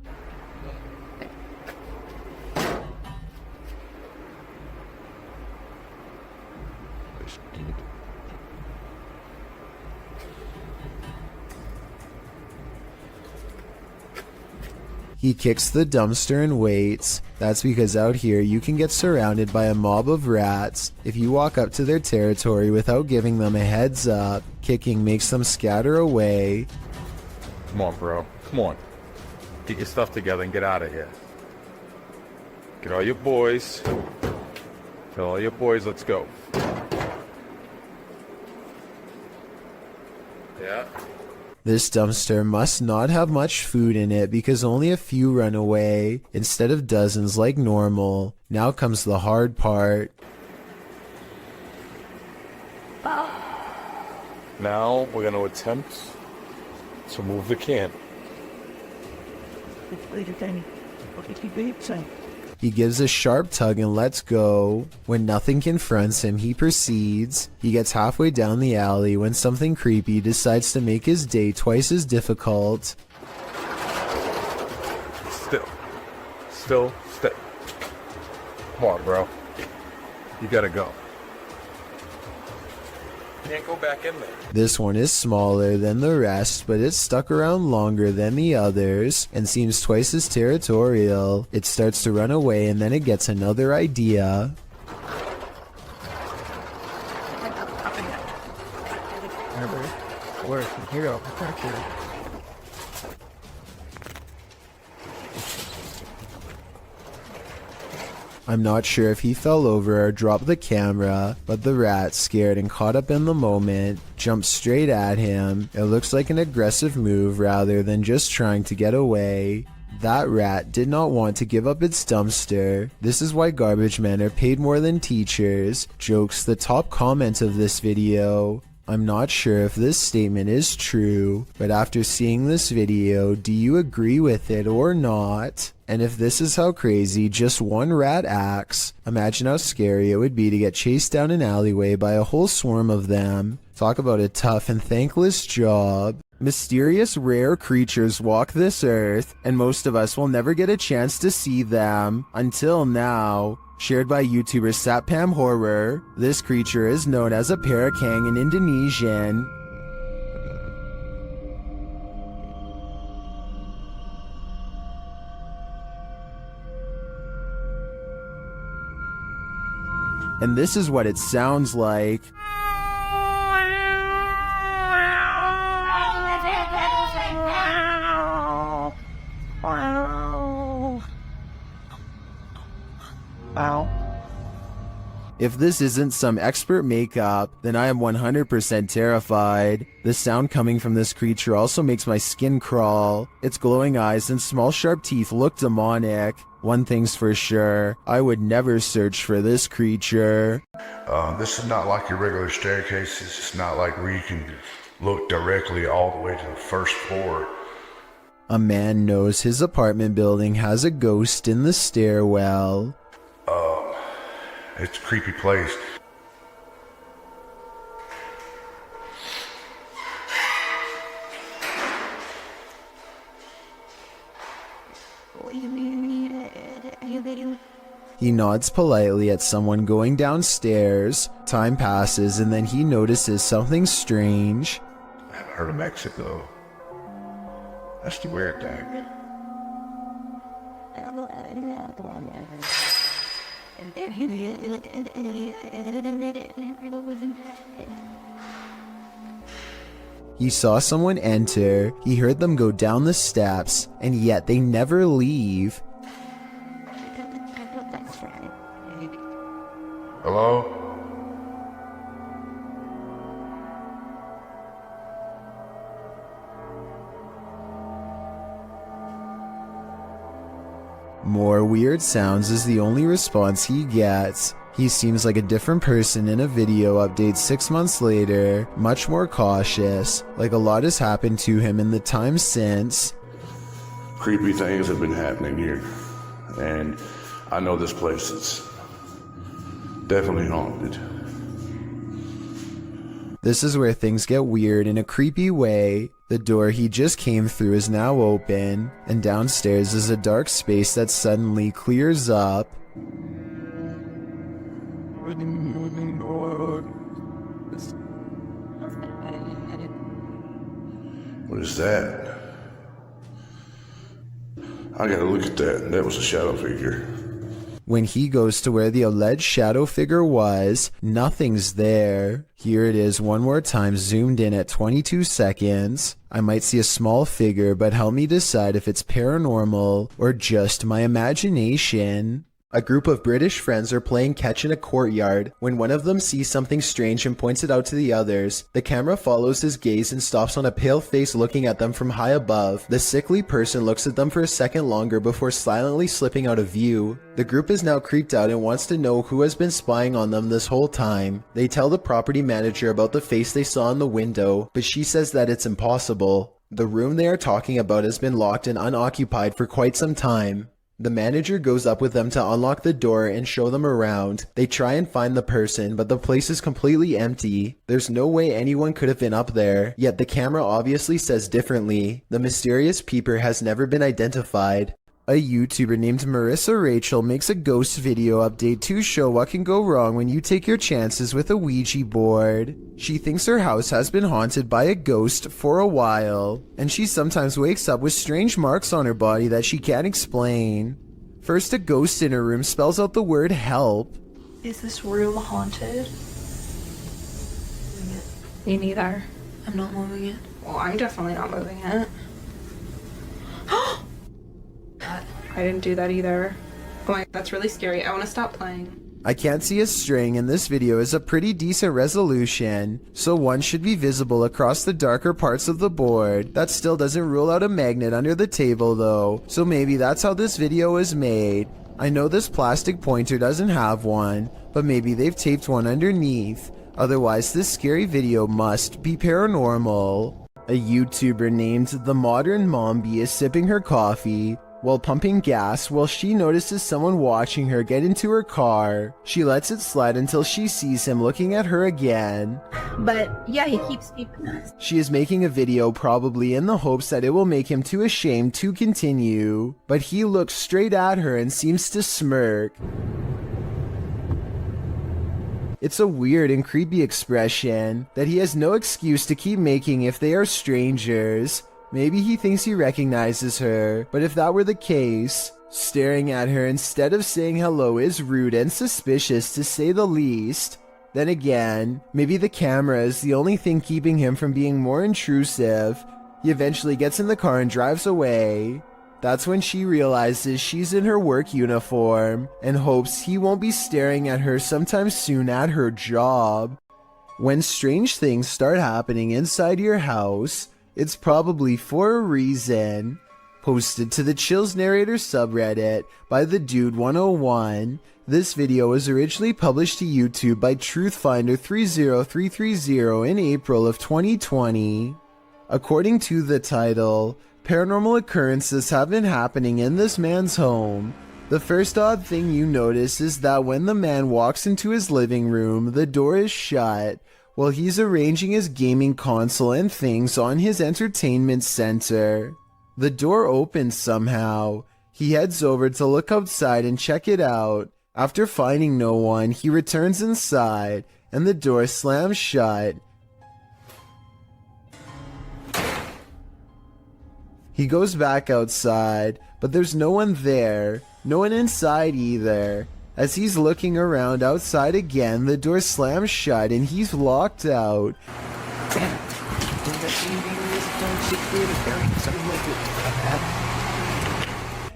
He kicks the dumpster and waits. That's because out here you can get surrounded by a mob of rats if you walk up to their territory without giving them a heads up. Kicking makes them scatter away. Come on, bro. Come on. Get your stuff together and get out of here. Get all your boys. Tell all your boys, let's go. Yeah. This dumpster must not have much food in it because only a few run away, instead of dozens like normal. Now comes the hard part. Now we're going to attempt to move the can. He gives a sharp tug and lets go. When nothing confronts him, he proceeds. He gets halfway down the alley when something creepy decides to make his day twice as difficult. Still. Come on, bro. You gotta go. Can't go back in there. This one is smaller than the rest, but it's stuck around longer than the others and seems twice as territorial. It starts to run away and then it gets another idea. I'm not sure if he fell over or dropped the camera, but the rat, scared and caught up in the moment, jumped straight at him. It looks like an aggressive move rather than just trying to get away. That rat did not want to give up its dumpster. This is why garbage men are paid more than teachers. Jokes the top comment of this video. I'm not sure if this statement is true, but after seeing this video, do you agree with it or not? And if this is how crazy just one rat acts, imagine how scary it would be to get chased down an alleyway by a whole swarm of them. Talk about a tough and thankless job. Mysterious rare creatures walk this earth, and most of us will never get a chance to see them until now. Shared by YouTuber Satpam Horror, this creature is known as a parakang in Indonesian. And this is what it sounds like. Ow. If this isn't some expert makeup, then I am 100% terrified. The sound coming from this creature also makes my skin crawl. Its glowing eyes and small sharp teeth look demonic. One thing's for sure, I would never search for this creature. This is not like your regular staircase. This is not like where you can look directly all the way to the first floor. A man knows his apartment building has a ghost in the stairwell. It's a creepy place. He nods politely at someone going downstairs. Time passes and then he notices something strange. I haven't heard of Mexico. That's the weird thing. He saw someone enter, he heard them go down the steps, and yet they never leave. Hello? More weird sounds is the only response he gets. He seems like a different person in a video update 6 months later, much more cautious, like a lot has happened to him in the time since. Creepy things have been happening here, and I know this place is definitely haunted. This is where things get weird in a creepy way. The door he just came through is now open, and downstairs is a dark space that suddenly clears up. What is that? I gotta look at that. That was a shadow figure. When he goes to where the alleged shadow figure was, nothing's there. Here it is one more time, zoomed in at 22 seconds. I might see a small figure, but help me decide if it's paranormal or just my imagination. A group of British friends are playing catch in a courtyard when one of them sees something strange and points it out to the others. The camera follows his gaze and stops on a pale face looking at them from high above. The sickly person looks at them for a second longer before silently slipping out of view. The group is now creeped out and wants to know who has been spying on them this whole time. They tell the property manager about the face they saw in the window, but she says that it's impossible. The room they are talking about has been locked and unoccupied for quite some time. The manager goes up with them to unlock the door and show them around. They try and find the person, but the place is completely empty. There's no way anyone could have been up there, yet the camera obviously says differently. The mysterious peeper has never been identified. A YouTuber named Marissa Rachel makes a ghost video update to show what can go wrong when you take your chances with a Ouija board. She thinks her house has been haunted by a ghost for a while, and she sometimes wakes up with strange marks on her body that she can't explain. First, a ghost in her room spells out the word help. Is this room haunted? Me neither. I'm not moving it. Well, I'm definitely not moving it. I didn't do that either. Oh my, that's really scary. I want to stop playing. I can't see a string, and this video is a pretty decent resolution, so one should be visible across the darker parts of the board. That still doesn't rule out a magnet under the table though, so maybe that's how this video is made. I know this plastic pointer doesn't have one, but maybe they've taped one underneath. Otherwise, this scary video must be paranormal. A YouTuber named The Modern Mombi is sipping her coffee while pumping gas while she notices someone watching her get into her car. She lets it slide until she sees him looking at her again. But yeah, he keeps peeping us. She is making a video probably in the hopes that it will make him too ashamed to continue, but he looks straight at her and seems to smirk. It's a weird and creepy expression that he has no excuse to keep making if they are strangers. Maybe he thinks he recognizes her, but if that were the case, staring at her instead of saying hello is rude and suspicious to say the least. Then again, maybe the camera is the only thing keeping him from being more intrusive. He eventually gets in the car and drives away. That's when she realizes she's in her work uniform and hopes he won't be staring at her sometime soon at her job. When strange things start happening inside your house, it's probably for a reason. Posted to the Chills Narrator subreddit by the Dude 101. This video was originally published to YouTube by Truthfinder30330 in April of 2020. According to the title, paranormal occurrences have been happening in this man's home. The first odd thing you notice is that when the man walks into his living room, the door is shut while he's arranging his gaming console and things on his entertainment center. The door opens somehow. He heads over to look outside and check it out. After finding no one, he returns inside and the door slams shut. He goes back outside, but there's no one there, no one inside either. As he's looking around outside again, the door slams shut and he's locked out.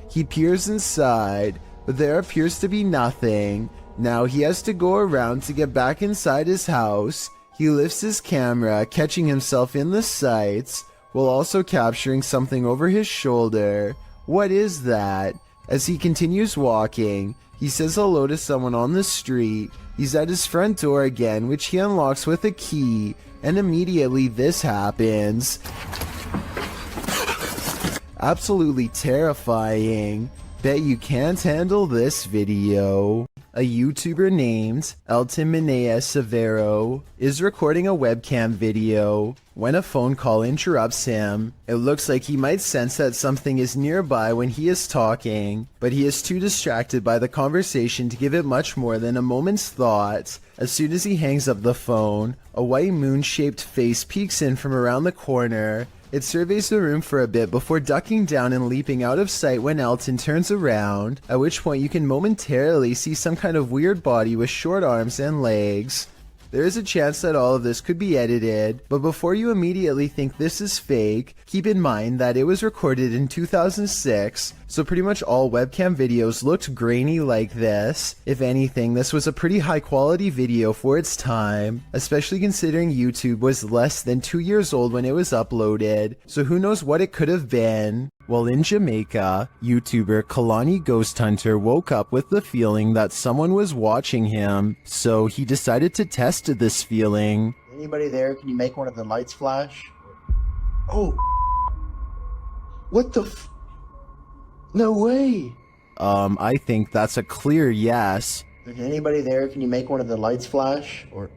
He peers inside, but there appears to be nothing. Now he has to go around to get back inside his house. He lifts his camera, catching himself in the sights, while also capturing something over his shoulder. What is that? As he continues walking, he says hello to someone on the street. He's at his front door again, which he unlocks with a key, and immediately this happens. Absolutely terrifying. Bet you can't handle this video. A YouTuber named Eltiminea Severo is recording a webcam video when a phone call interrupts him. It looks like he might sense that something is nearby when he is talking, but he is too distracted by the conversation to give it much more than a moment's thought. As soon as he hangs up the phone, a white moon-shaped face peeks in from around the corner. It surveys the room for a bit before ducking down and leaping out of sight when Elton turns around, at which point you can momentarily see some kind of weird body with short arms and legs. There is a chance that all of this could be edited, but before you immediately think this is fake, keep in mind that it was recorded in 2006, so pretty much all webcam videos looked grainy like this. If anything, this was a pretty high quality video for its time, especially considering YouTube was less than 2 years old when it was uploaded, so who knows what it could have been. While in Jamaica, YouTuber Kalani Ghost Hunter woke up with the feeling that someone was watching him, so he decided to test this feeling. Anybody there? Can you make one of the lights flash? Oh! What the f... No way! I think that's a clear yes. Is anybody there? Can you make one of the lights flash? Or...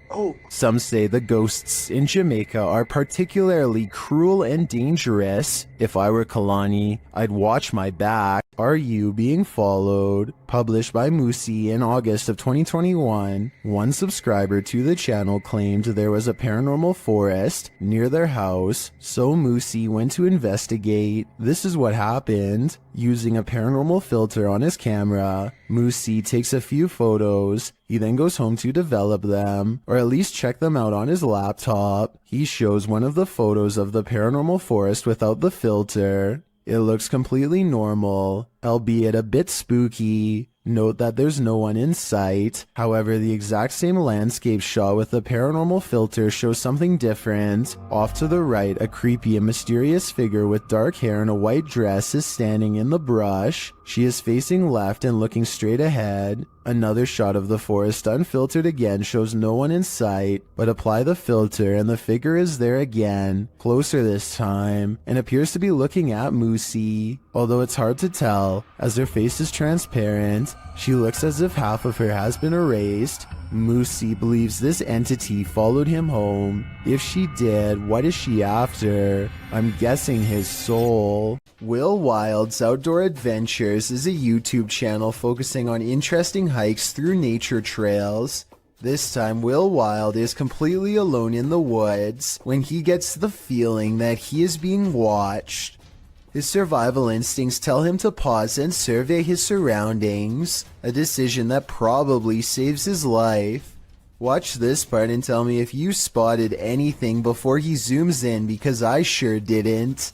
Oh! Some say the ghosts in Jamaica are particularly cruel and dangerous. If I were Kalani, I'd watch my back. Are You Being Followed? Published by Musi in August of 2021. One subscriber to the channel claimed there was a paranormal forest near their house, so Musi went to investigate. This is what happened. Using a paranormal filter on his camera, Musi takes a few photos. He then goes home to develop them, or at least check them out on his laptop. He shows one of the photos of the paranormal forest without the filter. It looks completely normal, albeit a bit spooky. Note that there's no one in sight. However, the exact same landscape shot with the paranormal filter shows something different. Off to the right, a creepy and mysterious figure with dark hair and a white dress is standing in the brush. She is facing left and looking straight ahead. Another shot of the forest unfiltered again shows no one in sight, but apply the filter and the figure is there again, closer this time, and appears to be looking at Musi. Although it's hard to tell, as her face is transparent, she looks as if half of her has been erased. Musi believes this entity followed him home. If she did, what is she after? I'm guessing his soul. Will Wild's Outdoor Adventures is a YouTube channel focusing on interesting hikes through nature trails. This time, Will Wild is completely alone in the woods when he gets the feeling that he is being watched. His survival instincts tell him to pause and survey his surroundings, a decision that probably saves his life. Watch this part and tell me if you spotted anything before he zooms in, because I sure didn't.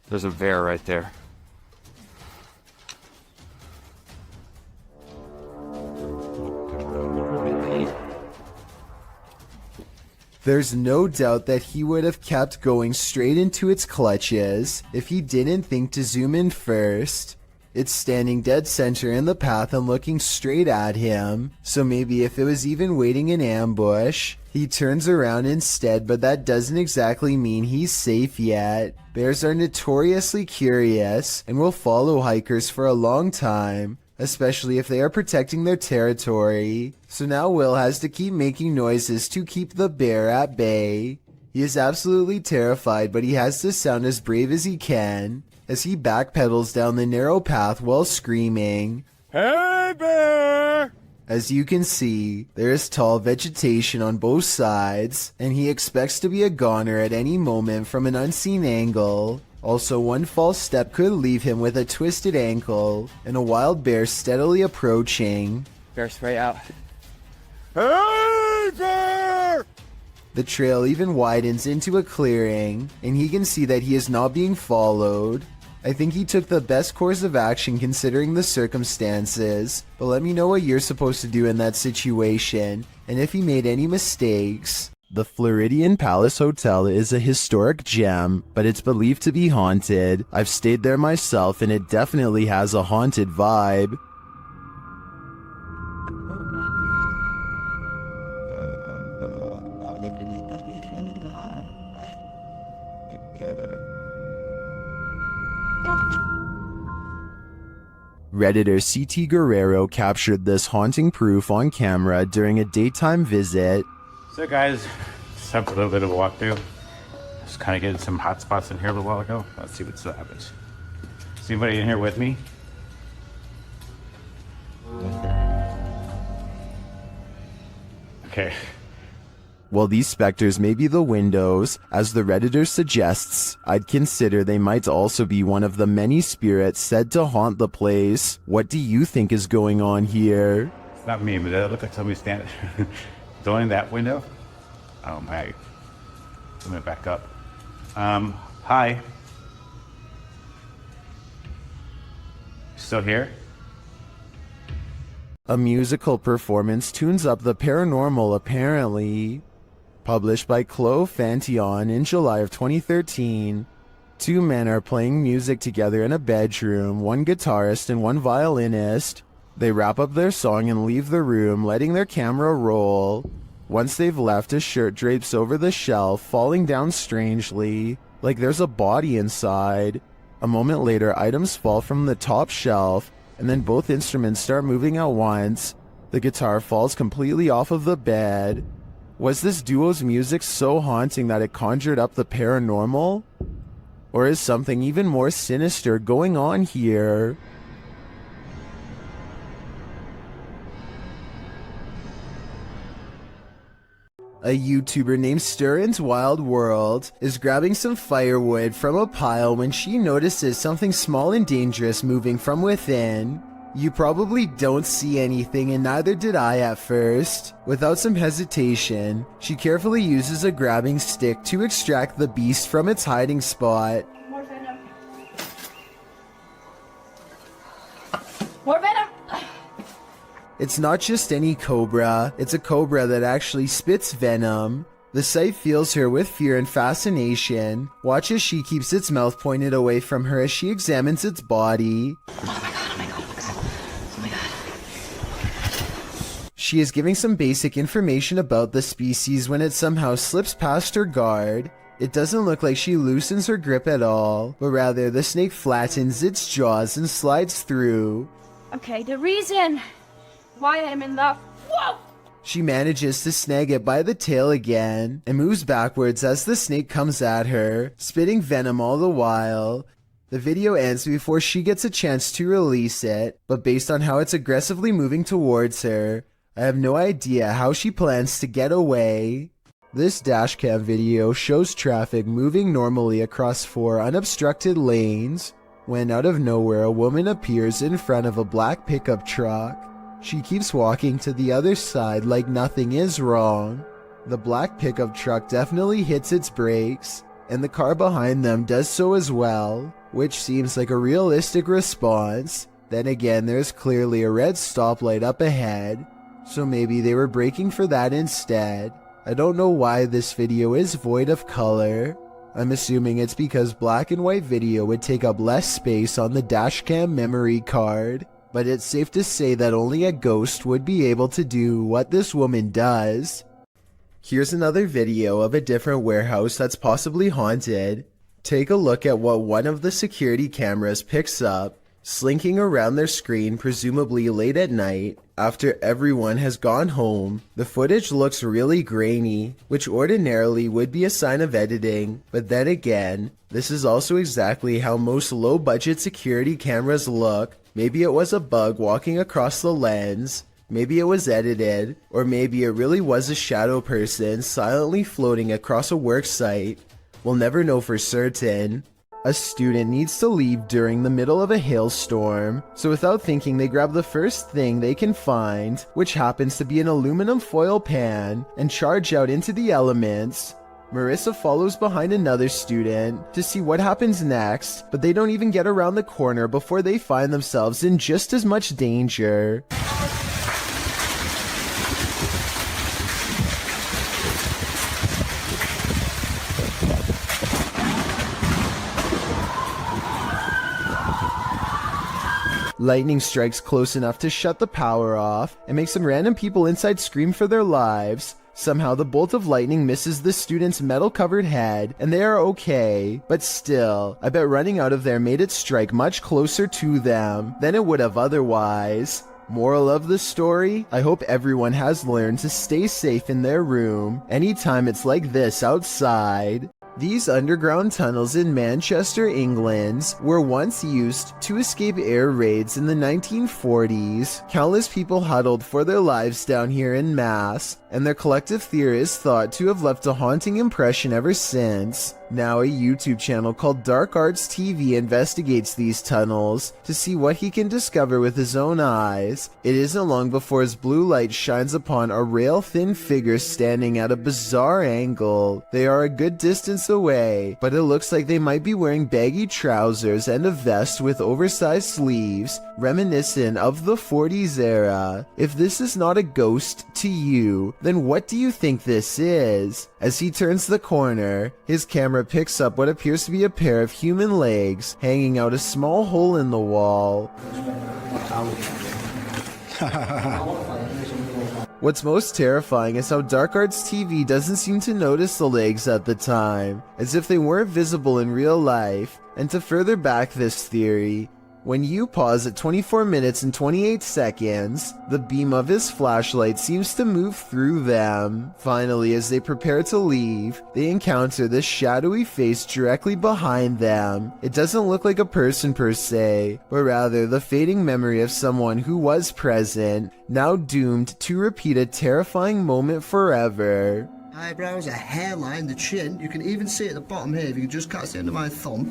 There's a bear right there. There's no doubt that he would have kept going straight into its clutches if he didn't think to zoom in first. It's standing dead center in the path and looking straight at him, so maybe if it was even waiting in ambush, he turns around instead, but that doesn't exactly mean he's safe yet. Bears are notoriously curious and will follow hikers for a long time, especially if they are protecting their territory. So now Will has to keep making noises to keep the bear at bay. He is absolutely terrified, but he has to sound as brave as he can as he backpedals down the narrow path while screaming, "Hey bear!" As you can see, there is tall vegetation on both sides, and he expects to be a goner at any moment from an unseen angle. Also, one false step could leave him with a twisted ankle and a wild bear steadily approaching. Bear spray out. Hey there! The trail even widens into a clearing, and he can see that he is not being followed. I think he took the best course of action considering the circumstances, but let me know what you're supposed to do in that situation, and if he made any mistakes. The Floridian Palace Hotel is a historic gem, but it's believed to be haunted. I've stayed there myself, and it definitely has a haunted vibe. Redditor CT Guerrero captured this haunting proof on camera during a daytime visit. So guys, just have a little bit of a walkthrough. Just kind of getting some hot spots in here a little while ago. Let's see what still happens. Is anybody in here with me? Okay. While these specters may be the windows, as the Redditor suggests, I'd consider they might also be one of the many spirits said to haunt the place. What do you think is going on here? It's not me, but it looks like somebody standing. It's only that window? Oh my. Let me back up. Hi. Still here? A musical performance tunes up the paranormal apparently. Published by Chloe Fantion in July of 2013. Two men are playing music together in a bedroom, one guitarist and one violinist. They wrap up their song and leave the room, letting their camera roll. Once they've left, a shirt drapes over the shelf, falling down strangely, like there's a body inside. A moment later, items fall from the top shelf, and then both instruments start moving at once. The guitar falls completely off of the bed. Was this duo's music so haunting that it conjured up the paranormal? Or is something even more sinister going on here? A YouTuber named Stirrin's Wild World is grabbing some firewood from a pile when she notices something small and dangerous moving from within. You probably don't see anything, and neither did I at first. Without some hesitation, she carefully uses a grabbing stick to extract the beast from its hiding spot. More venom. More venom. It's not just any cobra, it's a cobra that actually spits venom. The sight fills her with fear and fascination. Watch as she keeps its mouth pointed away from her as she examines its body. She is giving some basic information about the species when it somehow slips past her guard. It doesn't look like she loosens her grip at all, but rather the snake flattens its jaws and slides through. Okay, the reason why I'm in the... Whoa! She manages to snag it by the tail again, and moves backwards as the snake comes at her, spitting venom all the while. The video ends before she gets a chance to release it, but based on how it's aggressively moving towards her, I have no idea how she plans to get away. This dashcam video shows traffic moving normally across 4 unobstructed lanes, when out of nowhere a woman appears in front of a black pickup truck. She keeps walking to the other side like nothing is wrong. The black pickup truck definitely hits its brakes, and the car behind them does so as well, which seems like a realistic response. Then again, there's clearly a red stoplight up ahead, so maybe they were braking for that instead. I don't know why this video is void of color. I'm assuming it's because black and white video would take up less space on the dashcam memory card, but it's safe to say that only a ghost would be able to do what this woman does. Here's another video of a different warehouse that's possibly haunted. Take a look at what one of the security cameras picks up, slinking around their screen presumably late at night, after everyone has gone home. The footage looks really grainy, which ordinarily would be a sign of editing, but then again, this is also exactly how most low-budget security cameras look. Maybe it was a bug walking across the lens, maybe it was edited, or maybe it really was a shadow person silently floating across a work site. We'll never know for certain. A student needs to leave during the middle of a hailstorm, so without thinking they grab the first thing they can find, which happens to be an aluminum foil pan, and charge out into the elements. Marissa follows behind another student to see what happens next, but they don't even get around the corner before they find themselves in just as much danger. Lightning strikes close enough to shut the power off and make some random people inside scream for their lives. Somehow the bolt of lightning misses the student's metal-covered head, and they are okay. But still, I bet running out of there made it strike much closer to them than it would have otherwise. Moral of the story? I hope everyone has learned to stay safe in their room anytime it's like this outside. These underground tunnels in Manchester, England, were once used to escape air raids in the 1940s. Countless people huddled for their lives down here en masse, and their collective theory is thought to have left a haunting impression ever since. Now a YouTube channel called Dark Arts TV investigates these tunnels to see what he can discover with his own eyes. It isn't long before his blue light shines upon a rail-thin figure standing at a bizarre angle. They are a good distance away, but it looks like they might be wearing baggy trousers and a vest with oversized sleeves, reminiscent of the 40s era. If this is not a ghost to you, then what do you think this is? As he turns the corner, his camera picks up what appears to be a pair of human legs hanging out a small hole in the wall. What's most terrifying is how Dark Arts TV doesn't seem to notice the legs at the time, as if they weren't visible in real life. And to further back this theory, when you pause at 24 minutes and 28 seconds, the beam of his flashlight seems to move through them. Finally, as they prepare to leave, they encounter this shadowy face directly behind them. It doesn't look like a person per se, but rather the fading memory of someone who was present, now doomed to repeat a terrifying moment forever. Eyebrows, a hairline, the chin. You can even see at the bottom here, if you can just catch the end of my thumb,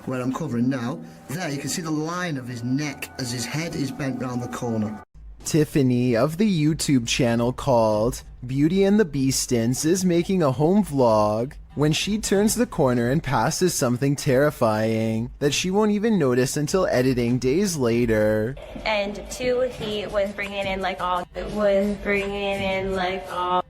where I'm covering now. There, you can see the line of his neck as his head is bent round the corner. Tiffany of the YouTube channel called Beauty and the Beastins is making a home vlog when she turns the corner and passes something terrifying that she won't even notice until editing days later. And two, he was bringing in like all.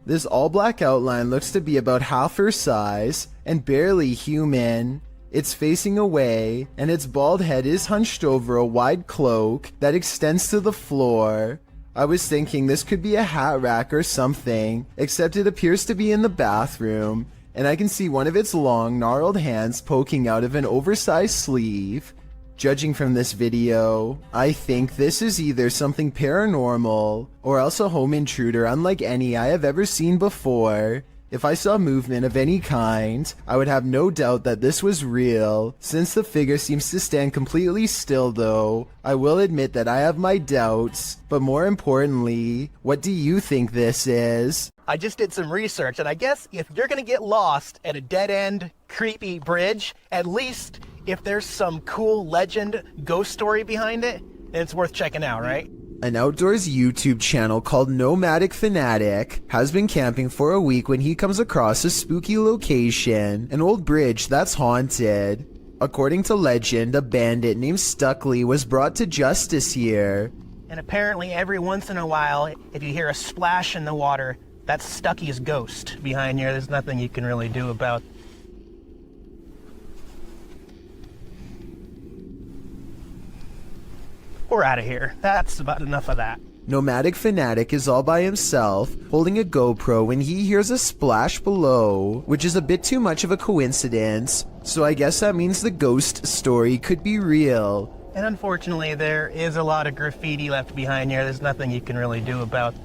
This all-black outline looks to be about half her size and barely human. It's facing away, and its bald head is hunched over a wide cloak that extends to the floor. I was thinking this could be a hat rack or something, except it appears to be in the bathroom, and I can see one of its long, gnarled hands poking out of an oversized sleeve. Judging from this video, I think this is either something paranormal, or else a home intruder unlike any I have ever seen before. If I saw movement of any kind, I would have no doubt that this was real. Since the figure seems to stand completely still though, I will admit that I have my doubts. But more importantly, what do you think this is? I just did some research, and I guess if you're gonna get lost at a dead-end, creepy bridge, at least if there's some cool legend, ghost story behind it, then it's worth checking out, right? An outdoors YouTube channel called Nomadic Fanatic has been camping for a week when he comes across a spooky location, an old bridge that's haunted. According to legend, a bandit named Stuckley was brought to justice here. And apparently every once in a while, if you hear a splash in the water, that's Stucky's ghost behind here. There's nothing you can really do about. We're out of here. That's about enough of that. Nomadic Fanatic is all by himself, holding a GoPro when he hears a splash below, which is a bit too much of a coincidence, so I guess that means the ghost story could be real. And unfortunately, there is a lot of graffiti left behind here. There's nothing you can really do about.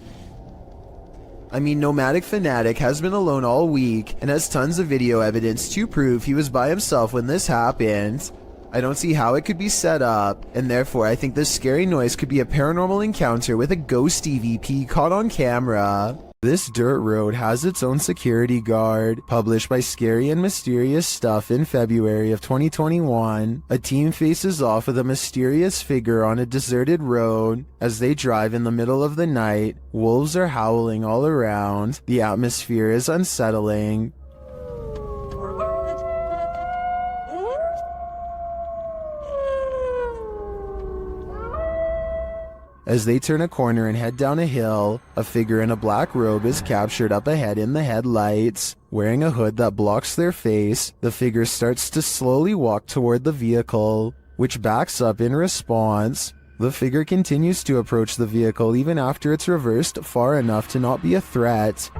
I mean, Nomadic Fanatic has been alone all week and has tons of video evidence to prove he was by himself when this happened. I don't see how it could be set up, and therefore I think this scary noise could be a paranormal encounter with a ghost EVP caught on camera. This dirt road has its own security guard. Published by Scary and Mysterious Stuff in February of 2021, a team faces off with a mysterious figure on a deserted road. As they drive in the middle of the night, wolves are howling all around. The atmosphere is unsettling. As they turn a corner and head down a hill, a figure in a black robe is captured up ahead in the headlights. Wearing a hood that blocks their face, the figure starts to slowly walk toward the vehicle, which backs up in response. The figure continues to approach the vehicle even after it's reversed far enough to not be a threat.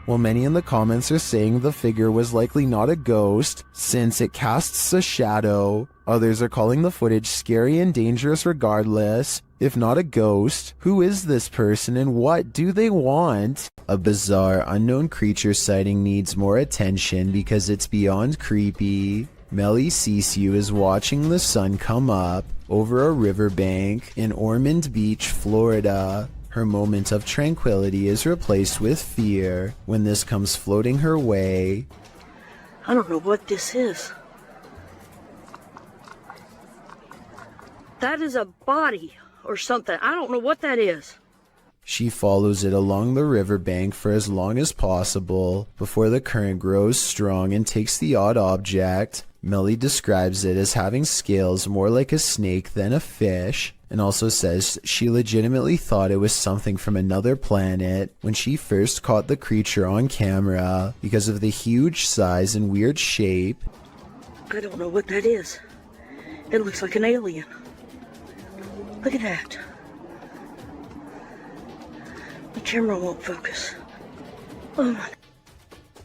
While many in the comments are saying the figure was likely not a ghost, since it casts a shadow, others are calling the footage scary and dangerous regardless. If not a ghost, who is this person and what do they want? A bizarre, unknown creature sighting needs more attention because it's beyond creepy. Melly Sisu is watching the sun come up over a riverbank in Ormond Beach, Florida. Her moment of tranquility is replaced with fear when this comes floating her way. I don't know what this is. That is a body or something. I don't know what that is. She follows it along the riverbank for as long as possible before the current grows strong and takes the odd object. Melly describes it as having scales more like a snake than a fish, and also says she legitimately thought it was something from another planet when she first caught the creature on camera because of the huge size and weird shape. I don't know what that is. It looks like an alien. Look at that. The camera won't focus. Oh my.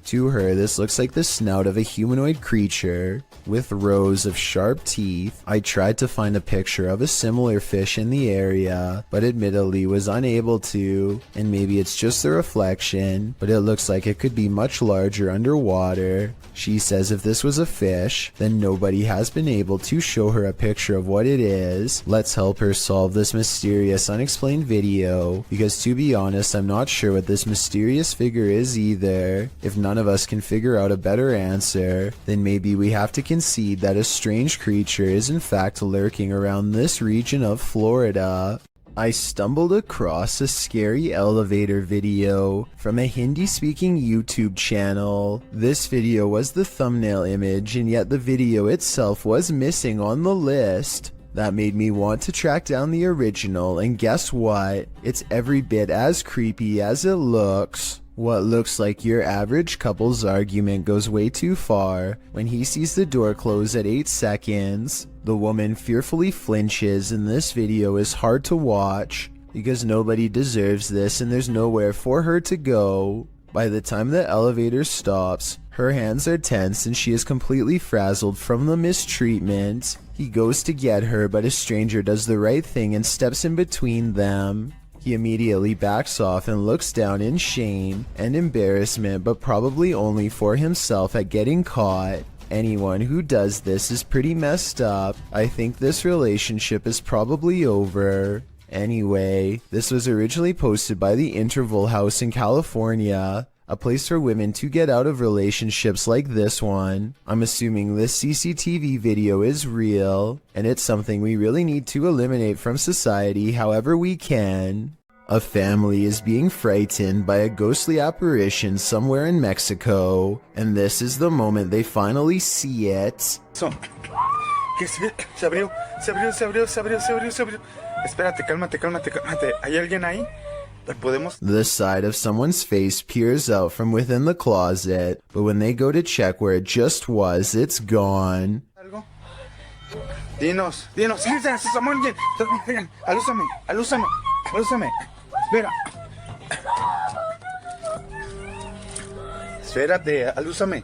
To her, this looks like the snout of a humanoid creature with rows of sharp teeth. I tried to find a picture of a similar fish in the area, but admittedly was unable to, and maybe it's just the reflection, but it looks like it could be much larger underwater. She says if this was a fish, then nobody has been able to show her a picture of what it is. Let's help her solve this mysterious unexplained video, because to be honest, I'm not sure what this mysterious figure is either. If none of us can figure out a better answer, then maybe we have to concede that a strange creature is in fact lurking around this region of Florida. I stumbled across a scary elevator video from a Hindi-speaking YouTube channel. This video was the thumbnail image, and yet the video itself was missing on the list. That made me want to track down the original, and guess what? It's every bit as creepy as it looks. What looks like your average couple's argument goes way too far when he sees the door close at 8 seconds. The woman fearfully flinches, and this video is hard to watch because nobody deserves this and there's nowhere for her to go. By the time the elevator stops, her hands are tense and she is completely frazzled from the mistreatment. He goes to get her, but a stranger does the right thing and steps in between them. He immediately backs off and looks down in shame and embarrassment, but probably only for himself at getting caught. Anyone who does this is pretty messed up. I think this relationship is probably over. Anyway, this was originally posted by the Interval House in California, a place for women to get out of relationships like this one. I'm assuming this CCTV video is real, and it's something we really need to eliminate from society however we can. A family is being frightened by a ghostly apparition somewhere in Mexico, and this is the moment they finally see it. Se abrió. Espérate, cálmate. ¿Hay alguien ahí? The side of someone's face peers out from within the closet, but when they go to check where it just was, it's gone. Dinos. Alúzame. Espérate, alúzame.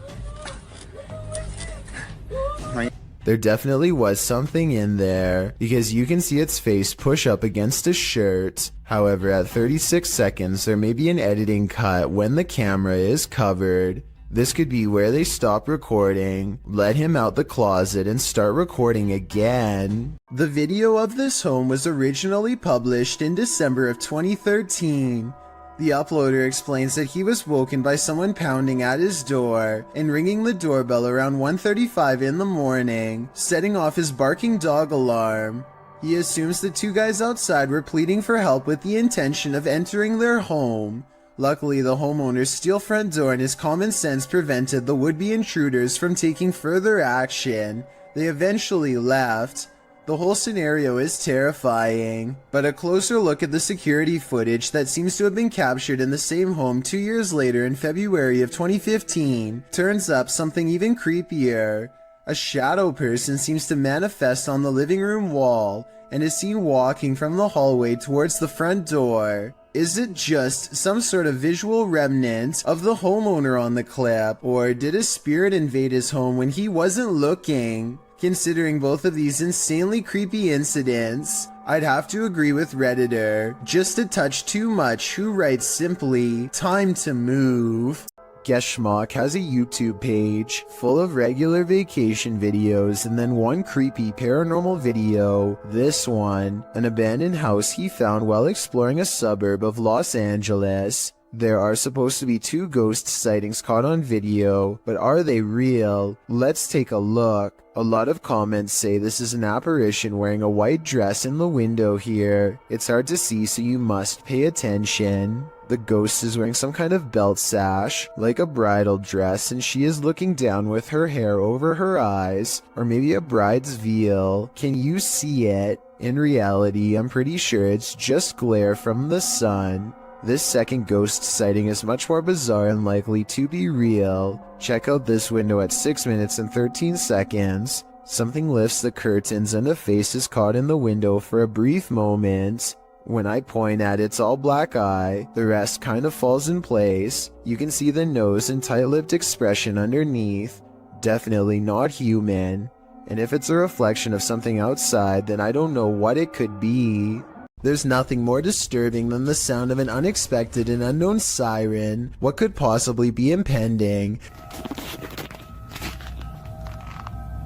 There definitely was something in there, because you can see its face push up against a shirt. However, at 36 seconds, there may be an editing cut when the camera is covered. This could be where they stop recording, let him out the closet, and start recording again. The video of this home was originally published in December of 2013. The uploader explains that he was woken by someone pounding at his door and ringing the doorbell around 1:35 in the morning, setting off his barking dog alarm. He assumes the two guys outside were pleading for help with the intention of entering their home. Luckily, the homeowner's steel front door and his common sense prevented the would-be intruders from taking further action. They eventually left. The whole scenario is terrifying, but a closer look at the security footage that seems to have been captured in the same home 2 years later in February of 2015 turns up something even creepier. A shadow person seems to manifest on the living room wall and is seen walking from the hallway towards the front door. Is it just some sort of visual remnant of the homeowner on the clip, or did a spirit invade his home when he wasn't looking? Considering both of these insanely creepy incidents, I'd have to agree with Redditor, just a touch too much, who writes simply, "Time to move." Geschmack has a YouTube page full of regular vacation videos and then one creepy paranormal video. This one, an abandoned house he found while exploring a suburb of Los Angeles. There are supposed to be 2 ghost sightings caught on video, but are they real? Let's take a look. A lot of comments say this is an apparition wearing a white dress in the window here. It's hard to see, so you must pay attention. The ghost is wearing some kind of belt sash, like a bridal dress, and she is looking down with her hair over her eyes, or maybe a bride's veil. Can you see it? In reality, I'm pretty sure it's just glare from the sun. This second ghost sighting is much more bizarre and likely to be real. Check out this window at 6 minutes and 13 seconds. Something lifts the curtains and a face is caught in the window for a brief moment. When I point at its all black eye, the rest kind of falls in place. You can see the nose and tight-lipped expression underneath. Definitely not human. And if it's a reflection of something outside, then I don't know what it could be. There's nothing more disturbing than the sound of an unexpected and unknown siren. What could possibly be impending?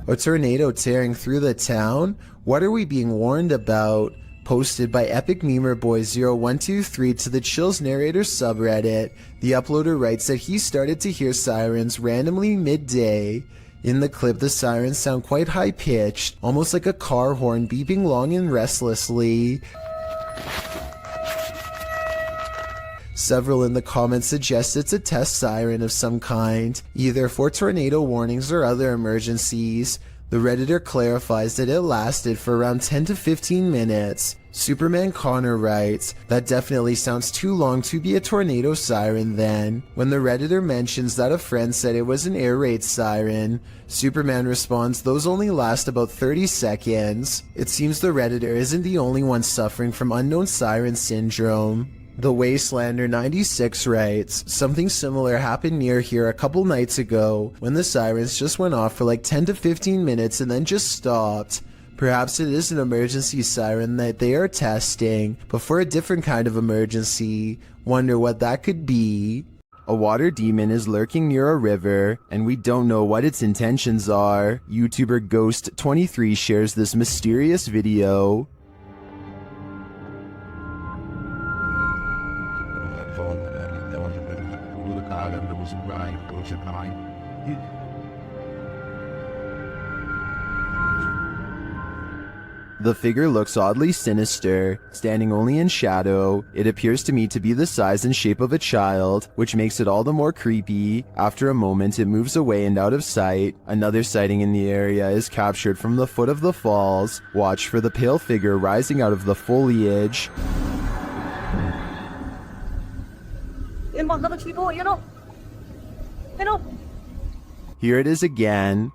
A tornado tearing through the town? What are we being warned about? Posted by Epic Memer Boy 0123 to the Chills Narrator subreddit, the uploader writes that he started to hear sirens randomly midday. In the clip, the sirens sound quite high-pitched, almost like a car horn beeping long and restlessly. Several in the comments suggest it's a test siren of some kind, either for tornado warnings or other emergencies. The Redditor clarifies that it lasted for around 10 to 15 minutes. Superman Connor writes, "That definitely sounds too long to be a tornado siren then." When the Redditor mentions that a friend said it was an air raid siren, Superman responds those only last about 30 seconds. It seems the Redditor isn't the only one suffering from unknown siren syndrome. The Wastelander 96 writes, "Something similar happened near here a couple nights ago when the sirens just went off for like 10 to 15 minutes and then just stopped. Perhaps it is an emergency siren that they are testing, but for a different kind of emergency. Wonder what that could be." A water demon is lurking near a river, and we don't know what its intentions are. YouTuber Ghost23 shares this mysterious video. The figure looks oddly sinister, standing only in shadow. It appears to me to be the size and shape of a child, which makes it all the more creepy. After a moment, it moves away and out of sight. Another sighting in the area is captured from the foot of the falls. Watch for the pale figure rising out of the foliage. Here it is again.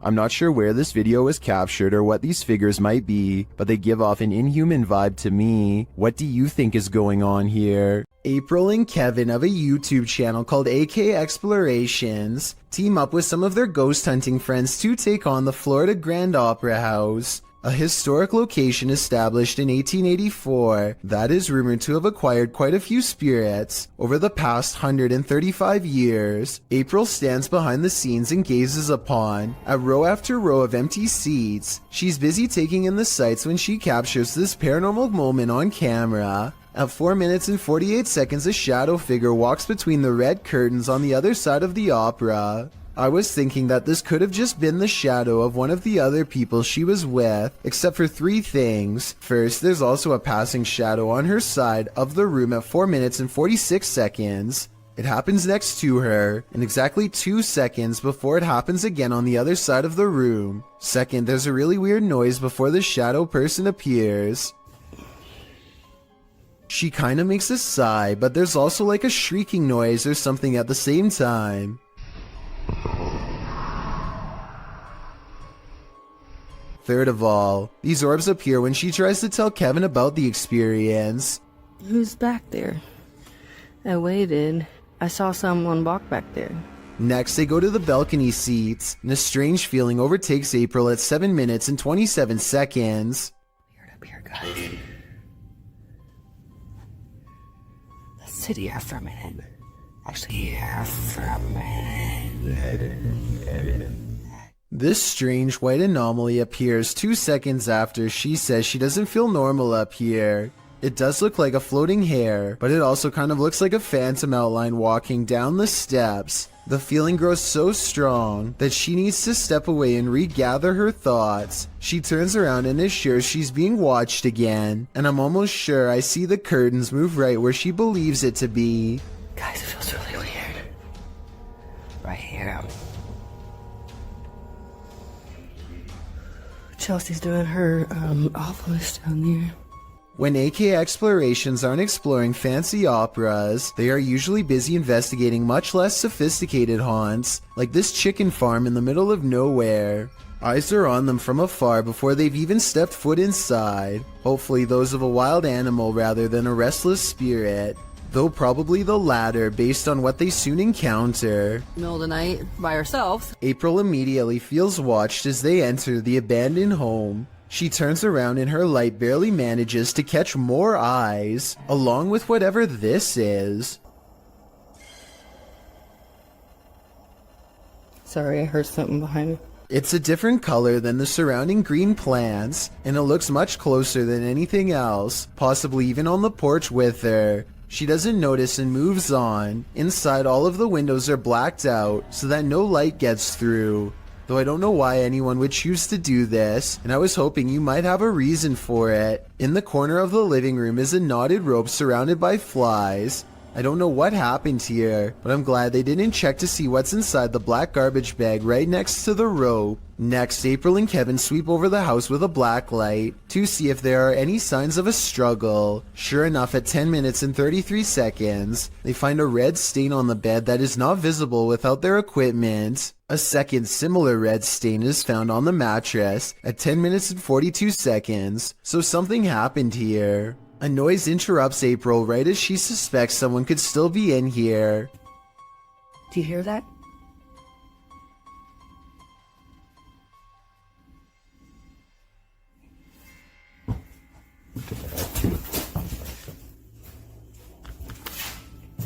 I'm not sure where this video was captured or what these figures might be, but they give off an inhuman vibe to me. What do you think is going on here? April and Kevin of a YouTube channel called AK Explorations team up with some of their ghost hunting friends to take on the Florida Grand Opera House, a historic location established in 1884 that is rumored to have acquired quite a few spirits over the past 135 years. April stands behind the scenes and gazes upon a row after row of empty seats. She's busy taking in the sights when she captures this paranormal moment on camera. At 4 minutes and 48 seconds, a shadow figure walks between the red curtains on the other side of the opera. I was thinking that this could have just been the shadow of one of the other people she was with, except for 3 things. First, there's also a passing shadow on her side of the room at 4 minutes and 46 seconds. It happens next to her, and exactly 2 seconds before it happens again on the other side of the room. Second, there's a really weird noise before the shadow person appears. She kinda makes a sigh, but there's also like a shrieking noise or something at the same time. Third of all, these orbs appear when she tries to tell Kevin about the experience. Who's back there? I waited. I saw someone walk back there. Next, they go to the balcony seats, and a strange feeling overtakes April at 7 minutes and 27 seconds. Up here, guys. Let's sit here for a minute. Actually, here for a minute. This strange white anomaly appears 2 seconds after she says she doesn't feel normal up here. It does look like a floating hair, but it also kind of looks like a phantom outline walking down the steps. The feeling grows so strong that she needs to step away and regather her thoughts. She turns around and is sure she's being watched again, and I'm almost sure I see the curtains move right where she believes it to be. Guys, it feels really weird. Right here. Chelsea's doing her office down there. When AK Explorations aren't exploring fancy operas, they are usually busy investigating much less sophisticated haunts, like this chicken farm in the middle of nowhere. Eyes are on them from afar before they've even stepped foot inside, hopefully those of a wild animal rather than a restless spirit, though probably the latter based on what they soon encounter. Middle of the night, by herself. April immediately feels watched as they enter the abandoned home. She turns around and her light barely manages to catch more eyes, along with whatever this is. Sorry, I heard something behind me. It's a different color than the surrounding green plants, and it looks much closer than anything else, possibly even on the porch with her. She doesn't notice and moves on. Inside, all of the windows are blacked out so that no light gets through. Though I don't know why anyone would choose to do this, and I was hoping you might have a reason for it. In the corner of the living room is a knotted rope surrounded by flies. I don't know what happened here, but I'm glad they didn't check to see what's inside the black garbage bag right next to the rope. Next, April and Kevin sweep over the house with a black light to see if there are any signs of a struggle. Sure enough, at 10 minutes and 33 seconds, they find a red stain on the bed that is not visible without their equipment. A second similar red stain is found on the mattress at 10 minutes and 42 seconds, so something happened here. A noise interrupts April right as she suspects someone could still be in here. Do you hear that?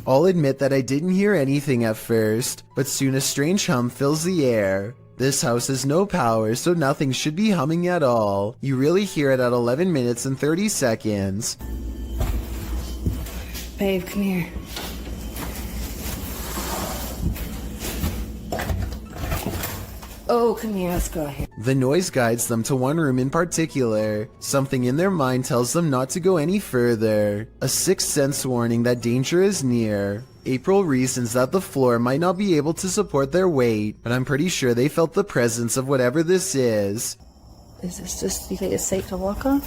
I'll admit that I didn't hear anything at first, but soon a strange hum fills the air. This house has no power, so nothing should be humming at all. You really hear it at 11 minutes and 30 seconds. Babe, come here. Oh, come here, let's go here. The noise guides them to one room in particular. Something in their mind tells them not to go any further. A sixth sense warning that danger is near. April reasons that the floor might not be able to support their weight, but I'm pretty sure they felt the presence of whatever this is. Is this just, you think it's safe to walk on?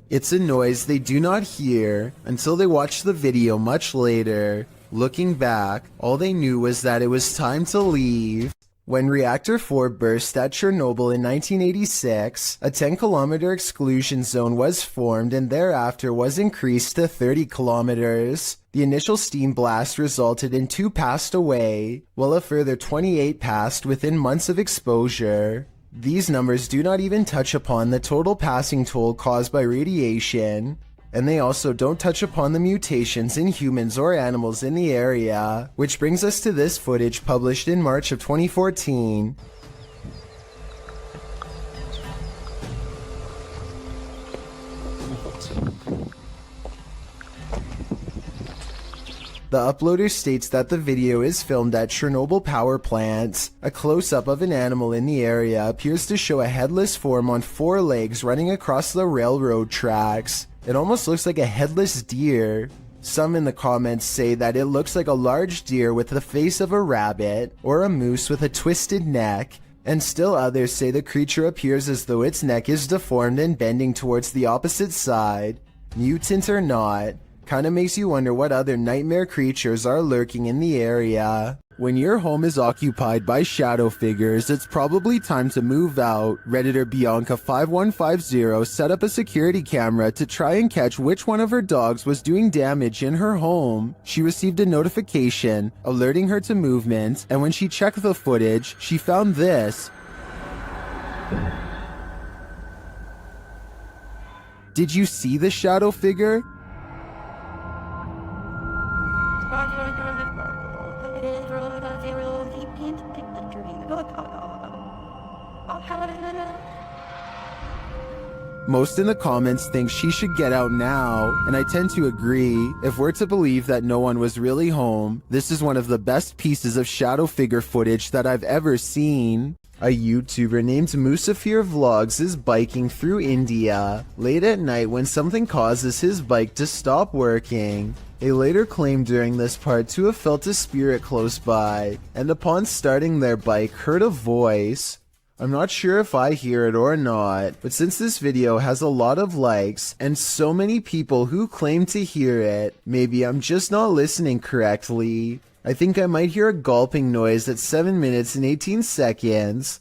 It's a noise they do not hear until they watch the video much later. Looking back, all they knew was that it was time to leave. When Reactor 4 burst at Chernobyl in 1986, a 10-kilometer exclusion zone was formed and thereafter was increased to 30 kilometers. The initial steam blast resulted in 2 passed away, while a further 28 passed within months of exposure. These numbers do not even touch upon the total passing toll caused by radiation, and they also don't touch upon the mutations in humans or animals in the area, which brings us to this footage published in March of 2014. The uploader states that the video is filmed at Chernobyl power plant. A close-up of an animal in the area appears to show a headless form on 4 legs running across the railroad tracks. It almost looks like a headless deer. Some in the comments say that it looks like a large deer with the face of a rabbit, or a moose with a twisted neck, and still others say the creature appears as though its neck is deformed and bending towards the opposite side. Mutant or not, kinda makes you wonder what other nightmare creatures are lurking in the area. When your home is occupied by shadow figures, it's probably time to move out. Redditor Bianca5150 set up a security camera to try and catch which one of her dogs was doing damage in her home. She received a notification alerting her to movement, and when she checked the footage, she found this. Did you see the shadow figure? Most in the comments think she should get out now, and I tend to agree. If we're to believe that no one was really home, this is one of the best pieces of shadow figure footage that I've ever seen. A YouTuber named Musafir Vlogs is biking through India late at night when something causes his bike to stop working. They later claimed during this part to have felt a spirit close by, and upon starting their bike heard a voice. I'm not sure if I hear it or not, but since this video has a lot of likes and so many people who claim to hear it, maybe I'm just not listening correctly. I think I might hear a gulping noise at 7 minutes and 18 seconds.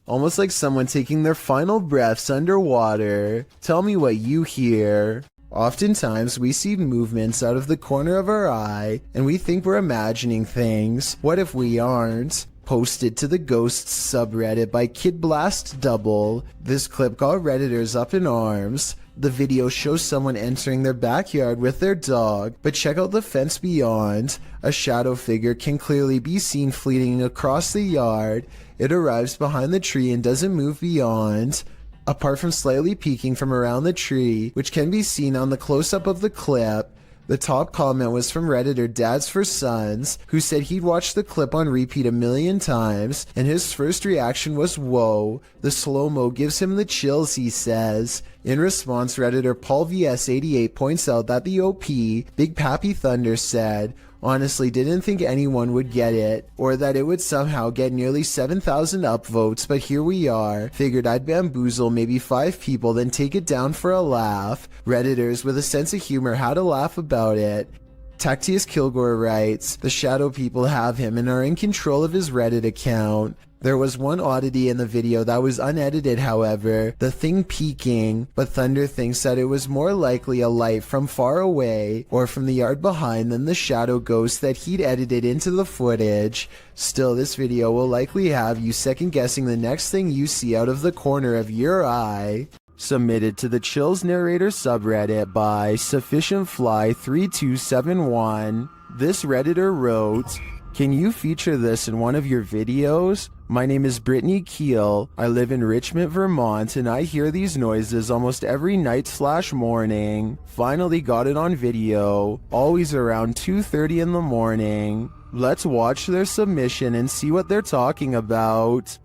Almost like someone taking their final breaths underwater. Tell me what you hear. Oftentimes we see movements out of the corner of our eye and we think we're imagining things. What if we aren't? Posted to the Ghosts subreddit by Kid Blast Double, this clip got Redditors up in arms. The video shows someone entering their backyard with their dog, but check out the fence beyond. A shadow figure can clearly be seen fleeting across the yard. It arrives behind the tree and doesn't move beyond. Apart from slightly peeking from around the tree, which can be seen on the close-up of the clip, the top comment was from Redditor Dads for Sons, who said he'd watched the clip on repeat a million times, and his first reaction was, "Whoa, the slow-mo gives him the chills," he says. In response, Redditor PaulVS88 points out that the OP, Big Pappy Thunder, said, "Honestly didn't think anyone would get it, or that it would somehow get nearly 7,000 upvotes, but here we are. Figured I'd bamboozle maybe 5 people, then take it down for a laugh." Redditors with a sense of humor had a laugh about it. Tactius Kilgore writes, "The shadow people have him and are in control of his Reddit account." There was one oddity in the video that was unedited, however, the thing peeking, but Thunder thinks that it was more likely a light from far away or from the yard behind than the shadow ghost that he'd edited into the footage. Still, this video will likely have you second guessing the next thing you see out of the corner of your eye. Submitted to the Chills Narrator subreddit by SufficientFly3271. This Redditor wrote, "Can you feature this in one of your videos? My name is Brittany Keel. I live in Richmond, Vermont, and I hear these noises almost every night/morning. Finally got it on video, always around 2:30 in the morning. Let's watch their submission and see what they're talking about."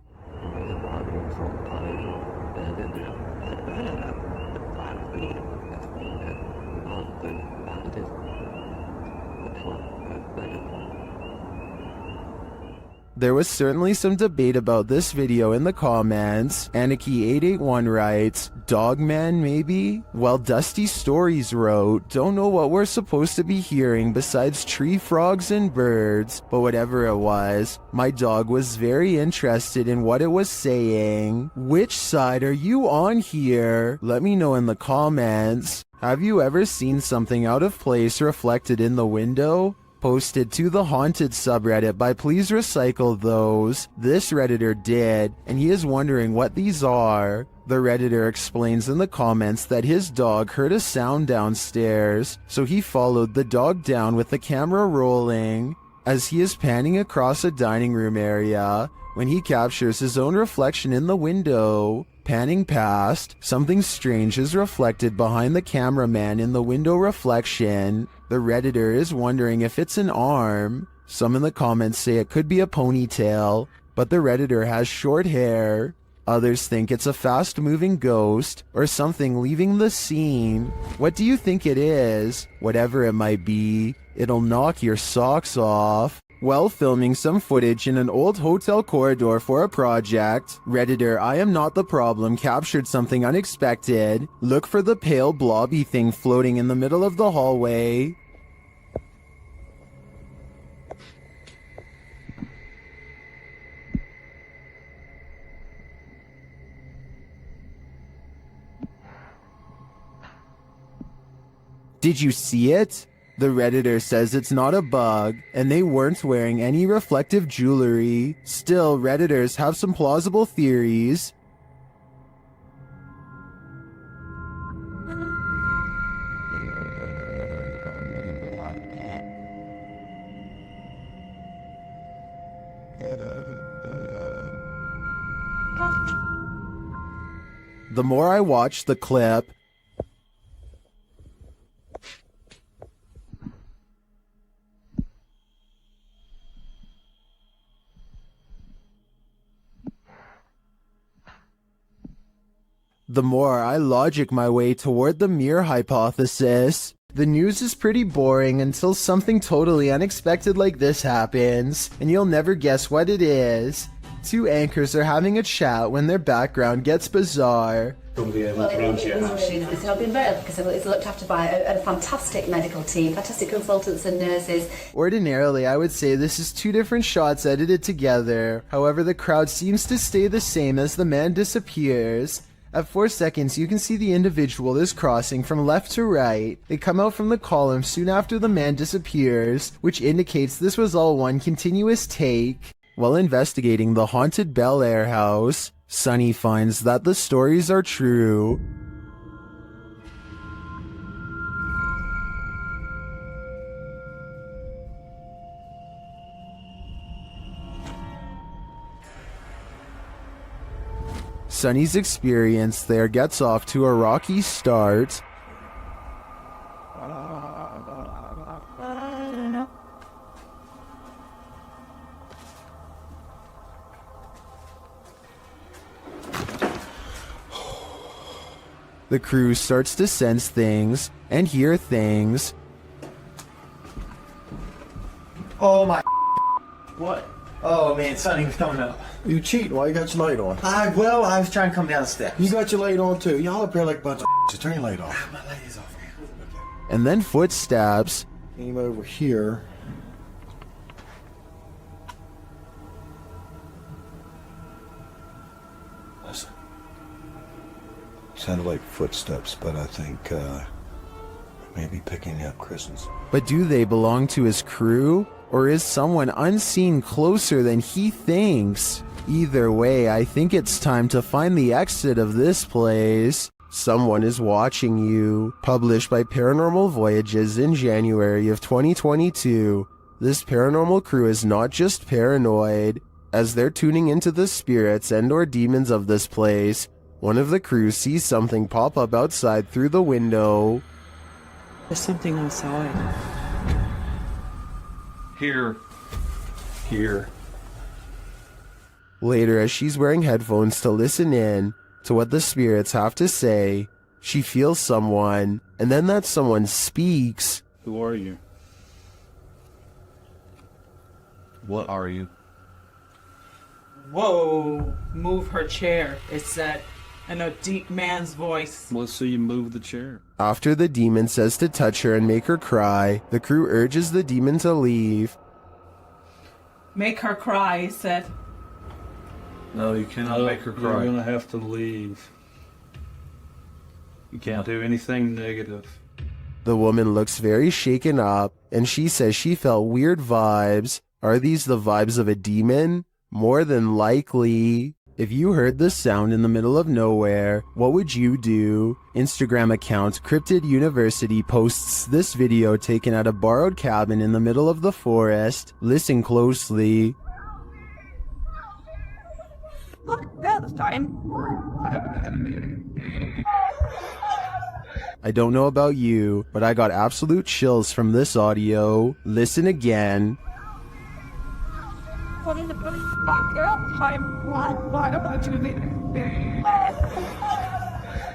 There was certainly some debate about this video in the comments. Anarchy881 writes, Dogman maybe? While Dusty Stories wrote, don't know what we're supposed to be hearing besides tree frogs and birds, but whatever it was, my dog was very interested in what it was saying. Which side are you on here? Let me know in the comments. Have you ever seen something out of place reflected in the window? Posted to the Haunted subreddit by Please Recycle Those. This Redditor did, and he is wondering what these are. The Redditor explains in the comments that his dog heard a sound downstairs, so he followed the dog down with the camera rolling. As he is panning across a dining room area, when he captures his own reflection in the window. Panning past, something strange is reflected behind the cameraman in the window reflection. The Redditor is wondering if it's an arm. Some in the comments say it could be a ponytail, but the Redditor has short hair. Others think it's a fast-moving ghost or something leaving the scene. What do you think it is? Whatever it might be, it'll knock your socks off. While filming some footage in an old hotel corridor for a project, Redditor I am not the problem captured something unexpected. Look for the pale blobby thing floating in the middle of the hallway. Did you see it? The Redditor says it's not a bug, and they weren't wearing any reflective jewelry. Still, Redditors have some plausible theories. The more I watch the clip, the more I logic my way toward the mirror hypothesis. The news is pretty boring until something totally unexpected like this happens, and you'll never guess what it is. Two anchors are having a chat when their background gets bizarre. Well, it's not been better because it's looked after by a fantastic medical team, fantastic consultants and nurses. Ordinarily, I would say this is two different shots edited together. However, the crowd seems to stay the same as the man disappears. At 4 seconds, you can see the individual is crossing from left to right. They come out from the column soon after the man disappears, which indicates this was all one continuous take. While investigating the haunted Bel Air house, Sunny finds that the stories are true. Sunny's experience there gets off to a rocky start. The crew starts to sense things and hear things. Oh my. What? Oh man, Sonny's coming up. You cheating? Why you got your light on? I was trying to come down the steps. You got your light on too. Y'all up here like a bunch of so turn your light off. My light is off. And then footsteps. Came over here. Listen. Sounded like footsteps, but I think maybe picking up Kristen's. But do they belong to his crew? Or is someone unseen closer than he thinks? Either way, I think it's time to find the exit of this place. Someone is watching you. Published by Paranormal Voyages in January of 2022. This paranormal crew is not just paranoid. As they're tuning into the spirits and or demons of this place, one of the crew sees something pop up outside through the window. There's something outside. Here. Later, as she's wearing headphones to listen in to what the spirits have to say, she feels someone, and then that someone speaks. Who are you? What are you? Whoa, move her chair, it said, in a deep man's voice. Let's see you move the chair. After the demon says to touch her and make her cry, the crew urges the demon to leave. Make her cry, he said. No, you cannot make her cry. You're gonna have to leave. You can't do anything negative. The woman looks very shaken up, and she says she felt weird vibes. Are these the vibes of a demon? More than likely. If you heard this sound in the middle of nowhere, what would you do? Instagram account Cryptid University posts this video taken at a borrowed cabin in the middle of the forest. Listen closely. Look, this time. I don't know about you, but I got absolute chills from this audio. Listen again. What is the time? Why am I doing this?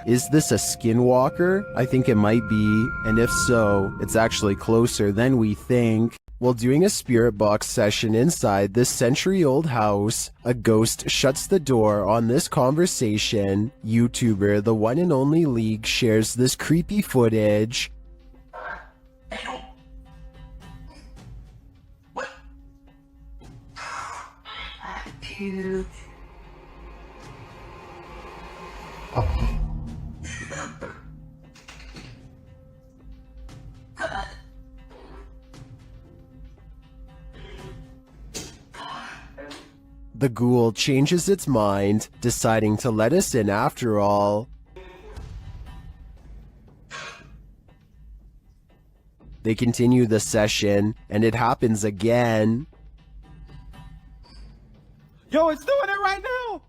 Is this a skinwalker? I think it might be, and if so, it's actually closer than we think. While doing a spirit box session inside this century-old house, a ghost shuts the door on this conversation. YouTuber The One and Only League shares this creepy footage. Cute. The ghoul changes its mind, deciding to let us in after all. They continue the session, and it happens again. Yo, it's doing it right now!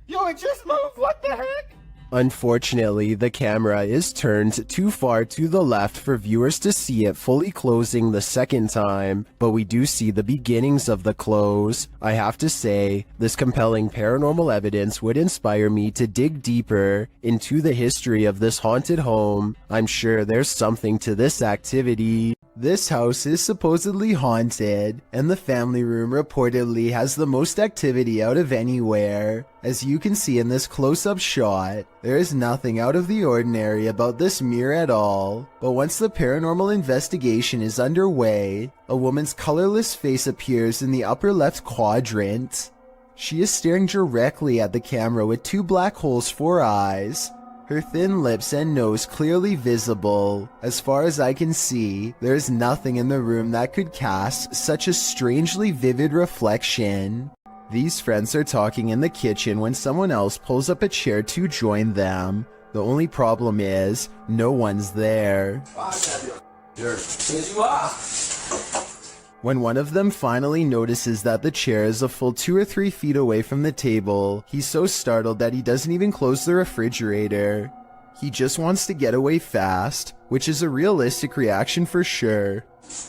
Yo, it just moved, what the heck? Unfortunately, the camera is turned too far to the left for viewers to see it fully closing the second time, but we do see the beginnings of the close. I have to say, this compelling paranormal evidence would inspire me to dig deeper into the history of this haunted home. I'm sure there's something to this activity. This house is supposedly haunted, and the family room reportedly has the most activity out of anywhere. As you can see in this close-up shot, there is nothing out of the ordinary about this mirror at all. But once the paranormal investigation is underway, a woman's colorless face appears in the upper left quadrant. She is staring directly at the camera with two black holes for eyes. Her thin lips and nose clearly visible. As far as I can see, there is nothing in the room that could cast such a strangely vivid reflection. These friends are talking in the kitchen when someone else pulls up a chair to join them. The only problem is, no one's there. When one of them finally notices that the chair is a full 2 or 3 feet away from the table, he's so startled that he doesn't even close the refrigerator. He just wants to get away fast, which is a realistic reaction for sure.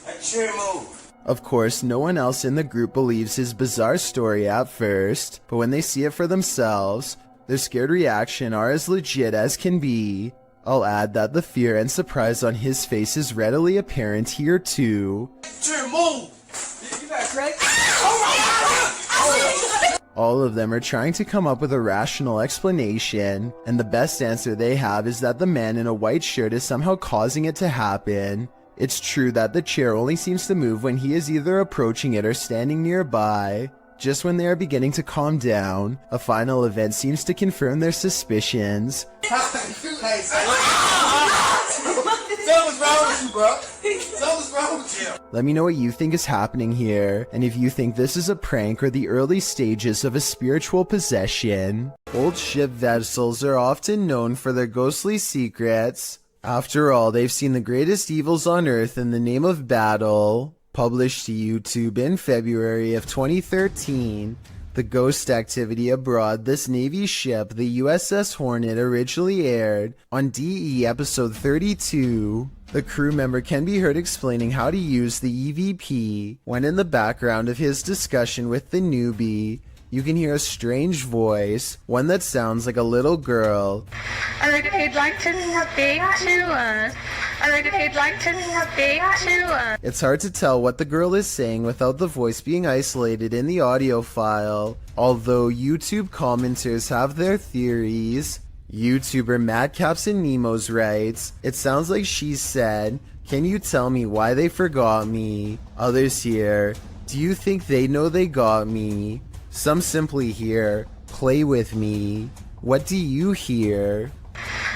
That chair move. Of course, no one else in the group believes his bizarre story at first, but when they see it for themselves, their scared reaction are as legit as can be. I'll add that the fear and surprise on his face is readily apparent here too. Chair move. You got crack? Oh my God! All of them are trying to come up with a rational explanation, and the best answer they have is that the man in a white shirt is somehow causing it to happen. It's true that the chair only seems to move when he is either approaching it or standing nearby. Just when they are beginning to calm down, a final event seems to confirm their suspicions. Something's wrong with you, bro. Something's wrong with you. Let me know what you think is happening here, and if you think this is a prank or the early stages of a spiritual possession. Old ship vessels are often known for their ghostly secrets. After all, they've seen the greatest evils on Earth in the name of battle. Published to YouTube in February of 2013, the ghost activity aboard this Navy ship, the USS Hornet, originally aired on DE episode 32. The crew member can be heard explaining how to use the EVP when in the background of his discussion with the newbie. you can hear a strange voice, one that sounds like a little girl. I like if you'd like to speak to us. I like if you'd like to speak to us. It's hard to tell what the girl is saying without the voice being isolated in the audio file, although YouTube commenters have their theories. YouTuber Madcaps and Nemos writes, it sounds like she said, can you tell me why they forgot me? Others here, do you think they know they got me? Some simply hear, play with me. What do you hear?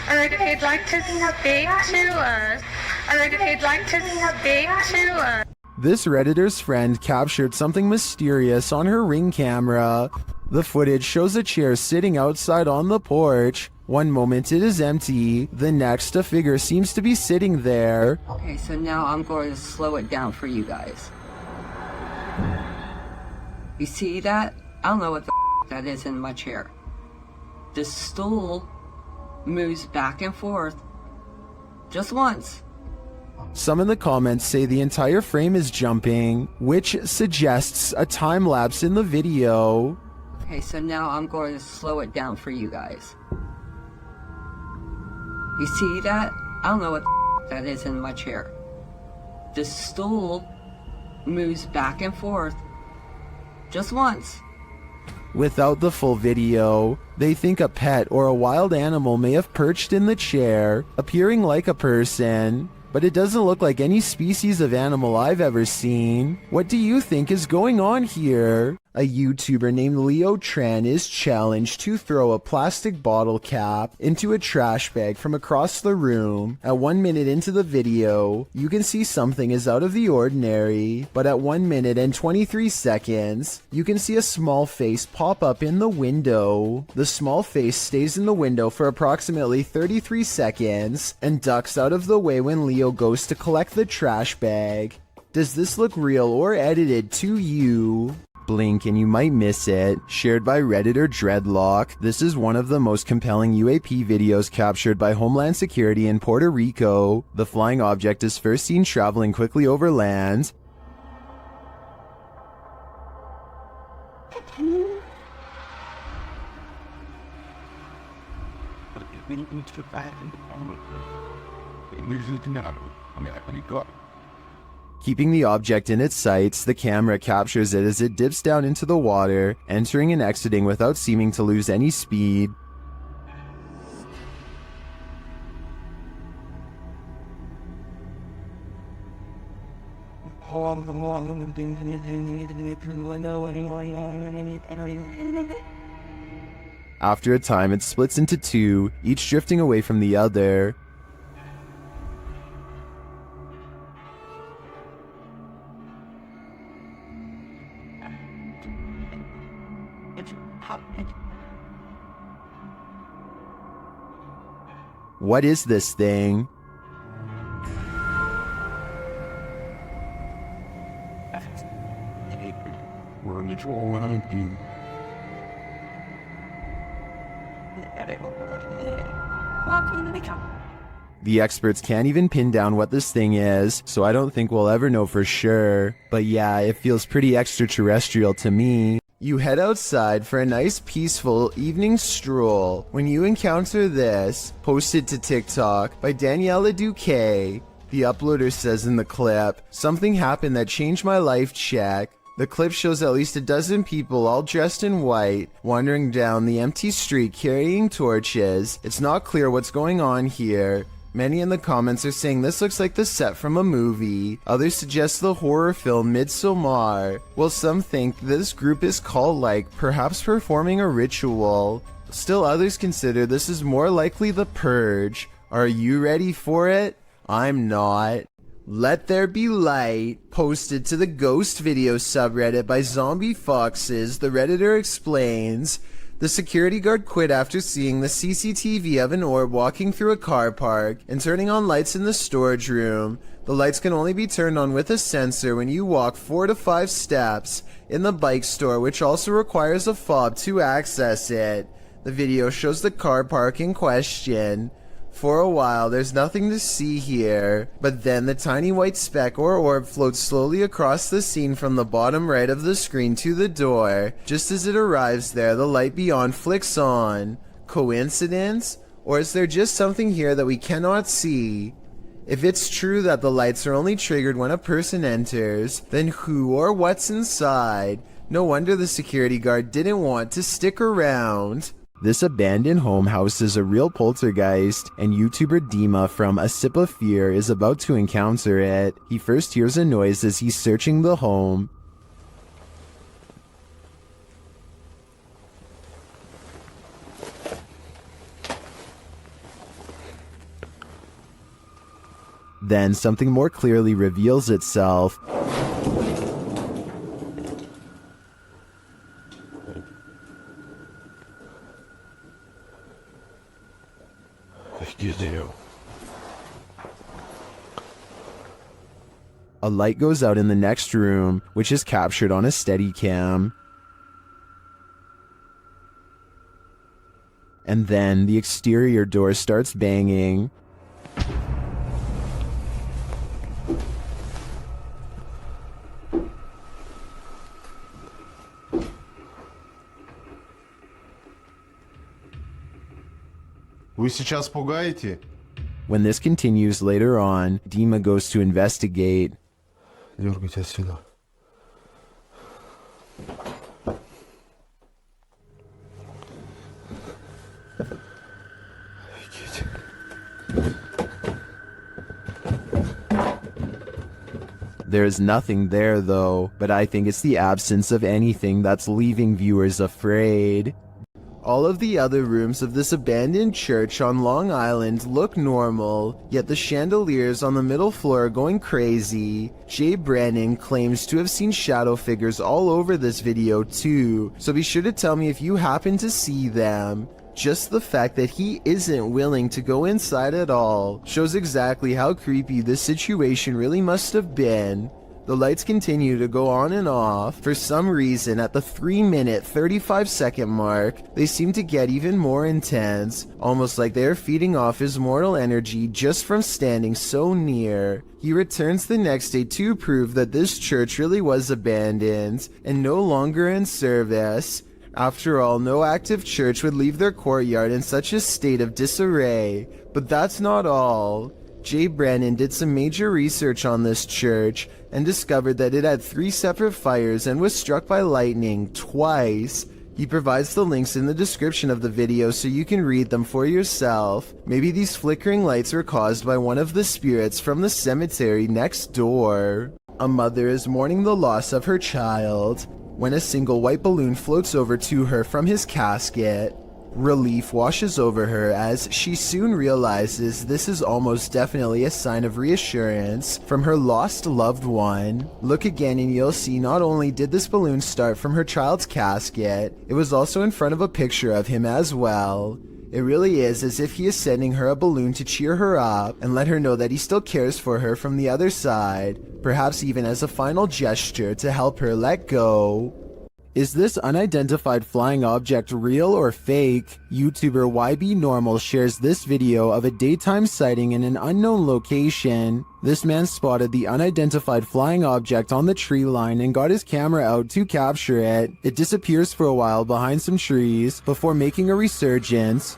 I like if you'd like to speak to us. I like if you'd like to speak to us. This Redditor's friend captured something mysterious on her Ring camera. The footage shows a chair sitting outside on the porch. One moment it is empty, the next a figure seems to be sitting there. Okay, so now I'm going to slow it down for you guys. You see that? I don't know what the that is in my chair. The stool moves back and forth just once. Some in the comments say the entire frame is jumping, which suggests a time lapse in the video. Okay, so now I'm going to slow it down for you guys. You see that? I don't know what that is in my chair. The stool moves back and forth just once. Without the full video, they think a pet or a wild animal may have perched in the chair, appearing like a person, but it doesn't look like any species of animal I've ever seen. What do you think is going on here? A YouTuber named Leo Tran is challenged to throw a plastic bottle cap into a trash bag from across the room. At 1 minute into the video, you can see something is out of the ordinary, but at 1 minute and 23 seconds, you can see a small face pop up in the window. The small face stays in the window for approximately 33 seconds and ducks out of the way when Leo goes to collect the trash bag. Does this look real or edited to you? Blink and you might miss it. Shared by Redditor Dreadlock. This is one of the most compelling UAP videos captured by Homeland Security in Puerto Rico. The flying object is first seen traveling quickly over land. Keeping the object in its sights, the camera captures it as it dips down into the water, entering and exiting without seeming to lose any speed. After a time, it splits into two, each drifting away from the other. What is this thing? The experts can't even pin down what this thing is, so I don't think we'll ever know for sure. But yeah, it feels pretty extraterrestrial to me. You head outside for a nice peaceful evening stroll when you encounter this, posted to TikTok by Daniela Duque. The uploader says in the clip, "Something happened that changed my life, check." The clip shows at least a dozen people all dressed in white, wandering down the empty street carrying torches. It's not clear what's going on here. Many in the comments are saying this looks like the set from a movie. Others suggest the horror film Midsommar. While some think this group is cult-like, perhaps performing a ritual. Still others consider this is more likely the Purge. Are you ready for it? I'm not. Let There Be Light, posted to the Ghost Video subreddit by Zombie Foxes, the Redditor explains, the security guard quit after seeing the CCTV of an orb walking through a car park and turning on lights in the storage room. The lights can only be turned on with a sensor when you walk 4 to 5 steps in the bike store, which also requires a fob to access it. The video shows the car park in question. For a while, there's nothing to see here, but then the tiny white speck or orb floats slowly across the scene from the bottom right of the screen to the door. Just as it arrives there, the light beyond flicks on. Coincidence? Or is there just something here that we cannot see? If it's true that the lights are only triggered when a person enters, then who or what's inside? No wonder the security guard didn't want to stick around. This abandoned home houses a real poltergeist, and YouTuber Dima from A Sip of Fear is about to encounter it. He first hears a noise as he's searching the home. Then something more clearly reveals itself. A light goes out in the next room, which is captured on a Steadicam. And then the exterior door starts banging. Вы сейчас пугаете? When this continues later on, Dima goes to investigate. Дергайте отсюда. There is nothing there though, but I think it's the absence of anything that's leaving viewers afraid. All of the other rooms of this abandoned church on Long Island look normal, yet the chandeliers on the middle floor are going crazy. Jay Brennan claims to have seen shadow figures all over this video too, so be sure to tell me if you happen to see them. Just the fact that he isn't willing to go inside at all shows exactly how creepy this situation really must have been. The lights continue to go on and off. For some reason, at the 3-minute 35-second mark, they seem to get even more intense, almost like they are feeding off his mortal energy just from standing so near. He returns the next day to prove that this church really was abandoned and no longer in service. After all, no active church would leave their courtyard in such a state of disarray. But that's not all. Jay Brennan did some major research on this church and discovered that it had 3 separate fires and was struck by lightning twice. He provides the links in the description of the video so you can read them for yourself. Maybe these flickering lights were caused by one of the spirits from the cemetery next door. A mother is mourning the loss of her child when a single white balloon floats over to her from his casket. Relief washes over her as she soon realizes this is almost definitely a sign of reassurance from her lost loved one. Look again and you'll see not only did this balloon start from her child's casket, it was also in front of a picture of him as well. It really is as if he is sending her a balloon to cheer her up and let her know that he still cares for her from the other side, perhaps even as a final gesture to help her let go. Is this unidentified flying object real or fake? YouTuber YB Normal shares this video of a daytime sighting in an unknown location. This man spotted the unidentified flying object on the tree line and got his camera out to capture it. It disappears for a while behind some trees before making a resurgence.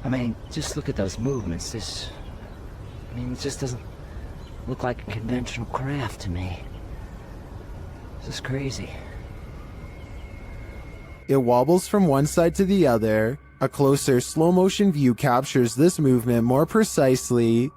I mean, just look at those movements. It just doesn't look like a conventional craft to me. This is crazy. It wobbles from one side to the other. A closer slow motion view captures this movement more precisely.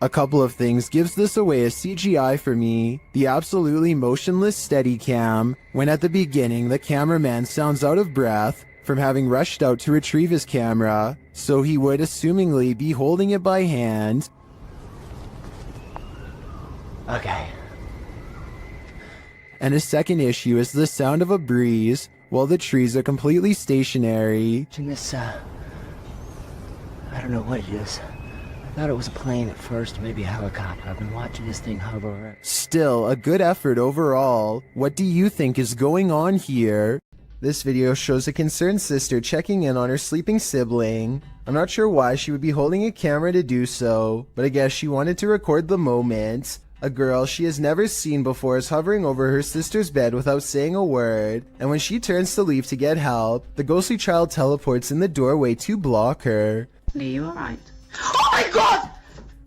A couple of things gives this away as CGI for me. The absolutely motionless Steadicam, when at the beginning the cameraman sounds out of breath from having rushed out to retrieve his camera, so he would assumingly be holding it by hand. Okay. And a second issue is the sound of a breeze while the trees are completely stationary. Watching this I don't know what it is. I thought it was a plane at first, maybe a helicopter. I've been watching this thing hover. Still, a good effort overall. What do you think is going on here? This video shows a concerned sister checking in on her sleeping sibling. I'm not sure why she would be holding a camera to do so, but I guess she wanted to record the moment. A girl she has never seen before is hovering over her sister's bed without saying a word, and when she turns to leave to get help, the ghostly child teleports in the doorway to block her. Are you alright? Oh my god!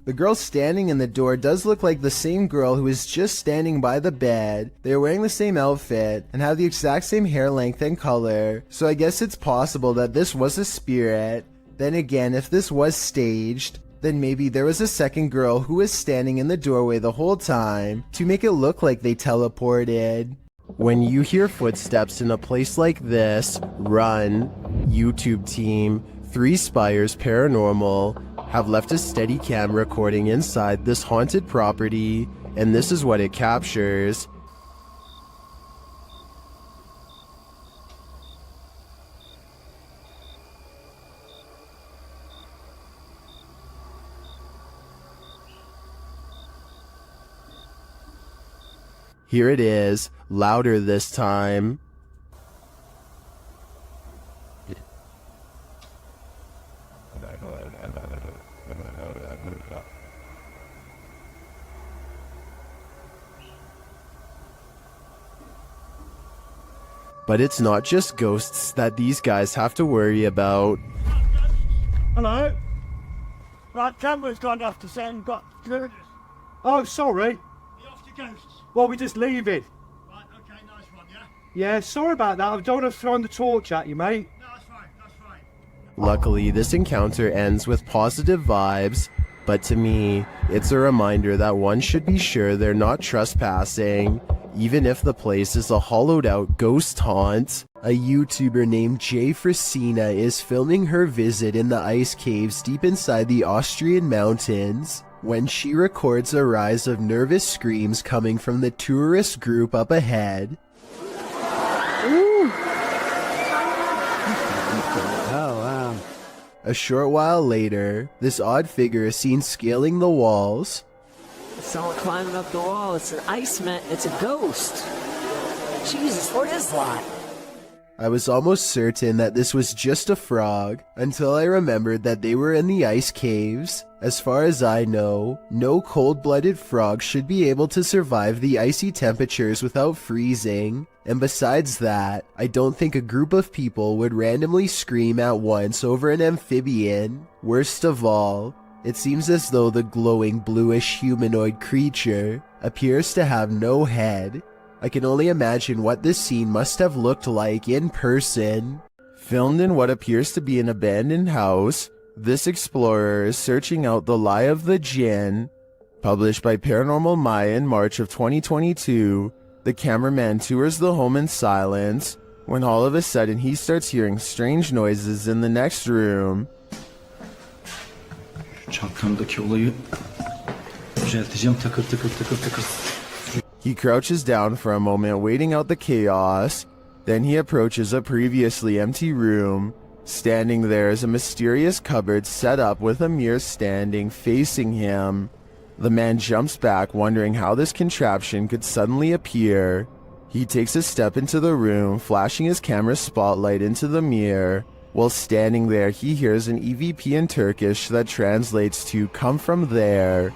The girl standing in the door does look like the same girl who is just standing by the bed. They are wearing the same outfit and have the exact same hair length and color, so I guess it's possible that this was a spirit. Then again, if this was staged, then maybe there was a second girl who was standing in the doorway the whole time to make it look like they teleported. When you hear footsteps in a place like this, run. YouTube team, 3 Spires Paranormal, have left a steady cam recording inside this haunted property, and this is what it captures. Here it is, louder this time. But it's not just ghosts that these guys have to worry about. Hello? Right, camera's gone off to send, got... Oh, sorry. You off to ghosts? Well, we're just leaving. Right, okay, nice one, yeah? Yeah, sorry about that. I don't want to throw the torch at you, mate. No, that's fine, that's fine. Luckily, this encounter ends with positive vibes, but to me, it's a reminder that one should be sure they're not trespassing, even if the place is a hollowed out ghost haunt. A YouTuber named Jay Frisina is filming her visit in the ice caves deep inside the Austrian mountains when she records a rise of nervous screams coming from the tourist group up ahead. Oh, wow. A short while later, this odd figure is seen scaling the walls. Someone climbing up the wall. It's an iceman. It's a ghost. Jesus, what is that? I was almost certain that this was just a frog until I remembered that they were in the ice caves. As far as I know, no cold-blooded frog should be able to survive the icy temperatures without freezing. And besides that, I don't think a group of people would randomly scream at once over an amphibian. Worst of all, it seems as though the glowing bluish humanoid creature appears to have no head. I can only imagine what this scene must have looked like in person. Filmed in what appears to be an abandoned house, this explorer is searching out the lie of the Jinn. Published by Paranormal Maya in March of 2022, the cameraman tours the home in silence when all of a sudden he starts hearing strange noises in the next room. Çantamdaki olayı düzelteceğim, takır takır takır takır. He crouches down for a moment, waiting out the chaos. Then he approaches a previously empty room. Standing there is a mysterious cupboard set up with a mirror standing facing him. The man jumps back, wondering how this contraption could suddenly appear. He takes a step into the room, flashing his camera spotlight into the mirror. While standing there, he hears an EVP in Turkish that translates to "come from there."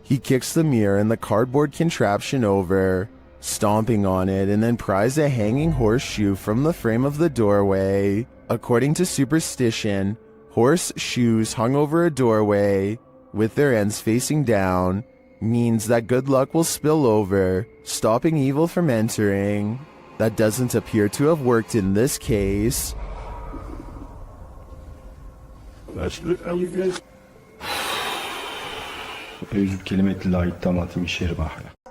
He kicks the mirror and the cardboard contraption over, stomping on it, and then pries a hanging horseshoe from the frame of the doorway. According to superstition, horseshoes hung over a doorway, with their ends facing down, means that good luck will spill over, stopping evil from entering. That doesn't appear to have worked in this case.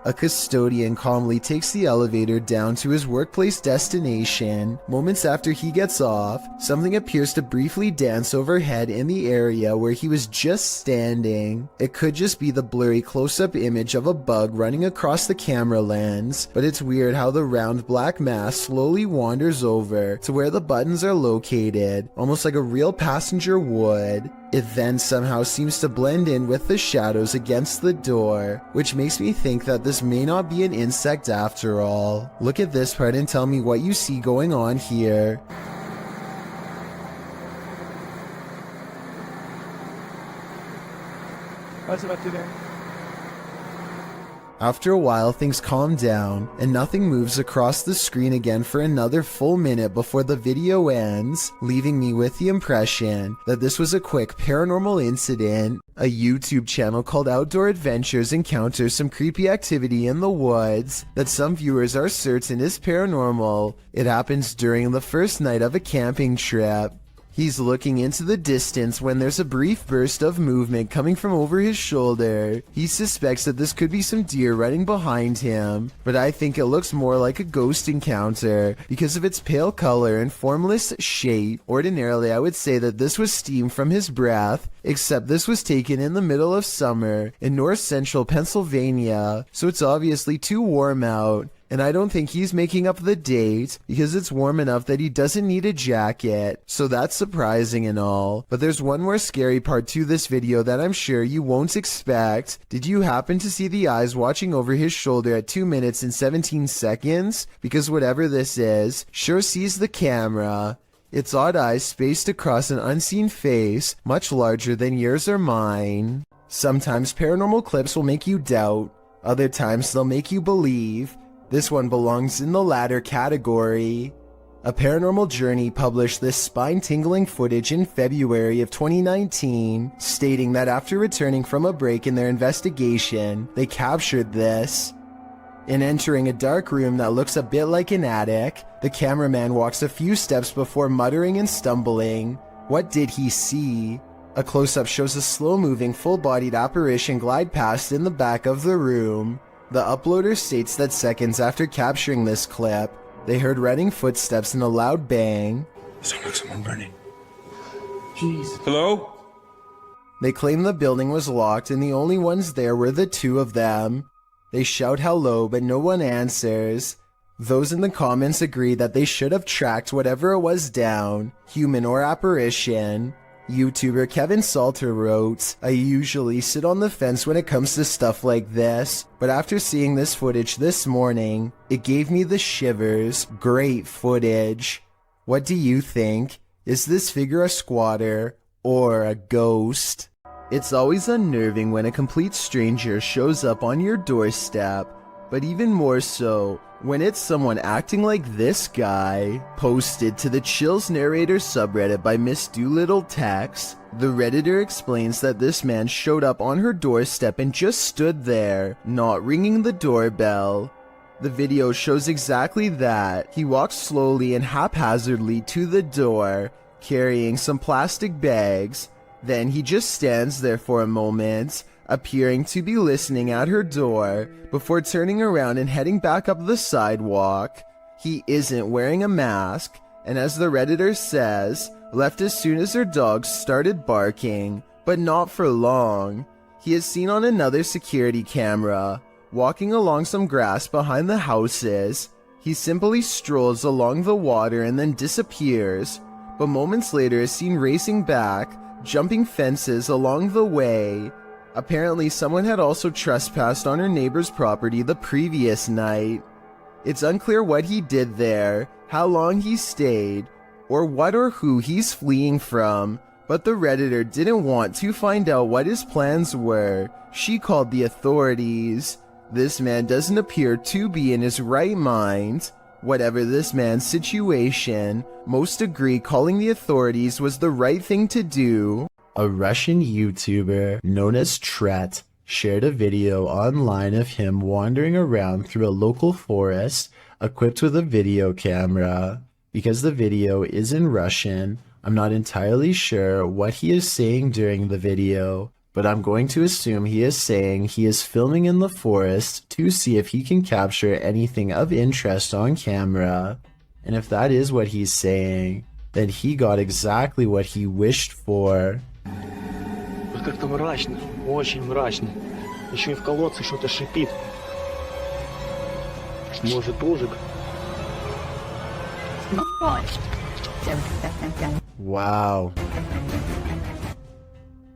A custodian calmly takes the elevator down to his workplace destination. Moments after he gets off, something appears to briefly dance overhead in the area where he was just standing. It could just be the blurry close-up image of a bug running across the camera lens, but it's weird how the round black mass slowly wanders over to where the buttons are located, almost like a real passenger would. It then somehow seems to blend in with the shadows against the door, which makes me think that this may not be an insect after all. Look at this part and tell me what you see going on here. What's it up to there? After a while, things calm down, and nothing moves across the screen again for another full minute before the video ends, leaving me with the impression that this was a quick paranormal incident. A YouTube channel called Outdoor Adventures encounters some creepy activity in the woods that some viewers are certain is paranormal. It happens during the first night of a camping trip. He's looking into the distance when there's a brief burst of movement coming from over his shoulder. He suspects that this could be some deer running behind him, but I think it looks more like a ghost encounter because of its pale color and formless shape. Ordinarily, I would say that this was steam from his breath, except this was taken in the middle of summer in north central Pennsylvania, so it's obviously too warm out. And I don't think he's making up the date because it's warm enough that he doesn't need a jacket. So that's surprising and all. But there's one more scary part to this video that I'm sure you won't expect. Did you happen to see the eyes watching over his shoulder at 2 minutes and 17 seconds? Because whatever this is, sure sees the camera. Its odd eyes spaced across an unseen face, much larger than yours or mine. Sometimes paranormal clips will make you doubt. Other times they'll make you believe. This one belongs in the latter category. A Paranormal Journey published this spine-tingling footage in February of 2019, stating that after returning from a break in their investigation, they captured this. In entering a dark room that looks a bit like an attic, the cameraman walks a few steps before muttering and stumbling. What did he see? A close-up shows a slow-moving, full-bodied apparition glide past in the back of the room. The uploader states that seconds after capturing this clip, they heard running footsteps and a loud bang. Sounds like someone running. Jeez. Hello? They claim the building was locked and the only ones there were the two of them. They shout hello, but no one answers. Those in the comments agree that they should have tracked whatever it was down, human or apparition. YouTuber Kevin Salter wrote, I usually sit on the fence when it comes to stuff like this, but after seeing this footage this morning, it gave me the shivers. Great footage. What do you think? Is this figure a squatter or a ghost? It's always unnerving when a complete stranger shows up on your doorstep, but even more so when it's someone acting like this guy. Posted to the Chills Narrator subreddit by Miss Doolittle Tex, the Redditor explains that this man showed up on her doorstep and just stood there, not ringing the doorbell. The video shows exactly that. He walks slowly and haphazardly to the door, carrying some plastic bags. Then he just stands there for a moment, appearing to be listening at her door, before turning around and heading back up the sidewalk. He isn't wearing a mask, and as the Redditor says, left as soon as her dogs started barking, but not for long. He is seen on another security camera, walking along some grass behind the houses. He simply strolls along the water and then disappears, but moments later is seen racing back, jumping fences along the way. Apparently someone had also trespassed on her neighbor's property the previous night. It's unclear what he did there, how long he stayed, or what or who he's fleeing from, but the Redditor didn't want to find out what his plans were. She called the authorities. This man doesn't appear to be in his right mind. Whatever this man's situation, most agree calling the authorities was the right thing to do. A Russian YouTuber known as Tret shared a video online of him wandering around through a local forest equipped with a video camera. Because the video is in Russian, I'm not entirely sure what he is saying during the video, but I'm going to assume he is saying he is filming in the forest to see if he can capture anything of interest on camera. And if that is what he's saying, then he got exactly what he wished for. Как-то мрачно, очень мрачно. Еще и в колодце что-то шипит. Может, ужик? Wow.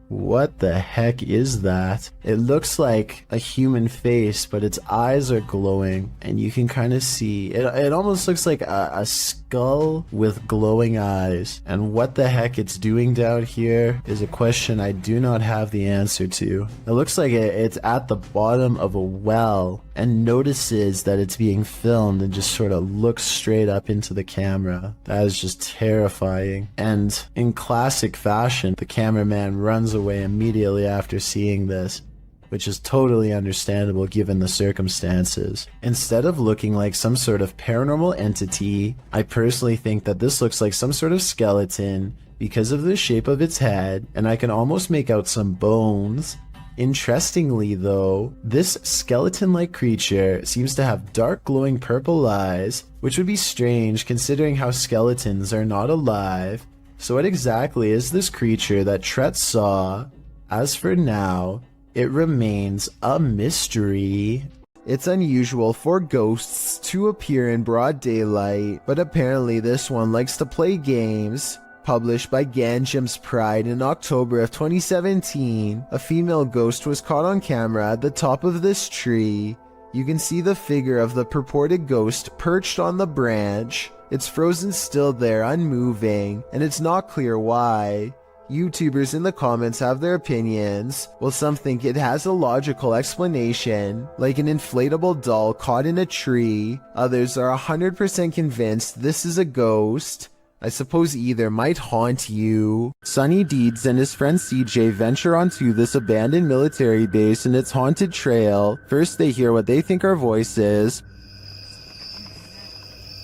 What the heck is that? It looks like a human face, but its eyes are glowing, and you can kind of see it almost looks like a skull with glowing eyes. And what the heck it's doing down here is a question I do not have the answer to. It looks like it's at the bottom of a well and notices that it's being filmed and just sort of looks straight up into the camera. That is just terrifying. And in classic fashion, the cameraman runs away immediately after seeing this, which is totally understandable given the circumstances. Instead of looking like some sort of paranormal entity, I personally think that this looks like some sort of skeleton because of the shape of its head, and I can almost make out some bones. Interestingly though, this skeleton-like creature seems to have dark glowing purple eyes, which would be strange considering how skeletons are not alive. So what exactly is this creature that Tret saw? As for now, it remains a mystery. It's unusual for ghosts to appear in broad daylight, but apparently this one likes to play games. Published by Ganjam's Pride in October of 2017, a female ghost was caught on camera at the top of this tree. You can see the figure of the purported ghost perched on the branch. It's frozen still there, unmoving, and it's not clear why. YouTubers in the comments have their opinions, while some think it has a logical explanation, like an inflatable doll caught in a tree. Others are 100% convinced this is a ghost. I suppose either might haunt you. Sonny Deeds and his friend CJ venture onto this abandoned military base and its haunted trail. First they hear what they think are voices.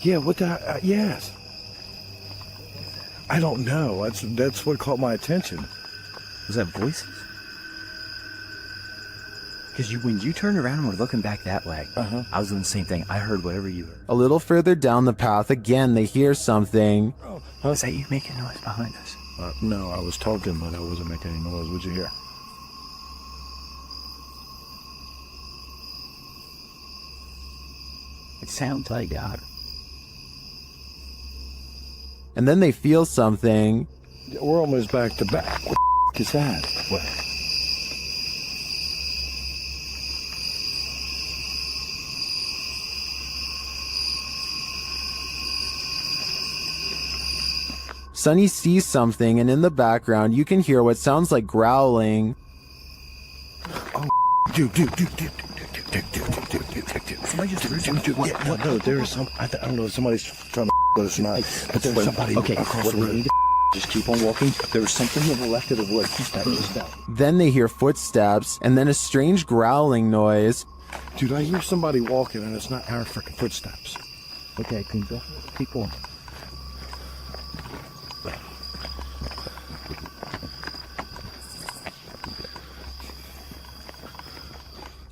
Yeah, what the, yes. I don't know, that's what caught my attention. Was that voices? Because when you turned around and were looking back that way, I was doing the same thing. I heard whatever you heard. A little further down the path, again they hear something. Is that you making noise behind us? No, I was talking, but I wasn't making any noise. What'd you hear? It sounds like God. And then they feel something. We're almost back to back. What the is that? What? Sonny sees something, and in the background you can hear what sounds like growling. Oh, dude. Somebody just what? No, there is some. I don't know if somebody's trying to with us or not, but there's somebody across the road. Just keep on walking. There's something to the left of the wood. Just that. Then they hear footsteps, and then a strange growling noise. Dude, I hear somebody walking, and it's not our freaking footsteps. Okay, keep on.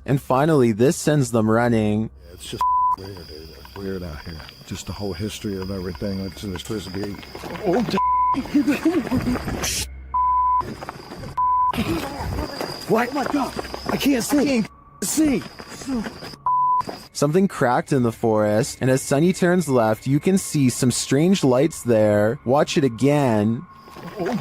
And finally, this sends them running. Yeah, it's just weird, dude. It's weird out here. Just the whole history of everything that's supposed to be. Oh, what? Oh my God! I can't see. Something cracked in the forest, and as Sonny turns left, you can see some strange lights there. Watch it again. Oh,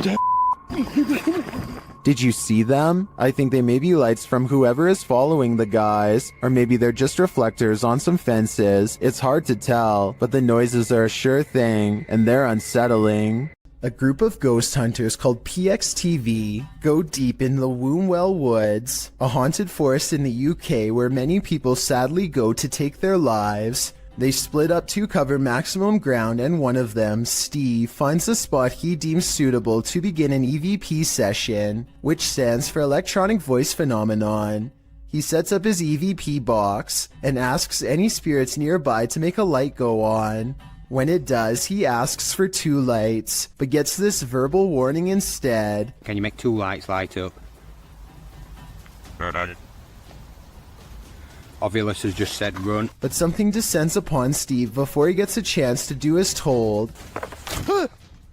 Did you see them? I think they may be lights from whoever is following the guys, or maybe they're just reflectors on some fences. It's hard to tell, but the noises are a sure thing, and they're unsettling. A group of ghost hunters called PXTV go deep in the Wombwell Woods, a haunted forest in the UK where many people sadly go to take their lives. They split up to cover maximum ground, and one of them, Steve, finds a spot he deems suitable to begin an EVP session, which stands for Electronic Voice Phenomenon. He sets up his EVP box and asks any spirits nearby to make a light go on. When it does, he asks for 2 lights, but gets this verbal warning instead. Can you make 2 lights light up? Obviously just said run. But something descends upon Steve before he gets a chance to do as told.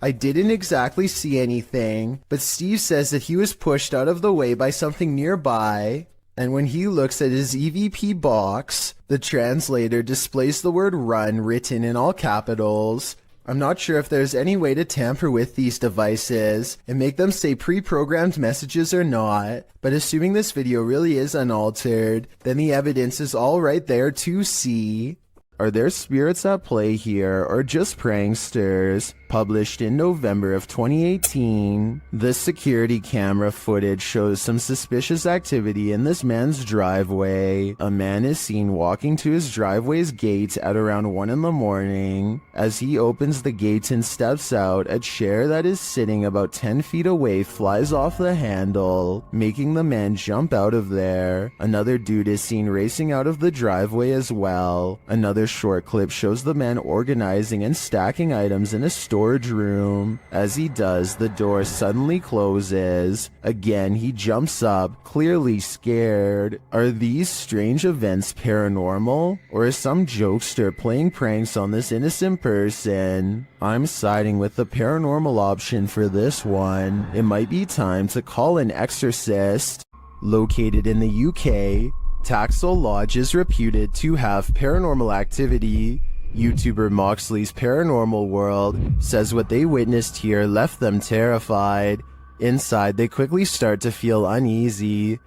I didn't exactly see anything, but Steve says that he was pushed out of the way by something nearby, and when he looks at his EVP box, the translator displays the word run written in all capitals. I'm not sure if there's any way to tamper with these devices and make them say pre-programmed messages or not, but assuming this video really is unaltered, then the evidence is all right there to see. Are there spirits at play here, or just pranksters? Published in November of 2018, the security camera footage shows some suspicious activity in this man's driveway. A man is seen walking to his driveway's gate at around 1 in the morning. As he opens the gate and steps out, a chair that is sitting about 10 feet away flies off the handle, making the man jump out of there. Another dude is seen racing out of the driveway as well. Another short clip shows the man organizing and stacking items in a storage room. As he does, the door suddenly closes. Again, he jumps up, clearly scared. Are these strange events paranormal? Or is some jokester playing pranks on this innocent person? I'm siding with the paranormal option for this one. It might be time to call an exorcist. Located in the UK, Taxel Lodge is reputed to have paranormal activity. YouTuber Moxley's Paranormal World says what they witnessed here left them terrified. Inside, they quickly start to feel uneasy.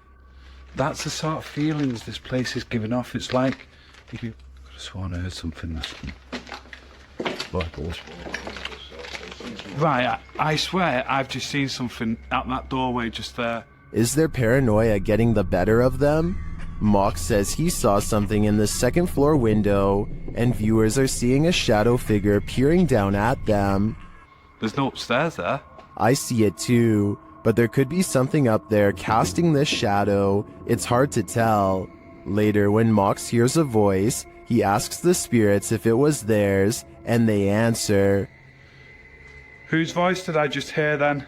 That's the sort of feelings this place is giving off. It's like if you could have sworn I heard something. Right, I swear I've just seen something out that doorway just there. Is their paranoia getting the better of them? Mox says he saw something in the second floor window, and viewers are seeing a shadow figure peering down at them. There's no upstairs there. I see it too, but there could be something up there casting this shadow. It's hard to tell. Later, when Mox hears a voice, he asks the spirits if it was theirs, and they answer. Whose voice did I just hear then?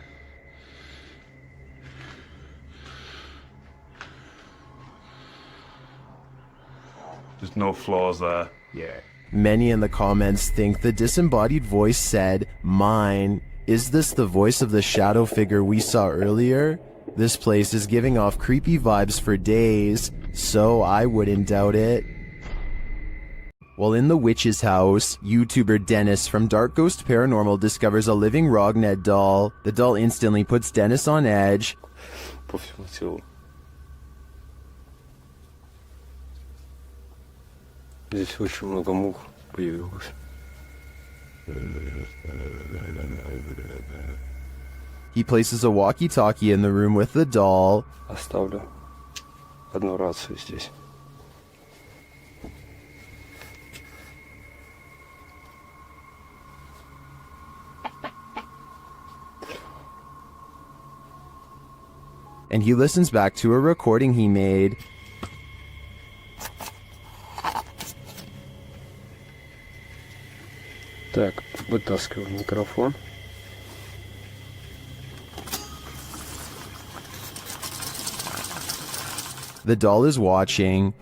There's no flaws there. Yeah. Many in the comments think the disembodied voice said, mine. Is this the voice of the shadow figure we saw earlier? This place is giving off creepy vibes for days, so I wouldn't doubt it. While in the witch's house, YouTuber Dennis from Dark Ghost Paranormal discovers a living Rogned doll. The doll instantly puts Dennis on edge. Здесь очень много мух появилось. He places a walkie-talkie in the room with the doll. Оставлю одну рацию здесь. And he listens back to a recording he made. Так, вытаскиваю микрофон. The doll is watching.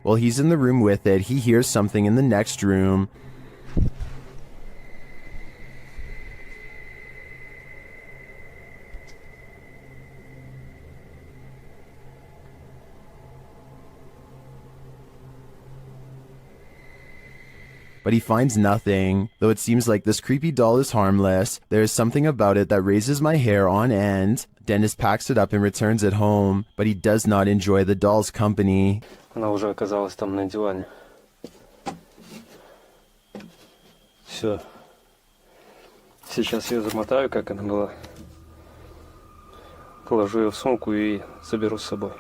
While he's in the room with it, he hears something in the next room. But he finds nothing. Though it seems like this creepy doll is harmless, there is something about it that raises my hair on end. Dennis packs it up and returns it home, but he does not enjoy the doll's company. Она уже оказалась там на диване. Все. Сейчас ее замотаю, как она была. Положу ее в сумку и заберу с собой.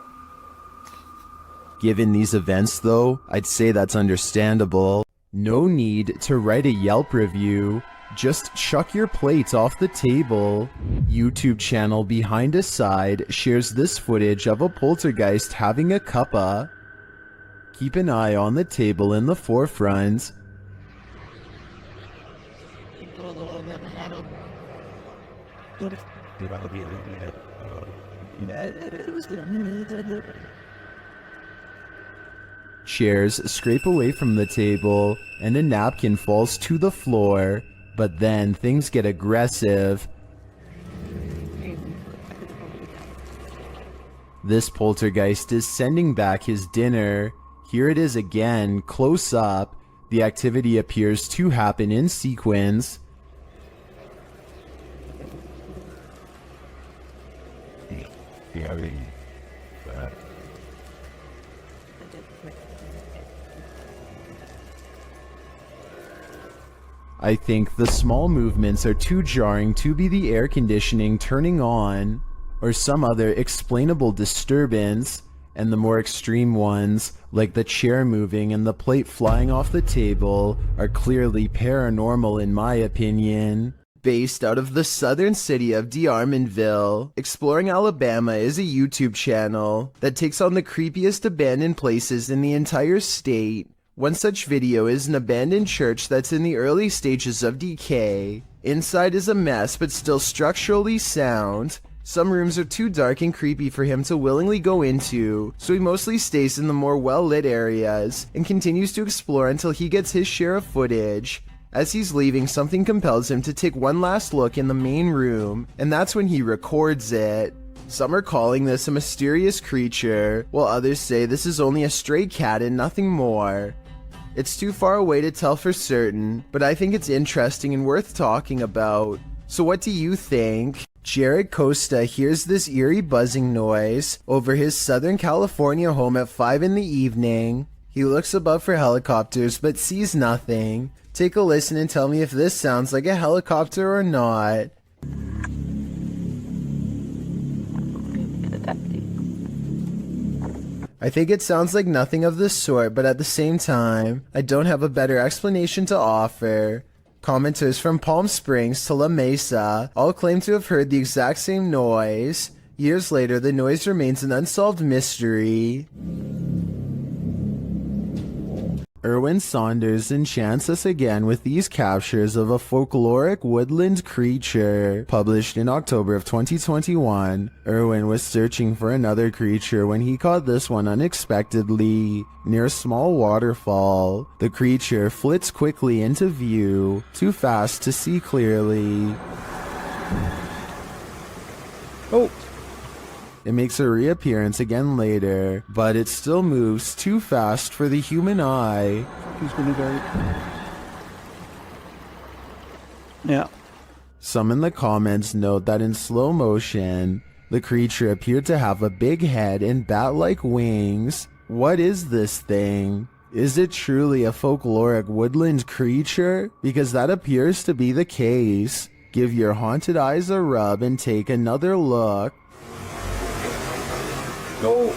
Given these events, though, I'd say that's understandable. No need to write a Yelp review. Just chuck your plates off the table. YouTube channel Behind a Side shares this footage of a poltergeist having a cuppa. Keep an eye on the table in the forefront. Chairs scrape away from the table, and a napkin falls to the floor, but then things get aggressive. This poltergeist is sending back his dinner. Here it is again, close up. The activity appears to happen in sequence. I think the small movements are too jarring to be the air conditioning turning on, or some other explainable disturbance, and the more extreme ones, like the chair moving and the plate flying off the table, are clearly paranormal in my opinion. Based out of the southern city of D'Armanville, Exploring Alabama is a YouTube channel that takes on the creepiest abandoned places in the entire state. One such video is an abandoned church that's in the early stages of decay. Inside is a mess but still structurally sound. Some rooms are too dark and creepy for him to willingly go into, so he mostly stays in the more well-lit areas and continues to explore until he gets his share of footage. As he's leaving, something compels him to take one last look in the main room, and that's when he records it. Some are calling this a mysterious creature, while others say this is only a stray cat and nothing more. It's too far away to tell for certain, but I think it's interesting and worth talking about. So what do you think? Jared Costa hears this eerie buzzing noise over his Southern California home at 5 in the evening. He looks above for helicopters but sees nothing. Take a listen and tell me if this sounds like a helicopter or not. I think it sounds like nothing of the sort, but at the same time, I don't have a better explanation to offer. Commenters from Palm Springs to La Mesa all claim to have heard the exact same noise. Years later, the noise remains an unsolved mystery. Erwin Saunders enchants us again with these captures of a folkloric woodland creature. Published in October of 2021, Erwin was searching for another creature when he caught this one unexpectedly near a small waterfall. The creature flits quickly into view, too fast to see clearly. Oh! It makes a reappearance again later, but it still moves too fast for the human eye. Yeah. Some in the comments note that in slow motion, the creature appeared to have a big head and bat-like wings. What is this thing? Is it truly a folkloric woodland creature? Because that appears to be the case. Give your haunted eyes a rub and take another look. Go.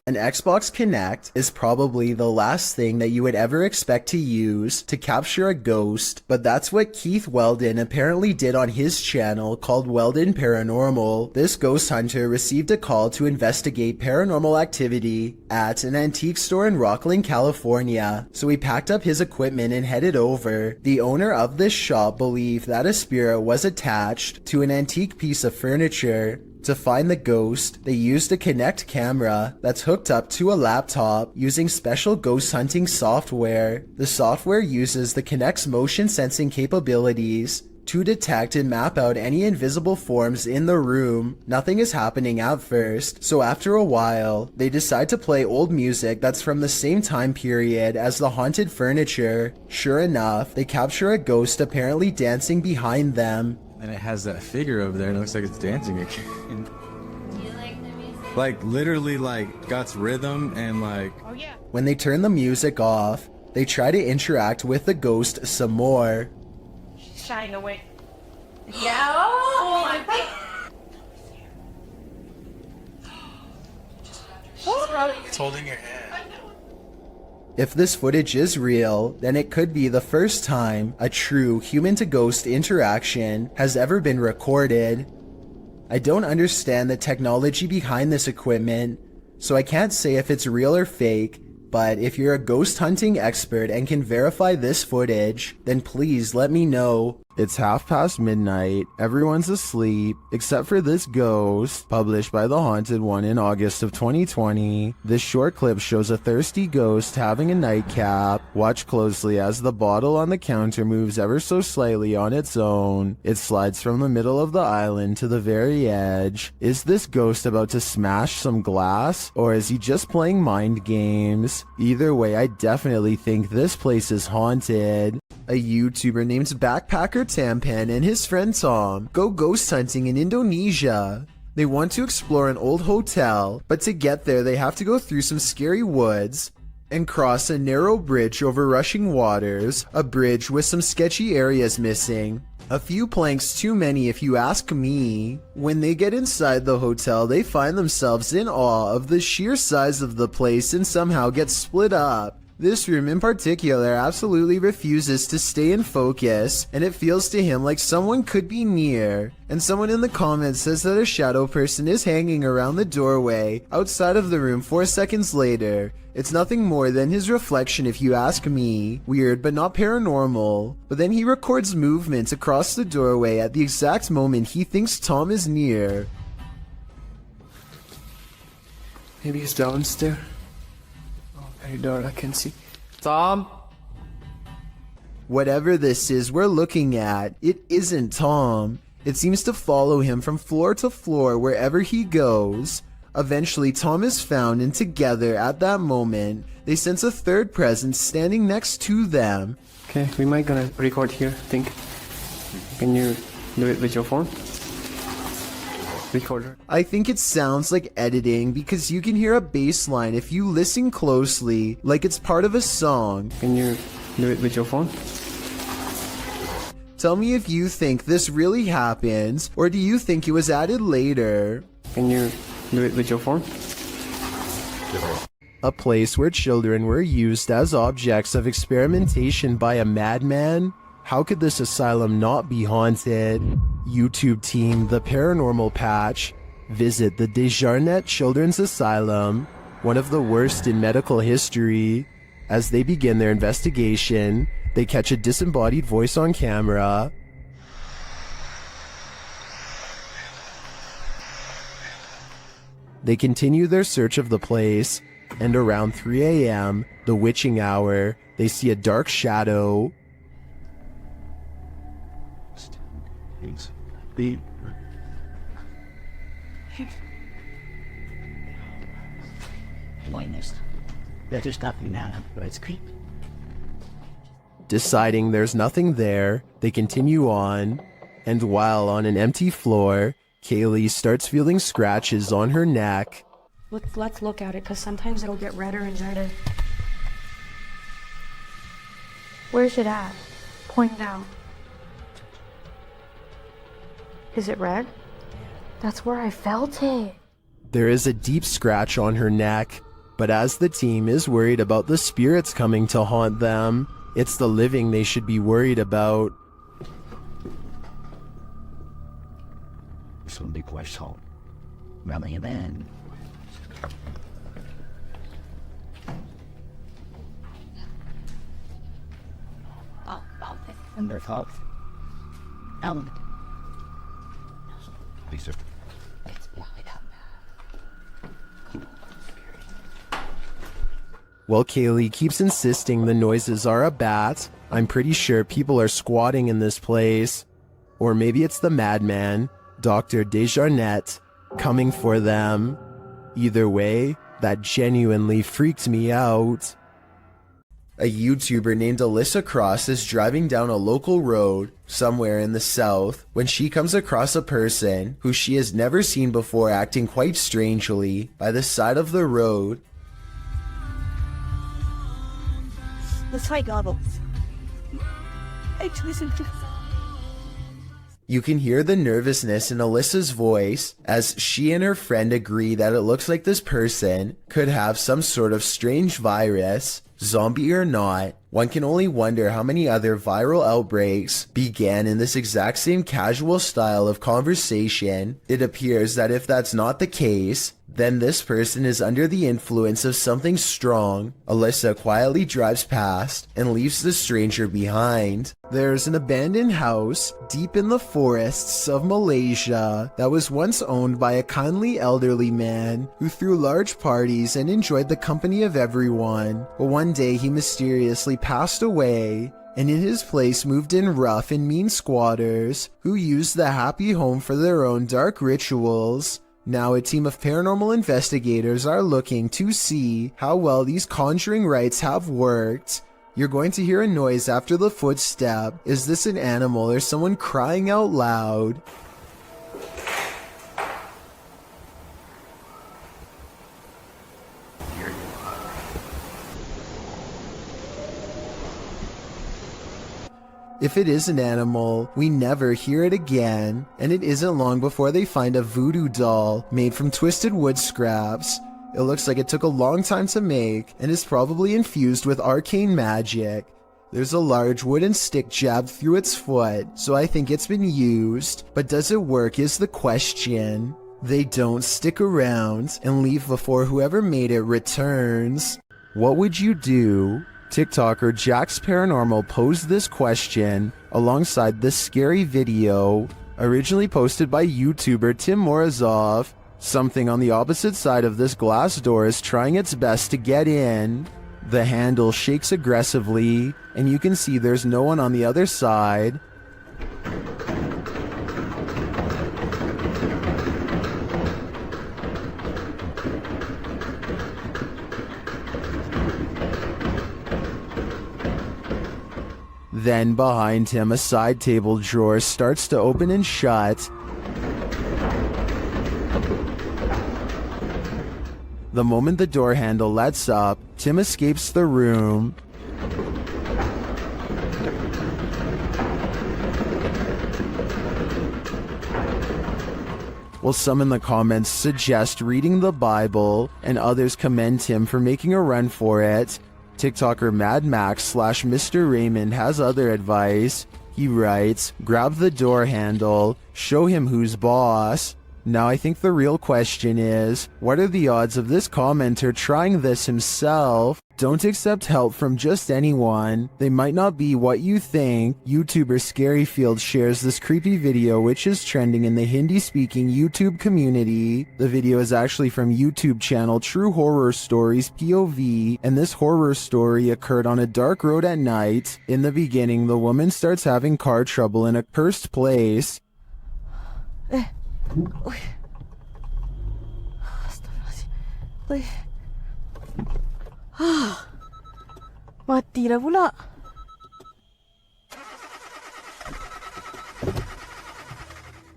An Xbox Kinect is probably the last thing that you would ever expect to use to capture a ghost, but that's what Keith Weldon apparently did on his channel called Weldon Paranormal. This ghost hunter received a call to investigate paranormal activity at an antique store in Rocklin, California, so he packed up his equipment and headed over. The owner of this shop believed that a spirit was attached to an antique piece of furniture. To find the ghost, they used a Kinect camera that's hooked up to a laptop using special ghost hunting software. The software uses the Kinect's motion sensing capabilities to detect and map out any invisible forms in the room. Nothing is happening at first, so after a while, they decide to play old music that's from the same time period as the haunted furniture. Sure enough, they capture a ghost apparently dancing behind them. And it has that figure over there and it looks like it's dancing again. Do you like the music? Like literally like got rhythm and like... Oh yeah. When they turn the music off, they try to interact with the ghost some more. She's shying away. Yeah. Oh my God. It's holding your hand. If this footage is real, then it could be the first time a true human-to-ghost interaction has ever been recorded. I don't understand the technology behind this equipment, so I can't say if it's real or fake, but if you're a ghost hunting expert and can verify this footage, then please let me know. It's midnight, everyone's asleep, except for this ghost, published by The Haunted One in August of 2020. This short clip shows a thirsty ghost having a nightcap. Watch closely as the bottle on the counter moves ever so slightly on its own. It slides from the middle of the island to the very edge. Is this ghost about to smash some glass, or is he just playing mind games? Either way, I definitely think this place is haunted. A YouTuber named Backpacker Tampan and his friend Tom go ghost hunting in Indonesia. They want to explore an old hotel, but to get there they have to go through some scary woods and cross a narrow bridge over rushing waters, a bridge with some sketchy areas missing. A few planks too many if you ask me. When they get inside the hotel, they find themselves in awe of the sheer size of the place and somehow get split up. This room in particular absolutely refuses to stay in focus, and it feels to him like someone could be near. And someone in the comments says that a shadow person is hanging around the doorway outside of the room 4 seconds later. It's nothing more than his reflection if you ask me. Weird but not paranormal. But then he records movement across the doorway at the exact moment he thinks Tom is near. Maybe he's downstairs. Very dark, I can see. Tom? Whatever this is we're looking at, it isn't Tom. It seems to follow him from floor to floor wherever he goes. Eventually, Tom is found, and together, at that moment, they sense a third presence standing next to them. Okay, we might gonna record here, I think. Can you do it with your phone? Recorder. I think it sounds like editing because you can hear a bass line if you listen closely, like it's part of a song. Can you do it with your phone? Tell me if you think this really happens, or do you think it was added later? Can you do it with your phone? A place where children were used as objects of experimentation by a madman? How could this asylum not be haunted? YouTube team The Paranormal Patch visit the Desjardins Children's Asylum, one of the worst in medical history. As they begin their investigation, they catch a disembodied voice on camera. They continue their search of the place, and around 3 a.m., the witching hour, they see a dark shadow. The Blindness. Better stop you now. It's creepy. Deciding there's nothing there, they continue on, and while on an empty floor, Kaylee starts feeling scratches on her neck. Let's look at it, because sometimes it'll get redder and redder. Where's it at? Point down. Is it red? That's where I felt it. There is a deep scratch on her neck, but as the team is worried about the spirits coming to haunt them, it's the living they should be worried about. Some big question. Running a man. And their thoughts. Lisa. While Kaylee keeps insisting the noises are a bat, I'm pretty sure people are squatting in this place. Or maybe it's the madman, Dr. Desjardins, coming for them. Either way, that genuinely freaked me out. A YouTuber named Alyssa Cross is driving down a local road somewhere in the south when she comes across a person who she has never seen before acting quite strangely by the side of the road. Let's try goggles. Listen to. You can hear the nervousness in Alyssa's voice as she and her friend agree that it looks like this person could have some sort of strange virus, zombie or not. One can only wonder how many other viral outbreaks began in this exact same casual style of conversation. It appears that if that's not the case, Then this person is under the influence of something strong. Alyssa quietly drives past and leaves the stranger behind. There's an abandoned house deep in the forests of Malaysia that was once owned by a kindly elderly man who threw large parties and enjoyed the company of everyone. But one day he mysteriously passed away, and in his place moved in rough and mean squatters who used the happy home for their own dark rituals. Now a team of paranormal investigators are looking to see how well these conjuring rites have worked. You're going to hear a noise after the footstep. Is this an animal or someone crying out loud? If it is an animal, we never hear it again, and it isn't long before they find a voodoo doll made from twisted wood scraps. It looks like it took a long time to make and is probably infused with arcane magic. There's a large wooden stick jabbed through its foot, so I think it's been used, but does it work is the question. They don't stick around and leave before whoever made it returns. What would you do? TikToker Jack's Paranormal posed this question alongside this scary video, originally posted by YouTuber Tim Morozov. Something on the opposite side of this glass door is trying its best to get in. The handle shakes aggressively, and you can see there's no one on the other side. Then behind him, a side table drawer starts to open and shut. The moment the door handle lets up, Tim escapes the room. While some in the comments suggest reading the Bible, and others commend him for making a run for it, TikToker Mad Max / Mr. Raymond has other advice. He writes, grab the door handle, show him who's boss. Now I think the real question is, what are the odds of this commenter trying this himself? Don't accept help from just anyone. They might not be what you think. YouTuber Scaryfield shares this creepy video which is trending in the Hindi-speaking YouTube community. The video is actually from YouTube channel True Horror Stories POV, and this horror story occurred on a dark road at night. In the beginning, the woman starts having car trouble in a cursed place. Mati dah pula.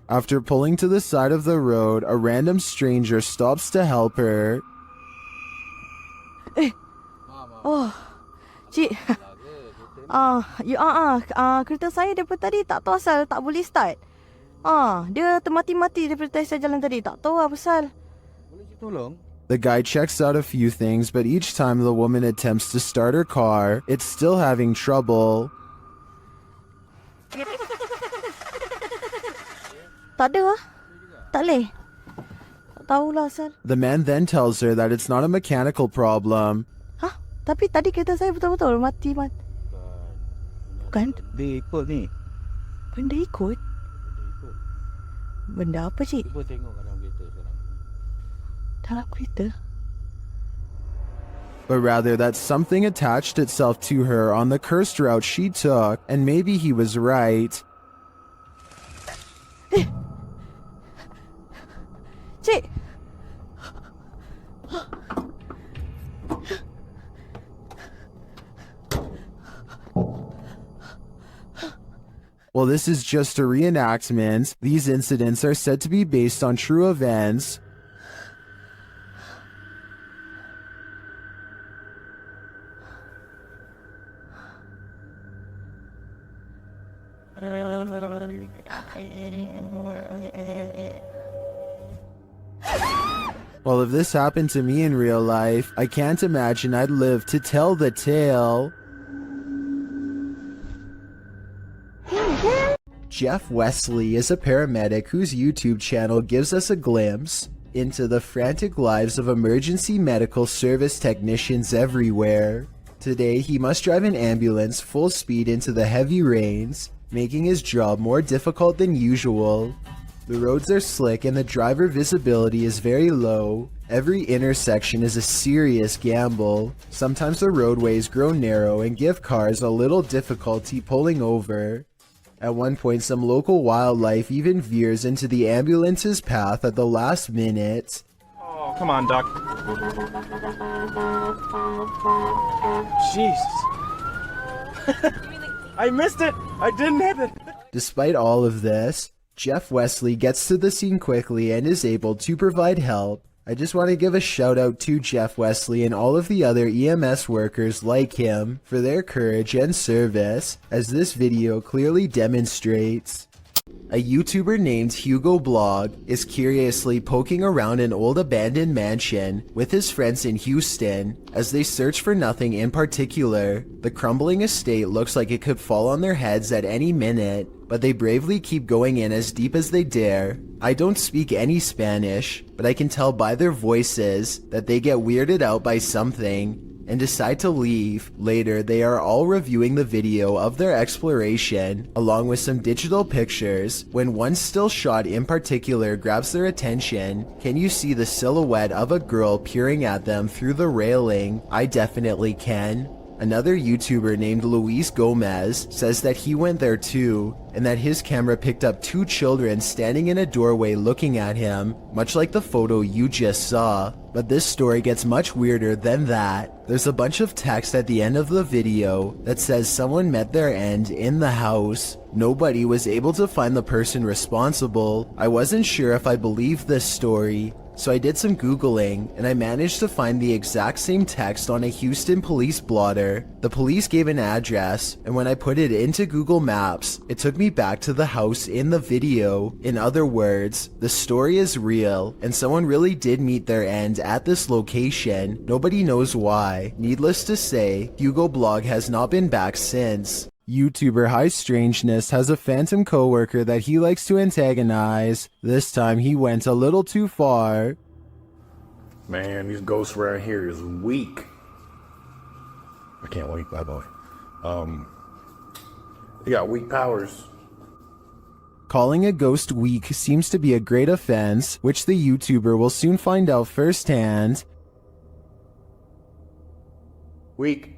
After pulling to the side of the road, a random stranger stops to help her. Oh, cik. Kereta saya daripada tadi tak tahu asal tak boleh start. Dia termati-mati daripada saya jalan tadi. Tak tahu apa pasal. Boleh tolong? The guy checks out a few things, but each time the woman attempts to start her car, it's still having trouble. Tak ada lah. Tak boleh. Tak tahulah asal. The man then tells her that it's not a mechanical problem. Tapi tadi kereta saya betul-betul mati. Bukan? Dia ikut ni. Benda ikut? Benda apa, cik? Cuba tengok dalam kereta sekarang. Dalam kereta? But rather that something attached itself to her on the cursed route she took, and maybe he was right. Cik! While this is just a reenactment, these incidents are said to be based on true events. Well, if this happened to me in real life, I can't imagine I'd live to tell the tale. Jeff Wesley is a paramedic whose YouTube channel gives us a glimpse into the frantic lives of emergency medical service technicians everywhere. Today, he must drive an ambulance full speed into the heavy rains, making his job more difficult than usual. The roads are slick and the driver visibility is very low. Every intersection is a serious gamble. Sometimes the roadways grow narrow and give cars a little difficulty pulling over. At one point, some local wildlife even veers into the ambulance's path at the last minute. Oh, come on, Doc. Jesus. I missed it! I didn't hit it! Despite all of this, Jeff Wesley gets to the scene quickly and is able to provide help. I just want to give a shout out to Jeff Wesley and all of the other EMS workers like him for their courage and service, as this video clearly demonstrates. A YouTuber named Hugo Blog is curiously poking around an old abandoned mansion with his friends in Houston as they search for nothing in particular. The crumbling estate looks like it could fall on their heads at any minute, but they bravely keep going in as deep as they dare. I don't speak any Spanish, but I can tell by their voices that they get weirded out by something and decide to leave. Later, they are all reviewing the video of their exploration, along with some digital pictures, when one still shot in particular grabs their attention. Can you see the silhouette of a girl peering at them through the railing? I definitely can. Another YouTuber named Luis Gomez says that he went there too, and that his camera picked up two children standing in a doorway looking at him, much like the photo you just saw. But this story gets much weirder than that. There's a bunch of text at the end of the video that says someone met their end in the house. Nobody was able to find the person responsible. I wasn't sure if I believed this story, so I did some Googling, and I managed to find the exact same text on a Houston police blotter. The police gave an address, and when I put it into Google Maps, it took me back to the house in the video. In other words, the story is real, and someone really did meet their end at this location. Nobody knows why. Needless to say, Hugo Blog has not been back since. YouTuber High Strangeness has a phantom coworker that he likes to antagonize. This time he went a little too far. Man, these ghosts around here is weak. I can't wait, bye boy. They got weak powers. Calling a ghost weak seems to be a great offense, which the YouTuber will soon find out firsthand. Weak.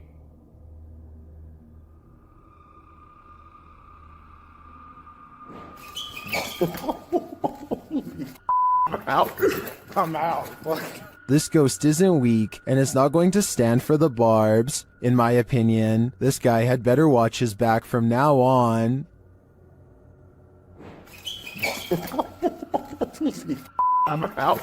I'm out. I'm out. This ghost isn't weak and is not going to stand for the barbs. In my opinion, this guy had better watch his back from now on. I'm out.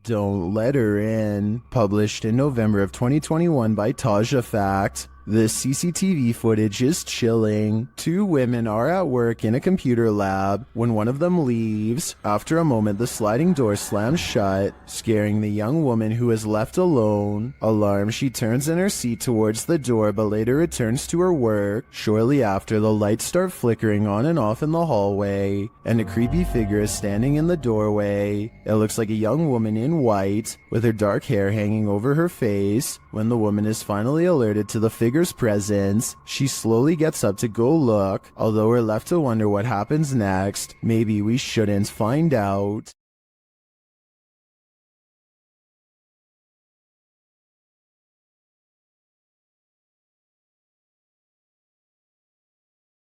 Don't Let Her In, published in November of 2021 by Taja Fact. This CCTV footage is chilling. Two women are at work in a computer lab when one of them leaves. After a moment, the sliding door slams shut, scaring the young woman who is left alone. Alarmed, she turns in her seat towards the door but later returns to her work. Shortly after, the lights start flickering on and off in the hallway, and a creepy figure is standing in the doorway. It looks like a young woman in white, with her dark hair hanging over her face. When the woman is finally alerted to the figure's presence, she slowly gets up to go look, although we're left to wonder what happens next. Maybe we shouldn't find out.